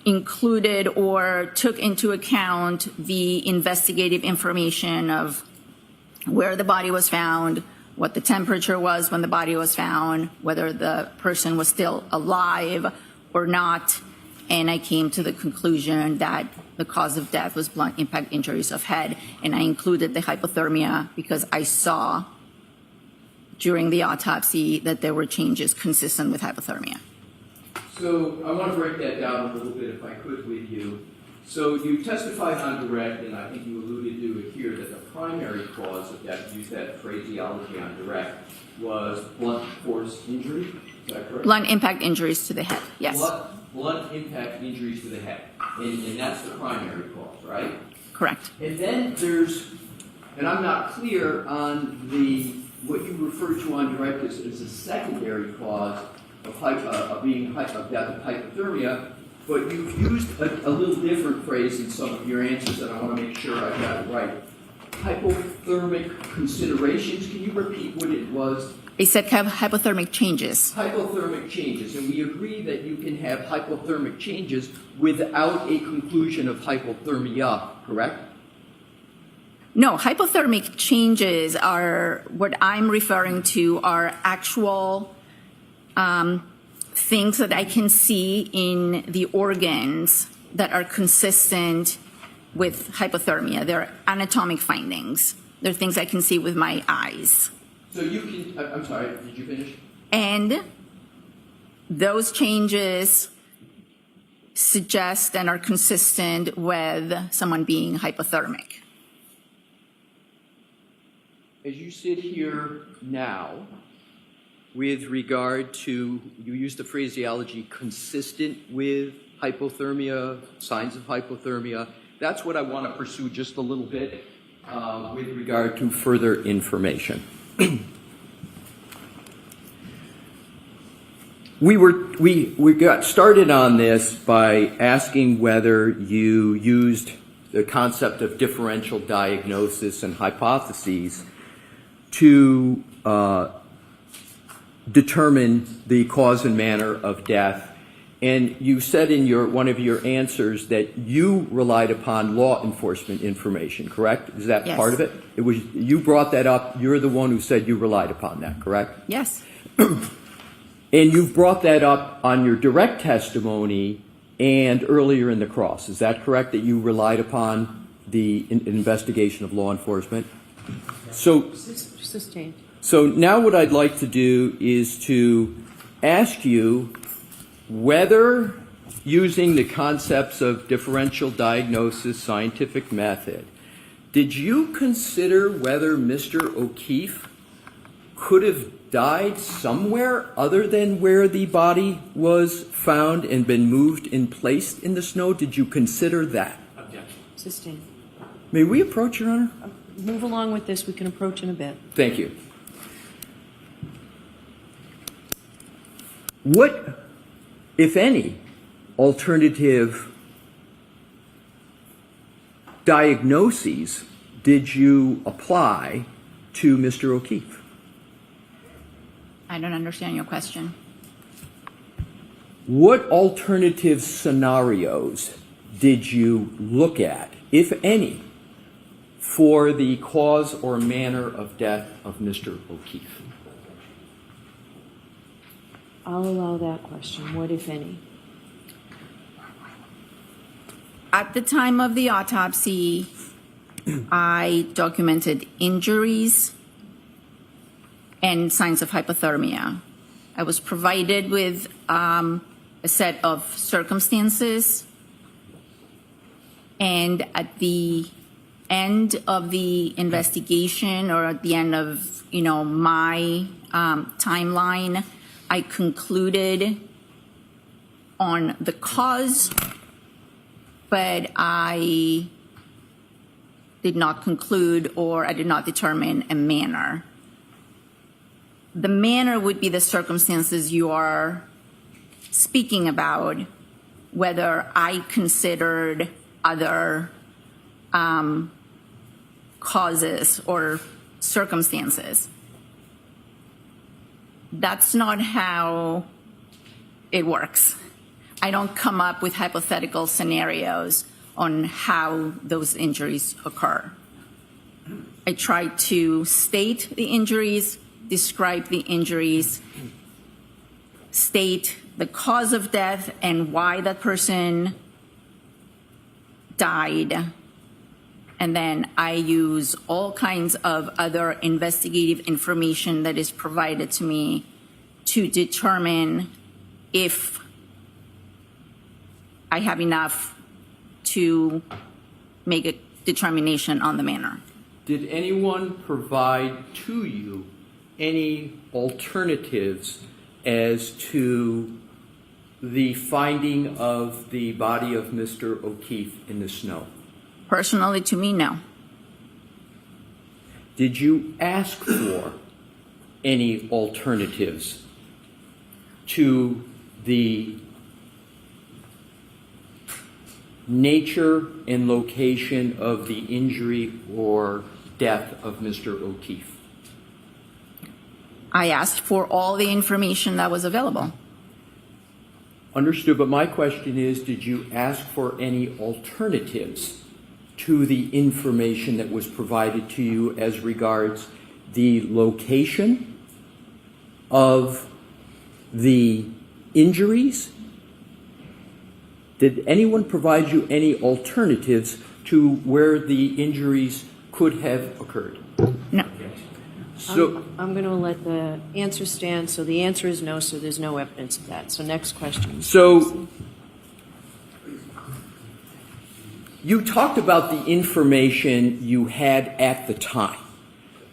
included or took into account the investigative information of where the body was found, what the temperature was when the body was found, whether the person was still alive or not, and I came to the conclusion that the cause of death was blunt impact injuries of head, and I included the hypothermia because I saw during the autopsy that there were changes consistent with hypothermia. So I want to break that down a little bit, if I could, with you. So you testified on direct, and I think you alluded to it here, that the primary cause of death, use that phraseology on direct, was blunt force injury. Is that correct? Blunt impact injuries to the head, yes. Blunt impact injuries to the head, and that's the primary cause, right? Correct. And then there's, and I'm not clear on what you refer to on direct as a secondary cause of death of hypothermia, but you've used a little different phrase in some of your answers, and I want to make sure I've got it right. Hypothermic considerations. Can you repeat what it was? They said hypothermic changes. Hypothermic changes, and we agree that you can have hypothermic changes without a conclusion of hypothermia, correct? No, hypothermic changes are what I'm referring to are actual things that I can see in the organs that are consistent with hypothermia. They're anatomic findings. They're things I can see with my eyes. So you can, I'm sorry, did you finish? And those changes suggest and are consistent with someone being hypothermic. As you sit here now, with regard to, you used the phraseology consistent with hypothermia, signs of hypothermia, that's what I want to pursue just a little bit with regard to further information. We got started on this by asking whether you used the concept of differential diagnosis and hypotheses to determine the cause and manner of death. And you said in one of your answers that you relied upon law enforcement information, correct? Is that Yes. part of it? It was, you brought that up. You're the one who said you relied upon that, correct? Yes. And you've brought that up on your direct testimony and earlier in the cross. Is that correct, that you relied upon the investigation of law enforcement? So, Sustained. so now what I'd like to do is to ask you whether, using the concepts of differential diagnosis, scientific method, did you consider whether Mr. O'Keefe could have died somewhere other than where the body was found and been moved and placed in the snow? Did you consider that? Objection. Sustained. May we approach, Your Honor? Move along with this. We can approach in a bit. Thank you. What, if any, alternative diagnoses did you apply to Mr. O'Keefe? I don't understand your question. What alternative scenarios did you look at, if any, for the cause or manner of death of Mr. O'Keefe? I'll allow that question. What, if any? At the time of the autopsy, I documented injuries and signs of hypothermia. I was provided with a set of circumstances, and at the end of the investigation, or at the end of my timeline, I concluded on the cause, but I did not conclude, or I did not determine a manner. The manner would be the circumstances you are speaking about, whether I considered other causes or circumstances. That's not how it works. I don't come up with hypothetical scenarios on how those injuries occur. I try to state the injuries, describe the injuries, state the cause of death and why that person died. And then I use all kinds of other investigative information that is provided to me to determine if I have enough to make a determination on the manner. Did anyone provide to you any alternatives as to the finding of the body of Mr. O'Keefe in the snow? Personally, to me, no. Did you ask for any alternatives to the nature and location of the injury or death of Mr. O'Keefe? I asked for all the information that was available. Understood, but my question is, did you ask for any alternatives to the information that was provided to you as regards the location of the injuries? Did anyone provide you any alternatives to where the injuries could have occurred? No. So, I'm going to let the answer stand. So the answer is no, so there's no evidence of that. So next question. So you talked about the information you had at the time.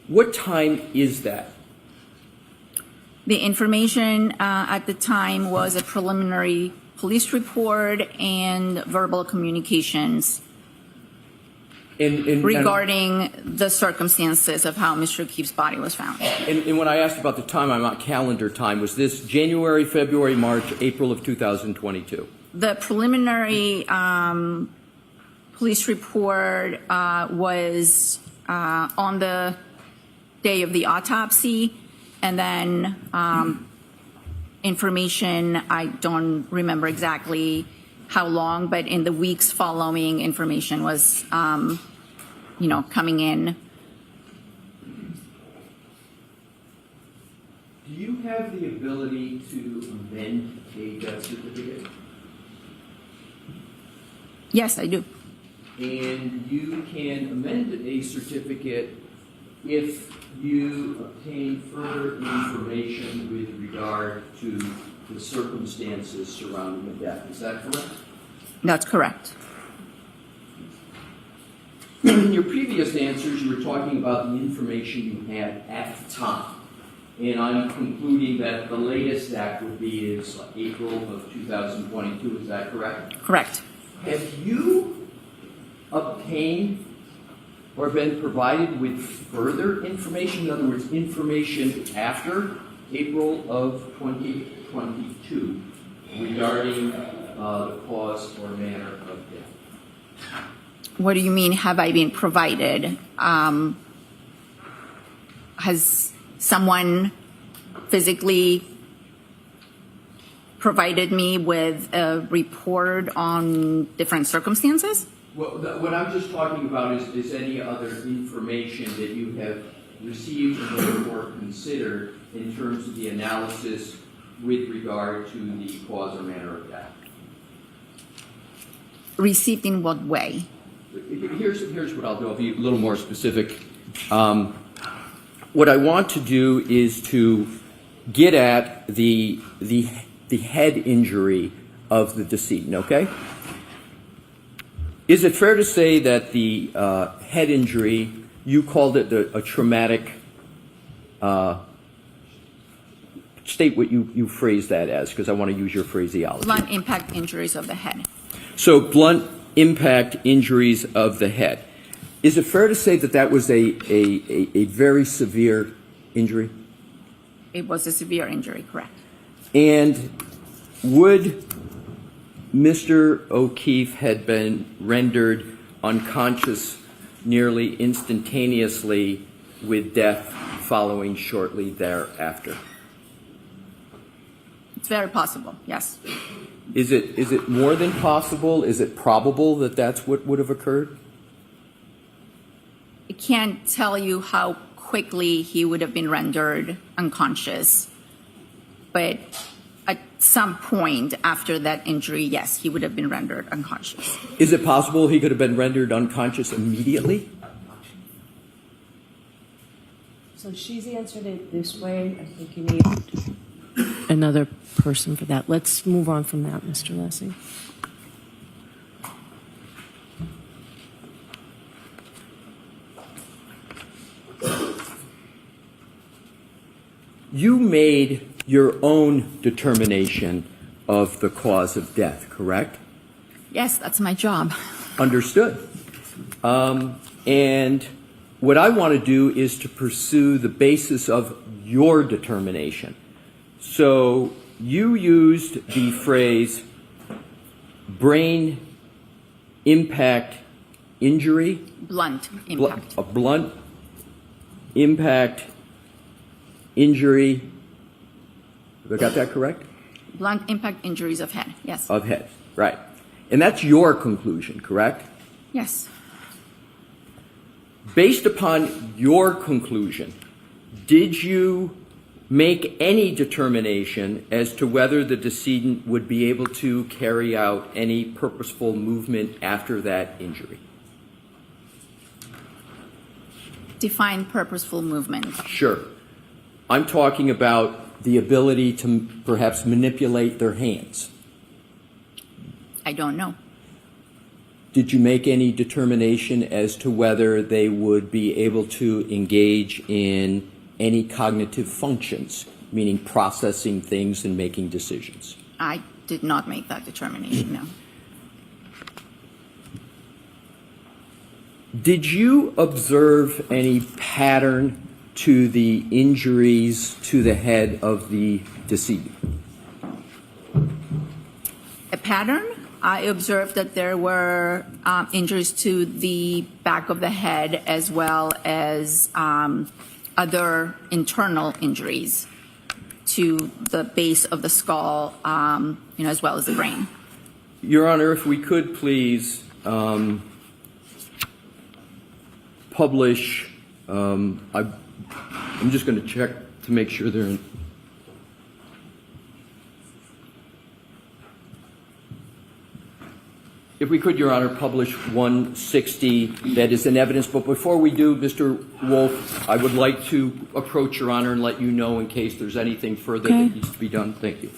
What time is that? The information at the time was a preliminary police report and verbal communications regarding the circumstances of how Mr. O'Keefe's body was found. And when I asked about the time, I'm not calendar time. Was this January, February, March, April of 2022? The preliminary police report was on the day of the autopsy, and then information, I don't remember exactly how long, but in the weeks following, information was, coming in. Do you have the ability to amend a death certificate? Yes, I do. And you can amend a certificate if you obtain further information with regard to the circumstances surrounding the death. Is that correct? That's correct. In your previous answers, you were talking about the information you had at the time. And I'm concluding that the latest that would be is April of 2022. Is that correct? Correct. Have you obtained or been provided with further information, in other words, information after April of 2022 regarding the cause or manner of death? What do you mean, have I been provided? Has someone physically provided me with a report on different circumstances? Well, what I'm just talking about is any other information that you have received and therefore considered in terms of the analysis with regard to the cause or manner of death. Received in what way? Here's what I'll do. I'll be a little more specific. What I want to do is to get at the head injury of the decedent, okay? Is it fair to say that the head injury, you called it a traumatic, state what you phrased that as, because I want to use your phraseology. Blunt impact injuries of the head. So blunt impact injuries of the head. Is it fair to say that that was a very severe injury? It was a severe injury, correct? And would Mr. O'Keefe had been rendered unconscious nearly instantaneously with death following shortly thereafter? It's very possible, yes. Is it more than possible? Is it probable that that's what would have occurred? I can't tell you how quickly he would have been rendered unconscious, but at some point after that injury, yes, he would have been rendered unconscious. Is it possible he could have been rendered unconscious immediately? So she's answered it this way. I think you need another person for that. Let's move on from that, Mr. Lessing. You made your own determination of the cause of death, correct? Yes, that's my job. Understood. And what I want to do is to pursue the basis of your determination. So you used the phrase brain impact injury. Blunt impact. A blunt impact injury. Have I got that correct? Blunt impact injuries of head, yes. Of head, right. And that's your conclusion, correct? Yes. Based upon your conclusion, did you make any determination as to whether the decedent would be able to carry out any purposeful movement after that injury? Define purposeful movement. Sure. I'm talking about the ability to perhaps manipulate their hands. I don't know. Did you make any determination as to whether they would be able to engage in any cognitive functions, meaning processing things and making decisions? I did not make that determination, no. Did you observe any pattern to the injuries to the head of the decedent? A pattern? I observed that there were injuries to the back of the head as well as other internal injuries to the base of the skull, as well as the brain. Your Honor, if we could please publish, I'm just going to check to make sure they're in. If we could, Your Honor, publish 160 that is in evidence. But before we do, Mr. Wolf, I would like to approach Your Honor and let you know in case there's anything further Okay. that needs to be done. Thank you.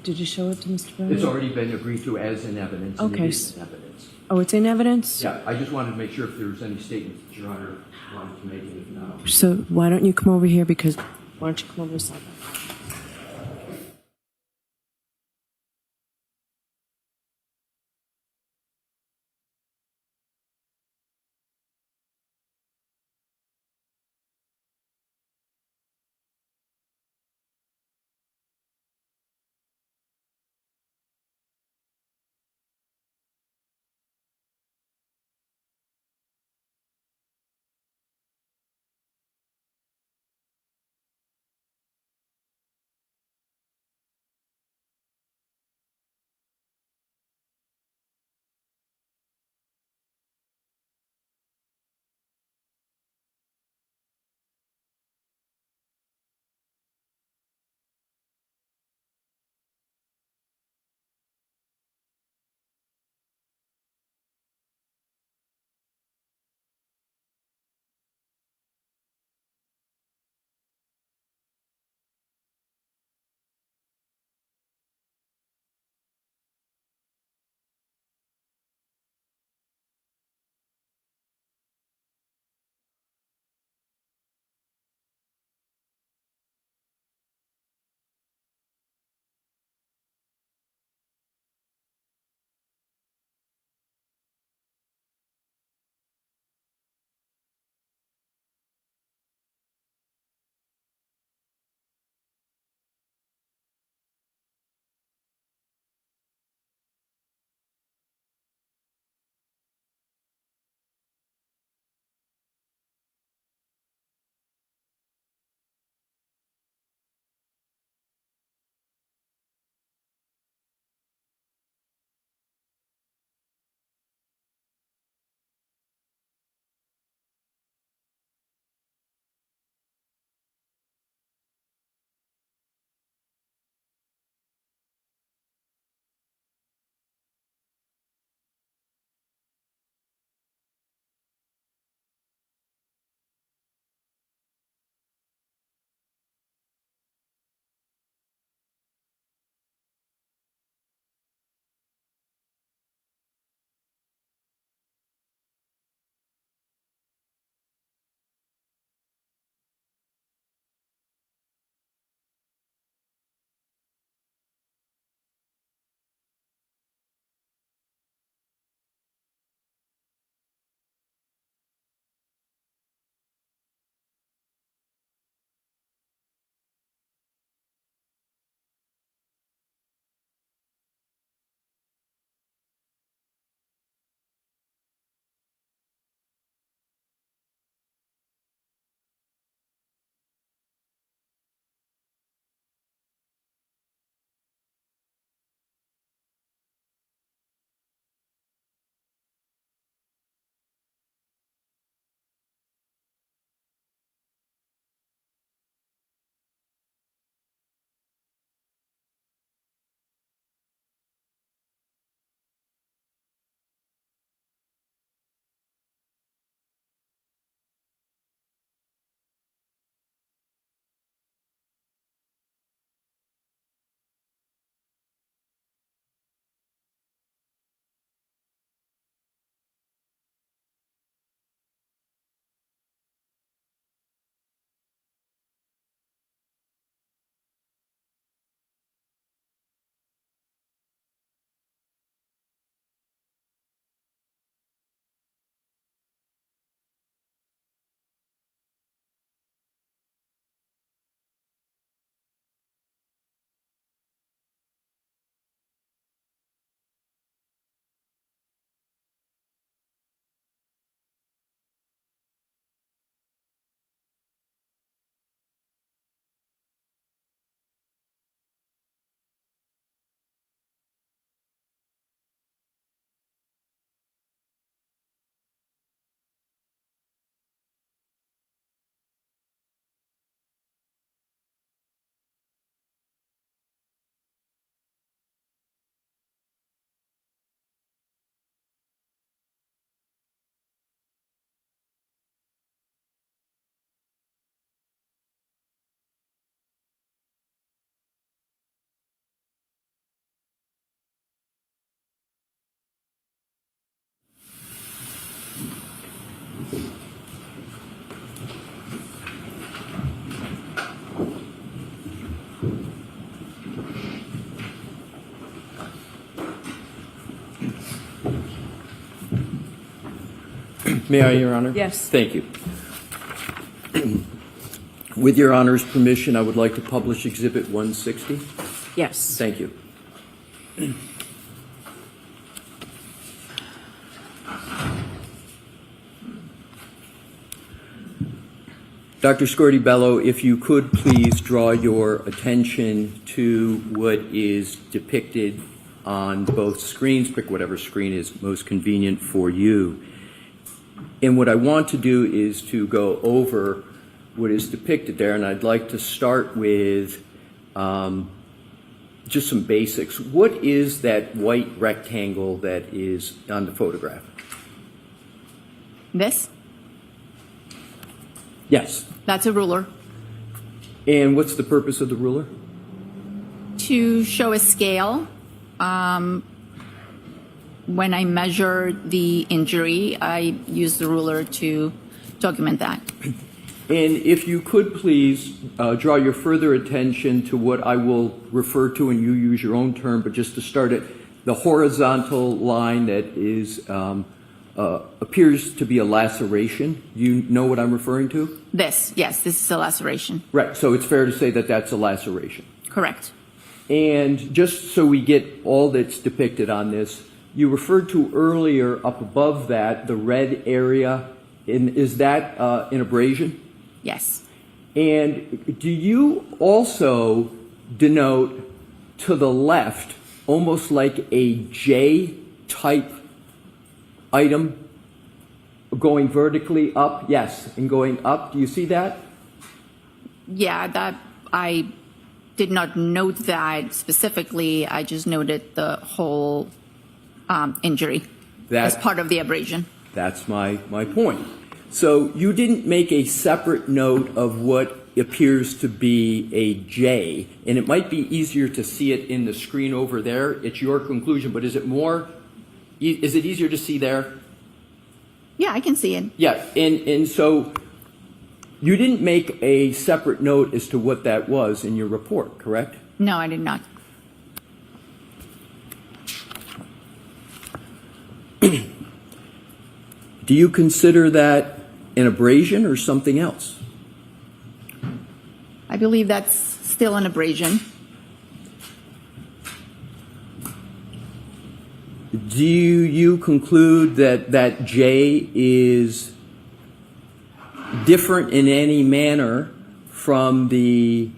Did you show it to Mr. Brown? It's already been agreed to as in evidence. and Okay. it is in evidence. Oh, it's in evidence? Yeah, I just wanted to make sure if there was any statements that Your Honor wanted to make. If not, So why don't you come over here because, why don't you come over to the side? May I, Your Honor? Yes. Thank you. With Your Honor's permission, I would like to publish Exhibit 160. Yes. Thank you. Dr. Scordi-Bello, if you could please draw your attention to what is depicted on both screens. Pick whatever screen is most convenient for you. And what I want to do is to go over what is depicted there, and I'd like to start with just some basics. What is that white rectangle that is on the photograph? This? Yes. That's a ruler. And what's the purpose of the ruler? To show a scale. When I measure the injury, I use the ruler to document that. And if you could please draw your further attention to what I will refer to, and you use your own term, but just to start it, the horizontal line that is appears to be a laceration. You know what I'm referring to? This, yes, this is a laceration. Right, so it's fair to say that that's a laceration. Correct. And just so we get all that's depicted on this, you referred to earlier up above that, the red area, is that an abrasion? Yes. And do you also denote to the left almost like a J-type item going vertically up? Yes, and going up. Do you see that? Yeah, that I did not note that specifically. I just noted the whole injury as part of the abrasion. That's my point. So you didn't make a separate note of what appears to be a J, and it might be easier to see it in the screen over there. It's your conclusion, but is it easier to see there? Yeah, I can see it. Yeah, and so you didn't make a separate note as to what that was in your report, correct? No, I did not. Do you consider that an abrasion or something else? I believe that's still an abrasion. Do you conclude that that J is different in any manner from the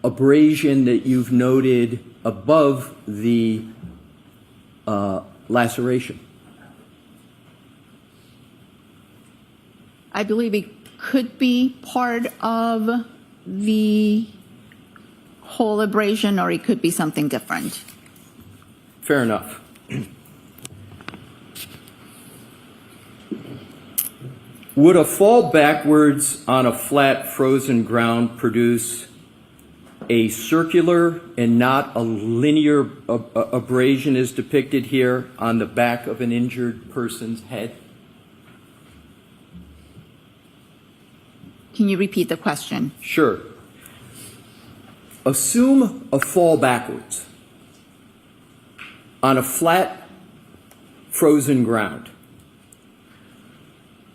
abrasion that you've noted above the laceration? I believe it could be part of the whole abrasion, or it could be something different. Fair enough. Would a fall backwards on a flat frozen ground produce a circular and not a linear abrasion as depicted here on the back of an injured person's head? Can you repeat the question? Sure. Assume a fall backwards on a flat frozen ground.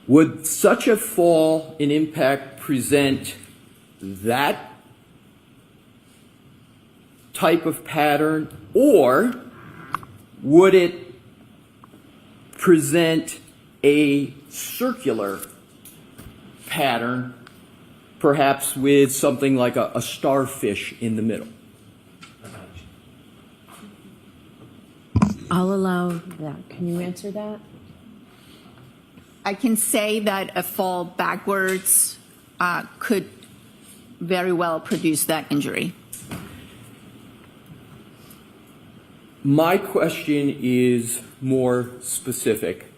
Would such a fall and impact present that type of pattern, or would it present a circular pattern, perhaps with something like a starfish in the middle? I'll allow that. Can you answer that? I can say that a fall backwards could very well produce that injury. My question is more specific,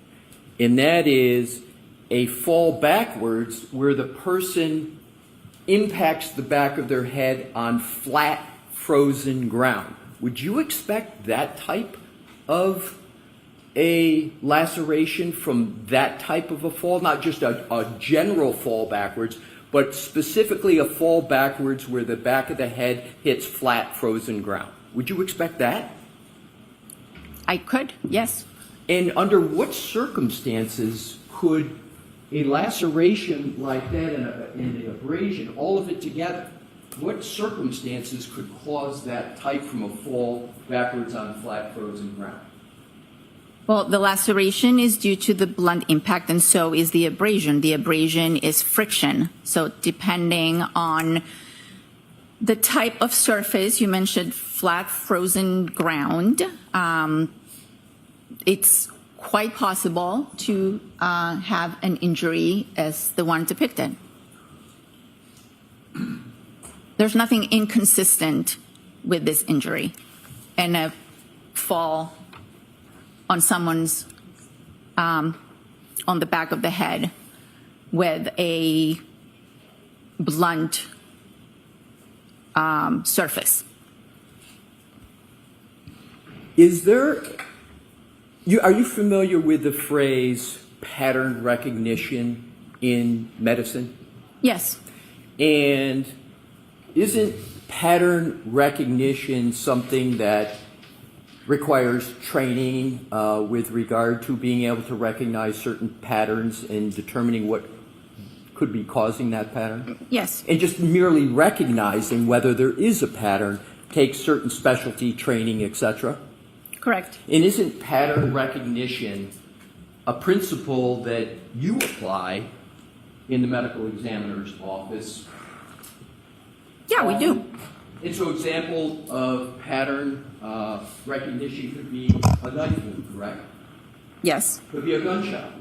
and that is a fall backwards where the person impacts the back of their head on flat frozen ground. Would you expect that type of a laceration from that type of a fall? Not just a general fall backwards, but specifically a fall backwards where the back of the head hits flat frozen ground. Would you expect that? I could, yes. And under what circumstances could a laceration like that and an abrasion, all of it together, what circumstances could cause that type from a fall backwards on flat frozen ground? Well, the laceration is due to the blunt impact, and so is the abrasion. The abrasion is friction. So depending on the type of surface, you mentioned flat frozen ground, it's quite possible to have an injury as the one depicted. There's nothing inconsistent with this injury and a fall on someone's on the back of the head with a blunt surface. Is there, are you familiar with the phrase pattern recognition in medicine? Yes, And isn't pattern recognition something that requires training with regard to being able to recognize certain patterns and determining what could be causing that pattern? yes, And just merely recognizing whether there is a pattern takes certain specialty training, etc.? correct. And isn't pattern recognition a principle that you apply in the medical examiner's office? Yeah, we do. And so example of pattern recognition could be a knife wound, correct? Yes, Could be a gunshot.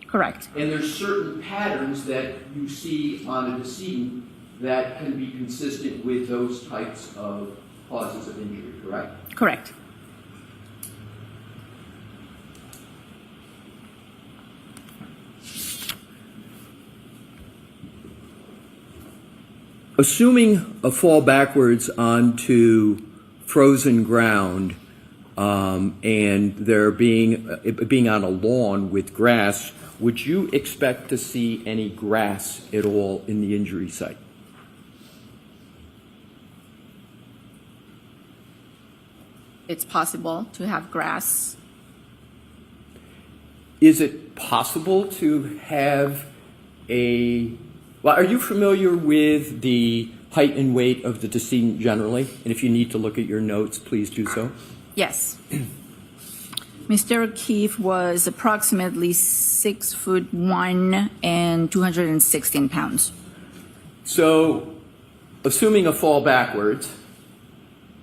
correct. And there's certain patterns that you see on a decedent that can be consistent with those types of causes of injury, correct? Correct. Assuming a fall backwards onto frozen ground and there being on a lawn with grass, would you expect to see any grass at all in the injury site? It's possible to have grass. Is it possible to have well, are you familiar with the height and weight of the decedent generally? And if you need to look at your notes, please do so. Yes. Mr. O'Keefe was approximately 6'1" and 216 pounds. So, assuming a fall backwards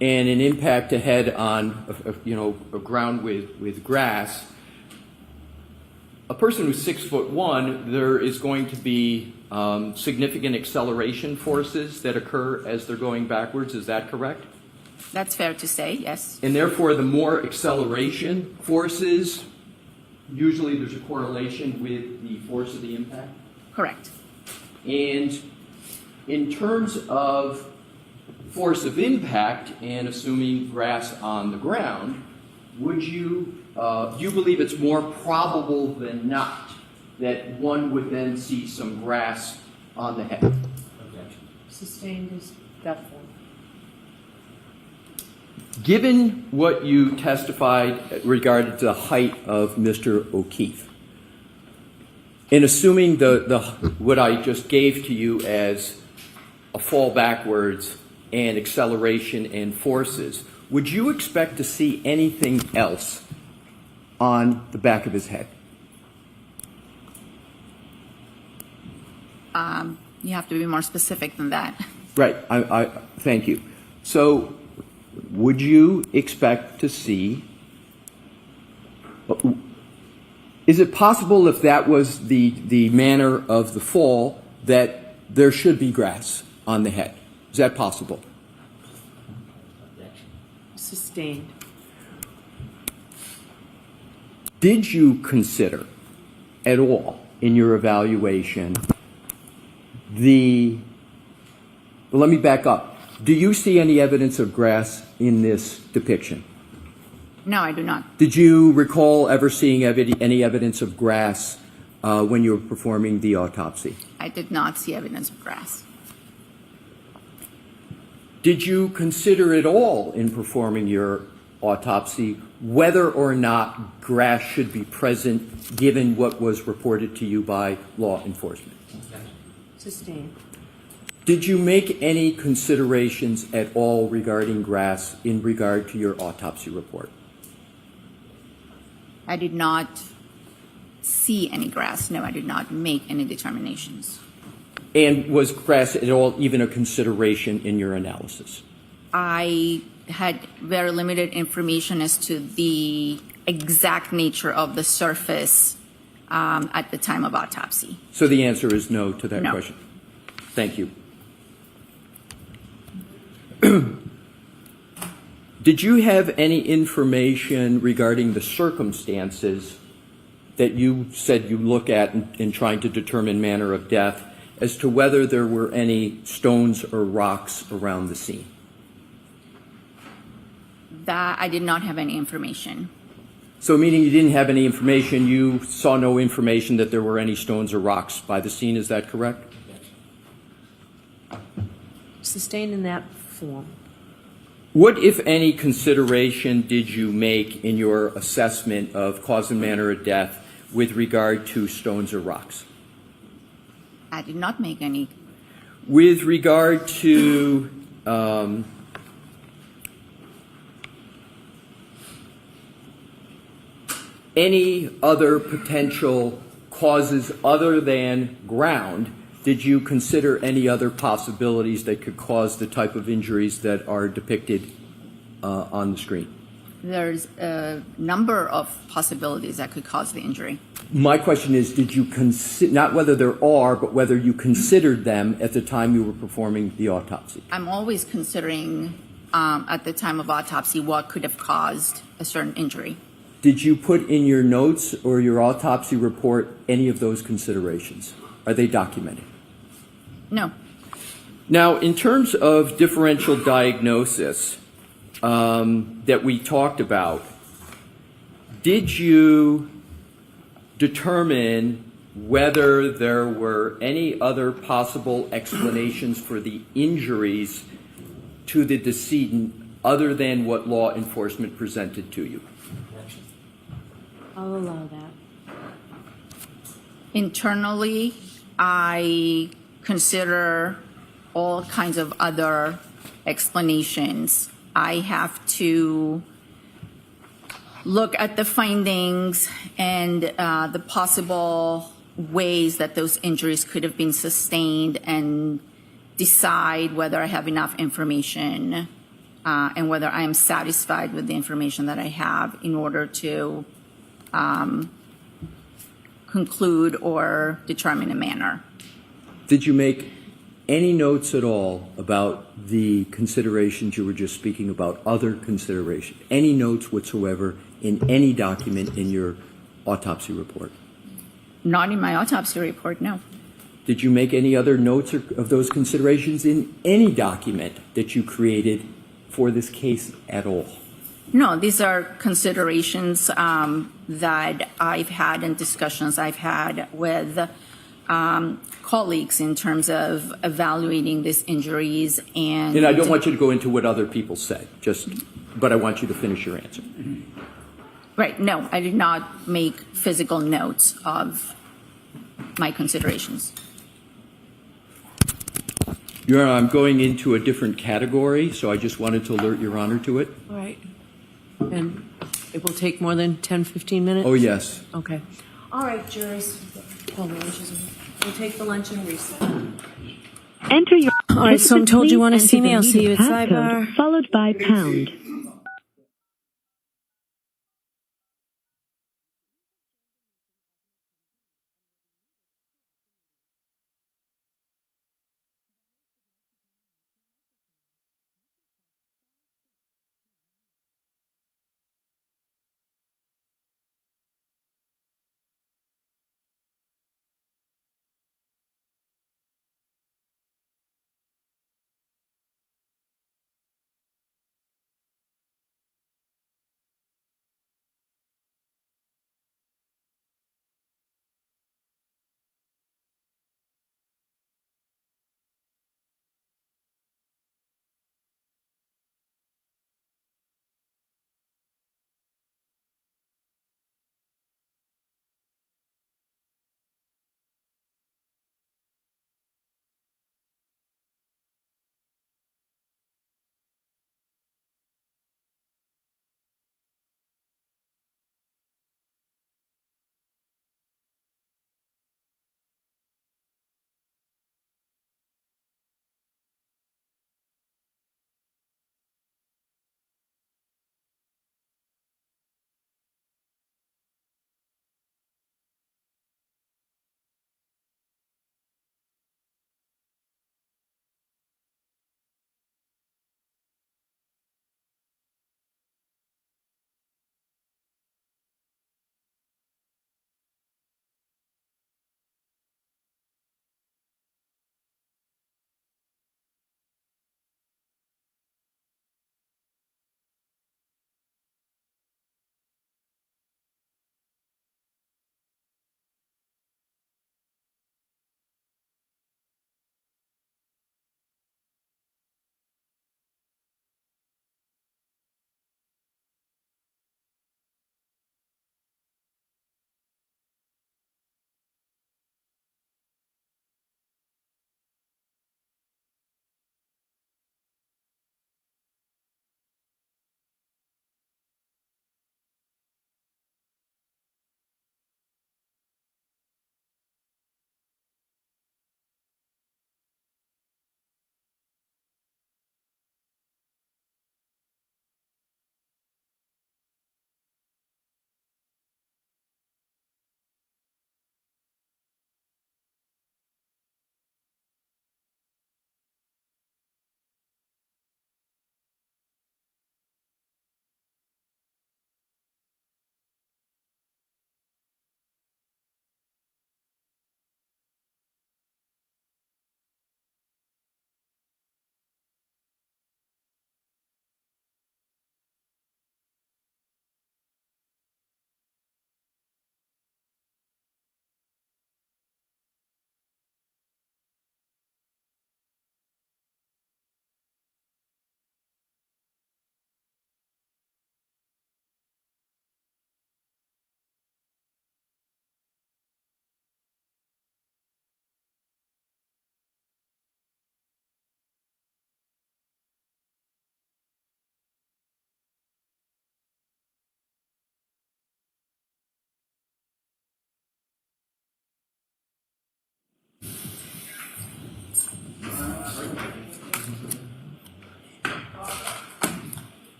and an impact ahead on, a ground with grass, a person who's 6'1", there is going to be significant acceleration forces that occur as they're going backwards. Is that correct? That's fair to say, yes. And therefore, the more acceleration forces, usually there's a correlation with the force of the impact. Correct. And in terms of force of impact and assuming grass on the ground, would you you believe it's more probable than not that one would then see some grass on the head? Sustained is doubtful. Given what you testified regarding the height of Mr. O'Keefe, and assuming what I just gave to you as a fall backwards and acceleration and forces, would you expect to see anything else on the back of his head? You have to be more specific than that. Right. I thank you. So, would you expect to see? Is it possible, if that was the manner of the fall, that there should be grass on the head? Is that possible? Sustained. Did you consider at all in your evaluation let me back up. Do you see any evidence of grass in this depiction? No, I do not. Did you recall ever seeing any evidence of grass when you were performing the autopsy? I did not see evidence of grass. Did you consider at all in performing your autopsy, whether or not grass should be present given what was reported to you by law enforcement? Sustained. Did you make any considerations at all regarding grass in regard to your autopsy report? I did not see any grass. No, I did not make any determinations. And was grass at all even a consideration in your analysis? I had very limited information as to the exact nature of the surface at the time of autopsy. So the answer is no to that No. question. Thank you. Did you have any information regarding the circumstances that you said you look at in trying to determine manner of death as to whether there were any stones or rocks around the scene? That I did not have any information. So meaning you didn't have any information, you saw no information that there were any stones or rocks by the scene, is that correct? Sustained in that form. What, if any, consideration did you make in your assessment of cause and manner of death with regard to stones or rocks? I did not make any. With regard to any other potential causes other than ground, did you consider any other possibilities that could cause the type of injuries that are depicted on the screen? There's a number of possibilities that could cause the injury. My question is, did you consider, not whether there are, but whether you considered them at the time you were performing the autopsy? I'm always considering at the time of autopsy what could have caused a certain injury. Did you put in your notes or your autopsy report any of those considerations? Are they documented? No. Now, in terms of differential diagnosis that we talked about, did you determine whether there were any other possible explanations for the injuries to the decedent other than what law enforcement presented to you? I'll allow that. Internally, I consider all kinds of other explanations. I have to look at the findings and the possible ways that those injuries could have been sustained and decide whether I have enough information and whether I am satisfied with the information that I have in order to conclude or determine a manner. Did you make any notes at all about the considerations you were just speaking about, other considerations, any notes whatsoever in any document in your autopsy report? Not in my autopsy report, no. Did you make any other notes of those considerations in any document that you created for this case at all? No, these are considerations that I've had and discussions I've had with colleagues in terms of evaluating these injuries and... And I don't want you to go into what other people said, but I want you to finish your answer. Right, no, I did not make physical notes of my considerations. Your Honor, I'm going into a different category, so I just wanted to alert Your Honor to it. All right. And it will take more than 10, 15 minutes? Oh, yes. Okay. All right, jurors. Call the lunches. We'll take the lunch and recess. Enter your. All right, so I'm told you want to Please see me. enter I'll the see you at passcode sidebar. Followed by pound.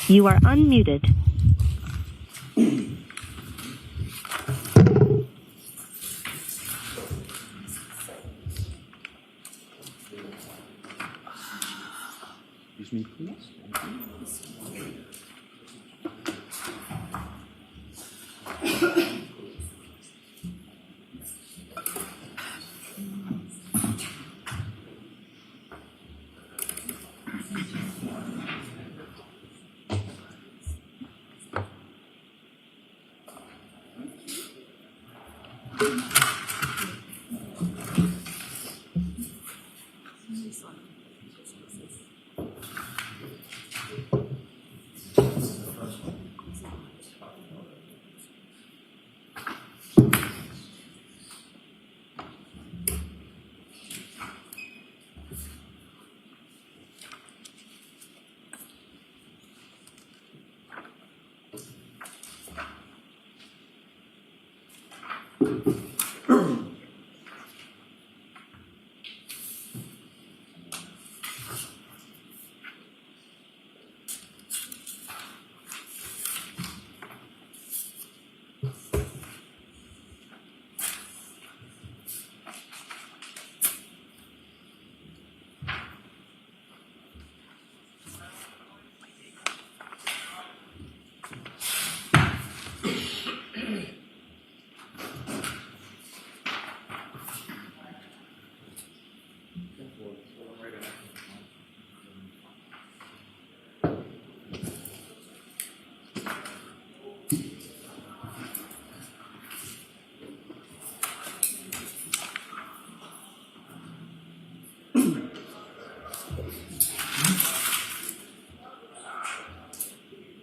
You are unmuted. Excuse me, please.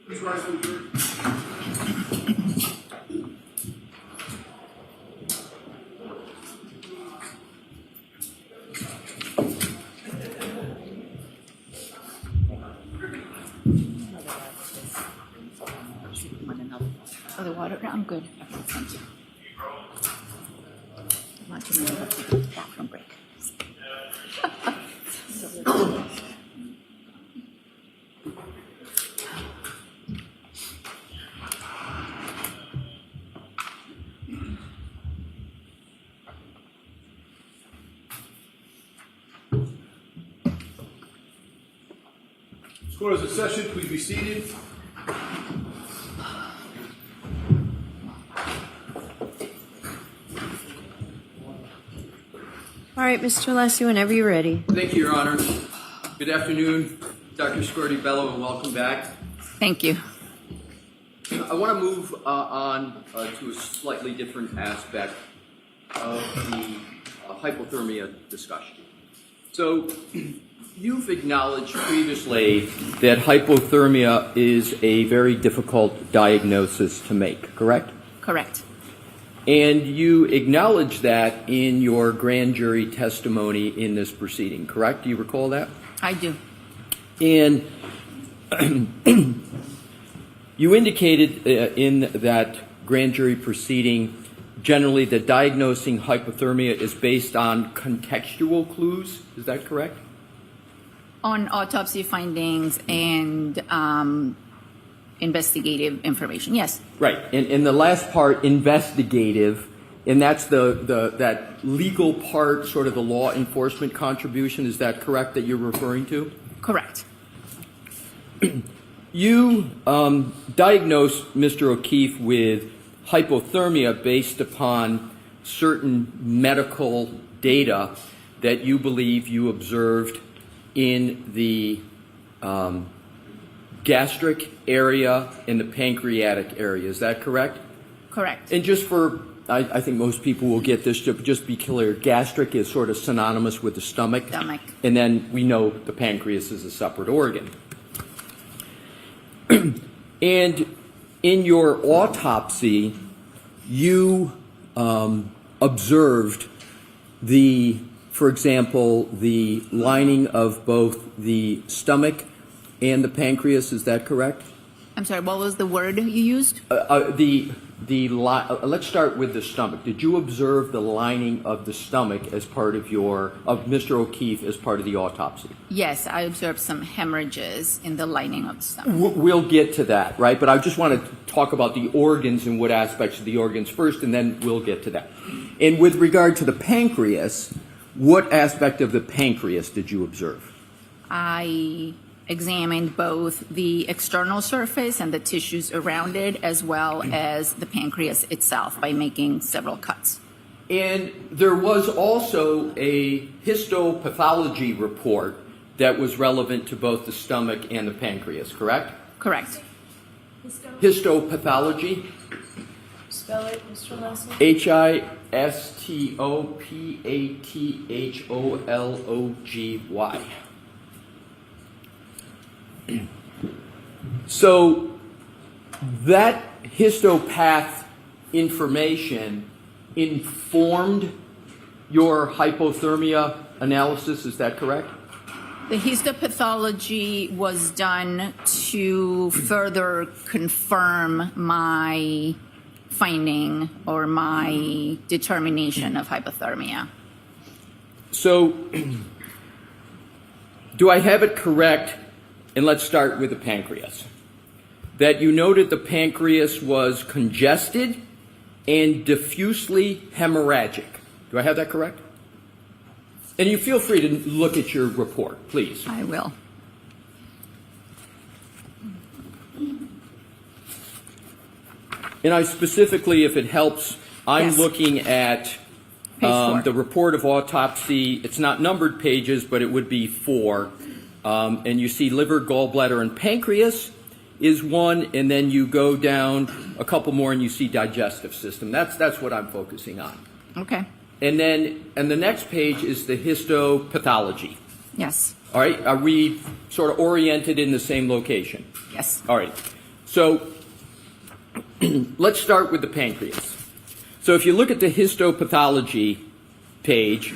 Please rise for the jury. Oh, the water? I'm good. Okay, thank you. Want to know about the bathroom break. This court is in session. Please be seated. All right, Mr. Alessi, whenever you're ready. Thank you, Your Honor. Good afternoon, Dr. Scordi-Bello, and welcome back. Thank you. I want to move on to a slightly different aspect of the hypothermia discussion. So, you've acknowledged previously that hypothermia is a very difficult diagnosis to make, correct? Correct. And you acknowledge that in your grand jury testimony in this proceeding, correct? Do you recall that? I do. And you indicated in that grand jury proceeding generally that diagnosing hypothermia is based on contextual clues. Is that correct? On autopsy findings and investigative information, yes. Right. And the last part, investigative, and that's that legal part, sort of the law enforcement contribution. Is that correct that you're referring to? Correct. You diagnosed Mr. O'Keefe with hypothermia based upon certain medical data that you believe you observed in the gastric area and the pancreatic area. Is that correct? Correct. And just for, I think most people will get this, to just be clear, gastric is sort of synonymous with the stomach. Stomach. And then we know the pancreas is a separate organ. And in your autopsy, you observed for example, the lining of both the stomach and the pancreas. Is that correct? I'm sorry, what was the word you used? The let's start with the stomach. Did you observe the lining of the stomach as part of Mr. O'Keefe as part of the autopsy? Yes, I observed some hemorrhages in the lining of the stomach. We'll get to that, right? But I just want to talk about the organs and what aspects of the organs first, and then we'll get to that. And with regard to the pancreas, what aspect of the pancreas did you observe? I examined both the external surface and the tissues around it, as well as the pancreas itself, by making several cuts. And there was also a histopathology report that was relevant to both the stomach and the pancreas, correct? Correct. Histopathology? Spell it, Mr. Lassie. Histopatholgy. So that histopath information informed your hypothermia analysis, is that correct? The histopathology was done to further confirm my finding or my determination of hypothermia. So do I have it correct? And let's start with the pancreas. That you noted the pancreas was congested and diffusely hemorrhagic. Do I have that correct? And you feel free to look at your report, please. I will. And I specifically, if it helps, I'm Yes. looking at Page 4. the report of autopsy. It's not numbered pages, but it would be 4. And you see liver, gallbladder, and pancreas is 1, and then you go down a couple more and you see digestive system. That's what I'm focusing on. Okay. And then, and the next page is the histopathology. Yes. All right, are we sort of oriented in the same location? Yes. All right, so let's start with the pancreas. So if you look at the histopathology page,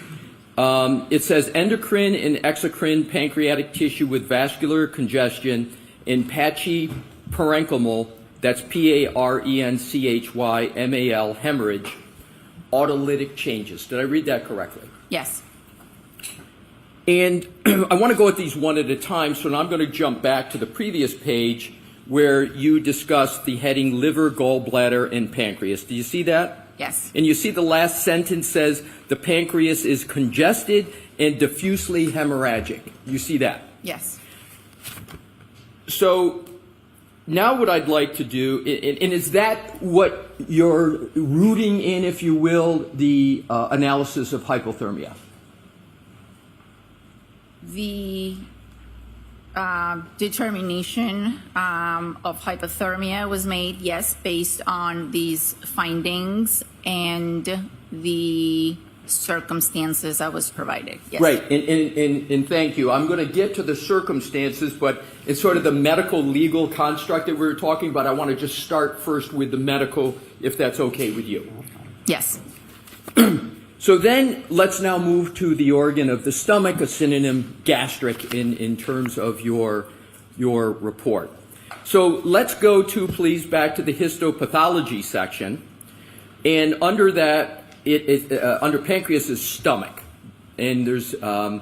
it says endocrine and exocrine pancreatic tissue with vascular congestion and patchy parenchymal, that's parenchymal, hemorrhage, autolytic changes. Did I read that correctly? Yes. And I want to go at these one at a time, so now I'm going to jump back to the previous page where you discussed the heading liver, gallbladder, and pancreas. Do you see that? Yes. And you see the last sentence says the pancreas is congested and diffusely hemorrhagic. You see that? Yes. So now what I'd like to do, and is that what you're rooting in, if you will, the analysis of hypothermia? The determination of hypothermia was made, yes, based on these findings and the circumstances I was provided. Yes. Right, and thank you. I'm going to get to the circumstances, but it's sort of the medical legal construct that we were talking about. I want to just start first with the medical, if that's okay with you. Yes. So then let's now move to the organ of the stomach, a synonym gastric in terms of your report. So let's go to, please, back to the histopathology section. And under that, under pancreas is stomach. And there's a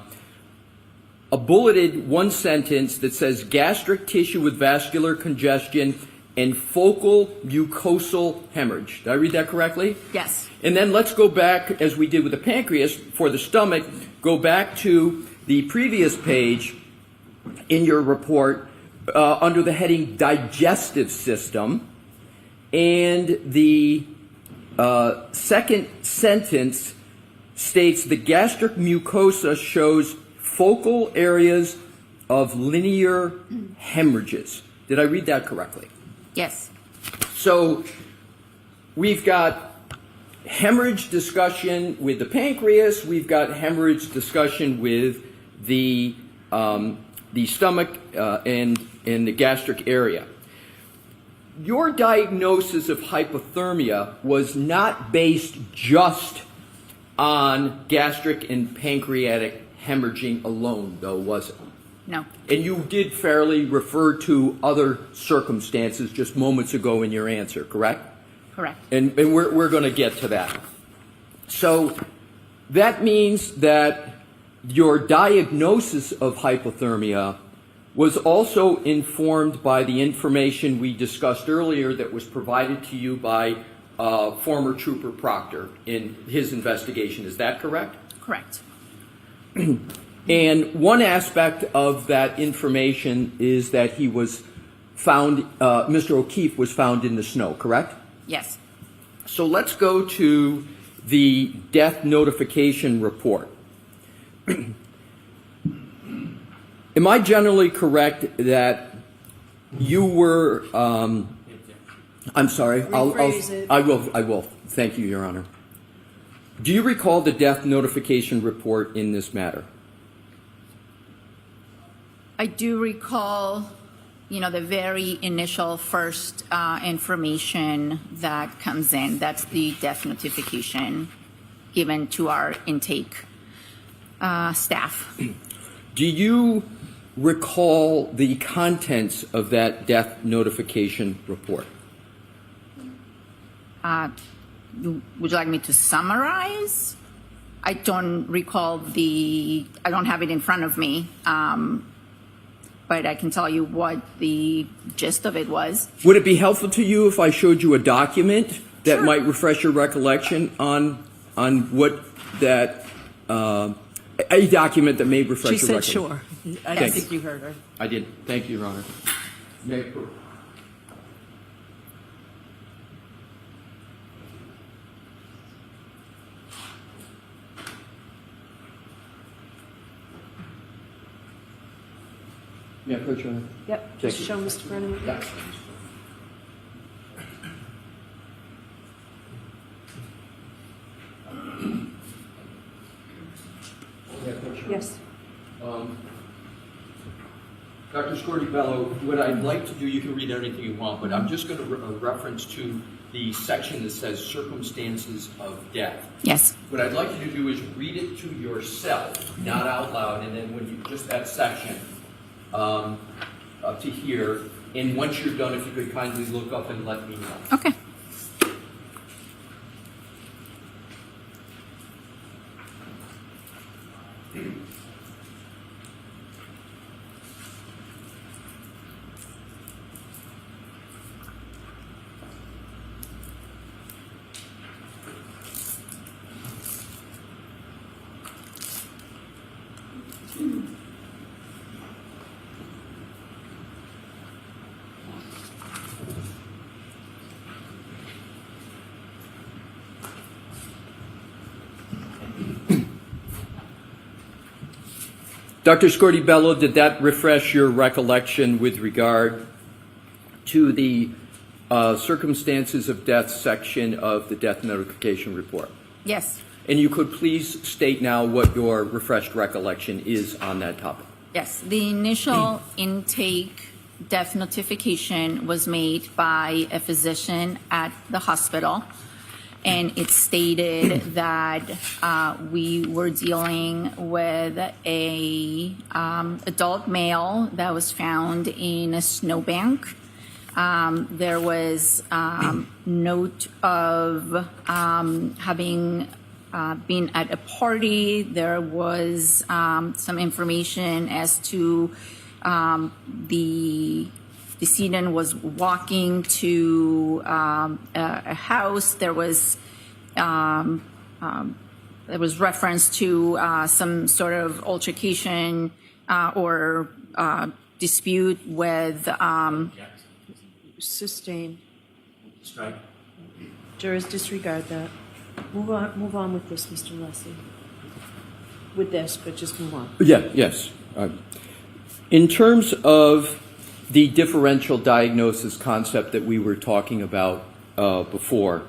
bulleted one sentence that says gastric tissue with vascular congestion and focal mucosal hemorrhage. Did I read that correctly? Yes. And then let's go back, as we did with the pancreas, for the stomach, go back to the previous page in your report under the heading digestive system. And the second sentence states the gastric mucosa shows focal areas of linear hemorrhages. Did I read that correctly? Yes. So we've got hemorrhage discussion with the pancreas. We've got hemorrhage discussion with the stomach and the gastric area. Your diagnosis of hypothermia was not based just on gastric and pancreatic hemorrhaging alone, though, was it? No. And you did fairly refer to other circumstances just moments ago in your answer, correct? Correct. And we're going to get to that. So that means that your diagnosis of hypothermia was also informed by the information we discussed earlier that was provided to you by former Trooper Proctor in his investigation. Is that correct? Correct. And one aspect of that information is that he was found, Mr. O'Keefe was found in the snow, correct? Yes. So let's go to the death notification report. Am I generally correct that you were, I'm sorry, Rephrase it. I will. Thank you, Your Honor. Do you recall the death notification report in this matter? I do recall, the very initial first information that comes in. That's the death notification given to our intake staff. Do you recall the contents of that death notification report? Would you like me to summarize? I don't recall I don't have it in front of me, but I can tell you what the gist of it was. Would it be helpful to you if I showed you a document that Sure. might refresh your recollection on what that, a document that may refresh She your said recollection? sure. I Thanks. think you heard her. I did. Thank you, Your Honor. May I approve? May I approach, Your Honor? Yep, Thank just you. show Mr. Brennan. Yeah. May I approach, Your Honor? Yes. Dr. Scordi-Bello, what I'd like to do, you can read anything you want, but I'm just going to reference to the section that says circumstances of death. Yes. What I'd like you to do is read it to yourself, not out loud, and then when you just that section up to here. And once you're done, if you could kindly look up and let me know. Okay. Dr. Scordi-Bello, did that refresh your recollection with regard to the circumstances of death section of the death notification report? Yes. And you could please state now what your refreshed recollection is on that topic. Yes. The initial intake death notification was made by a physician at the hospital, and it stated that we were dealing with a adult male that was found in a snowbank. There was note of having been at a party. There was some information as to the decedent was walking to a house. There was reference to some sort of altercation or dispute with Sustain. Strike. Jurors, disregard that. Move on with this, Mr. Leslie. With this, but just move on. Yes. In terms of the differential diagnosis concept that we were talking about before,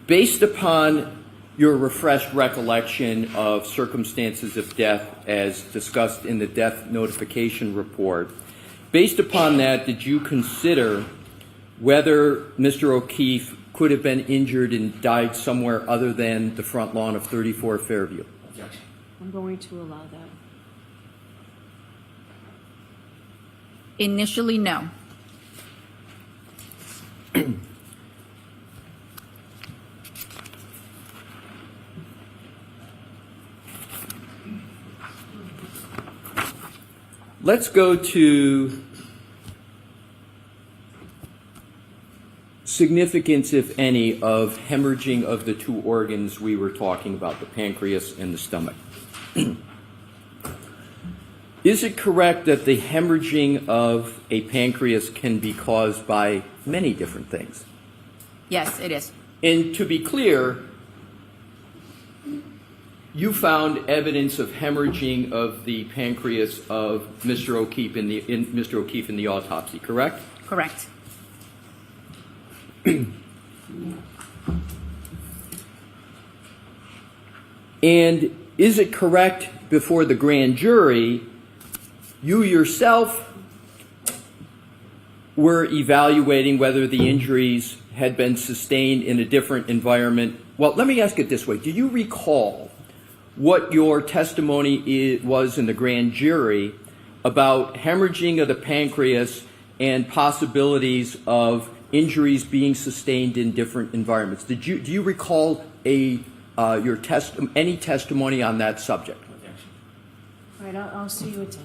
based upon your refreshed recollection of circumstances of death as discussed in the death notification report, based upon that, did you consider whether Mr. O'Keefe could have been injured and died somewhere other than the front lawn of 34 Fairview? Objection. I'm going to allow that. initially no. Let's go to significance, if any, of hemorrhaging of the two organs we were talking about, the pancreas and the stomach. Is it correct that the hemorrhaging of a pancreas can be caused by many different things? Yes, it is. And to be clear, you found evidence of hemorrhaging of the pancreas of Mr. O'Keefe in the autopsy, correct? Correct. And is it correct before the grand jury, you yourself were evaluating whether the injuries had been sustained in a different environment? Well, let me ask it this way. Do you recall what your testimony was in the grand jury about hemorrhaging of the pancreas and possibilities of injuries being sustained in different environments? Do you recall any testimony on that subject? All right, I'll see you at 10.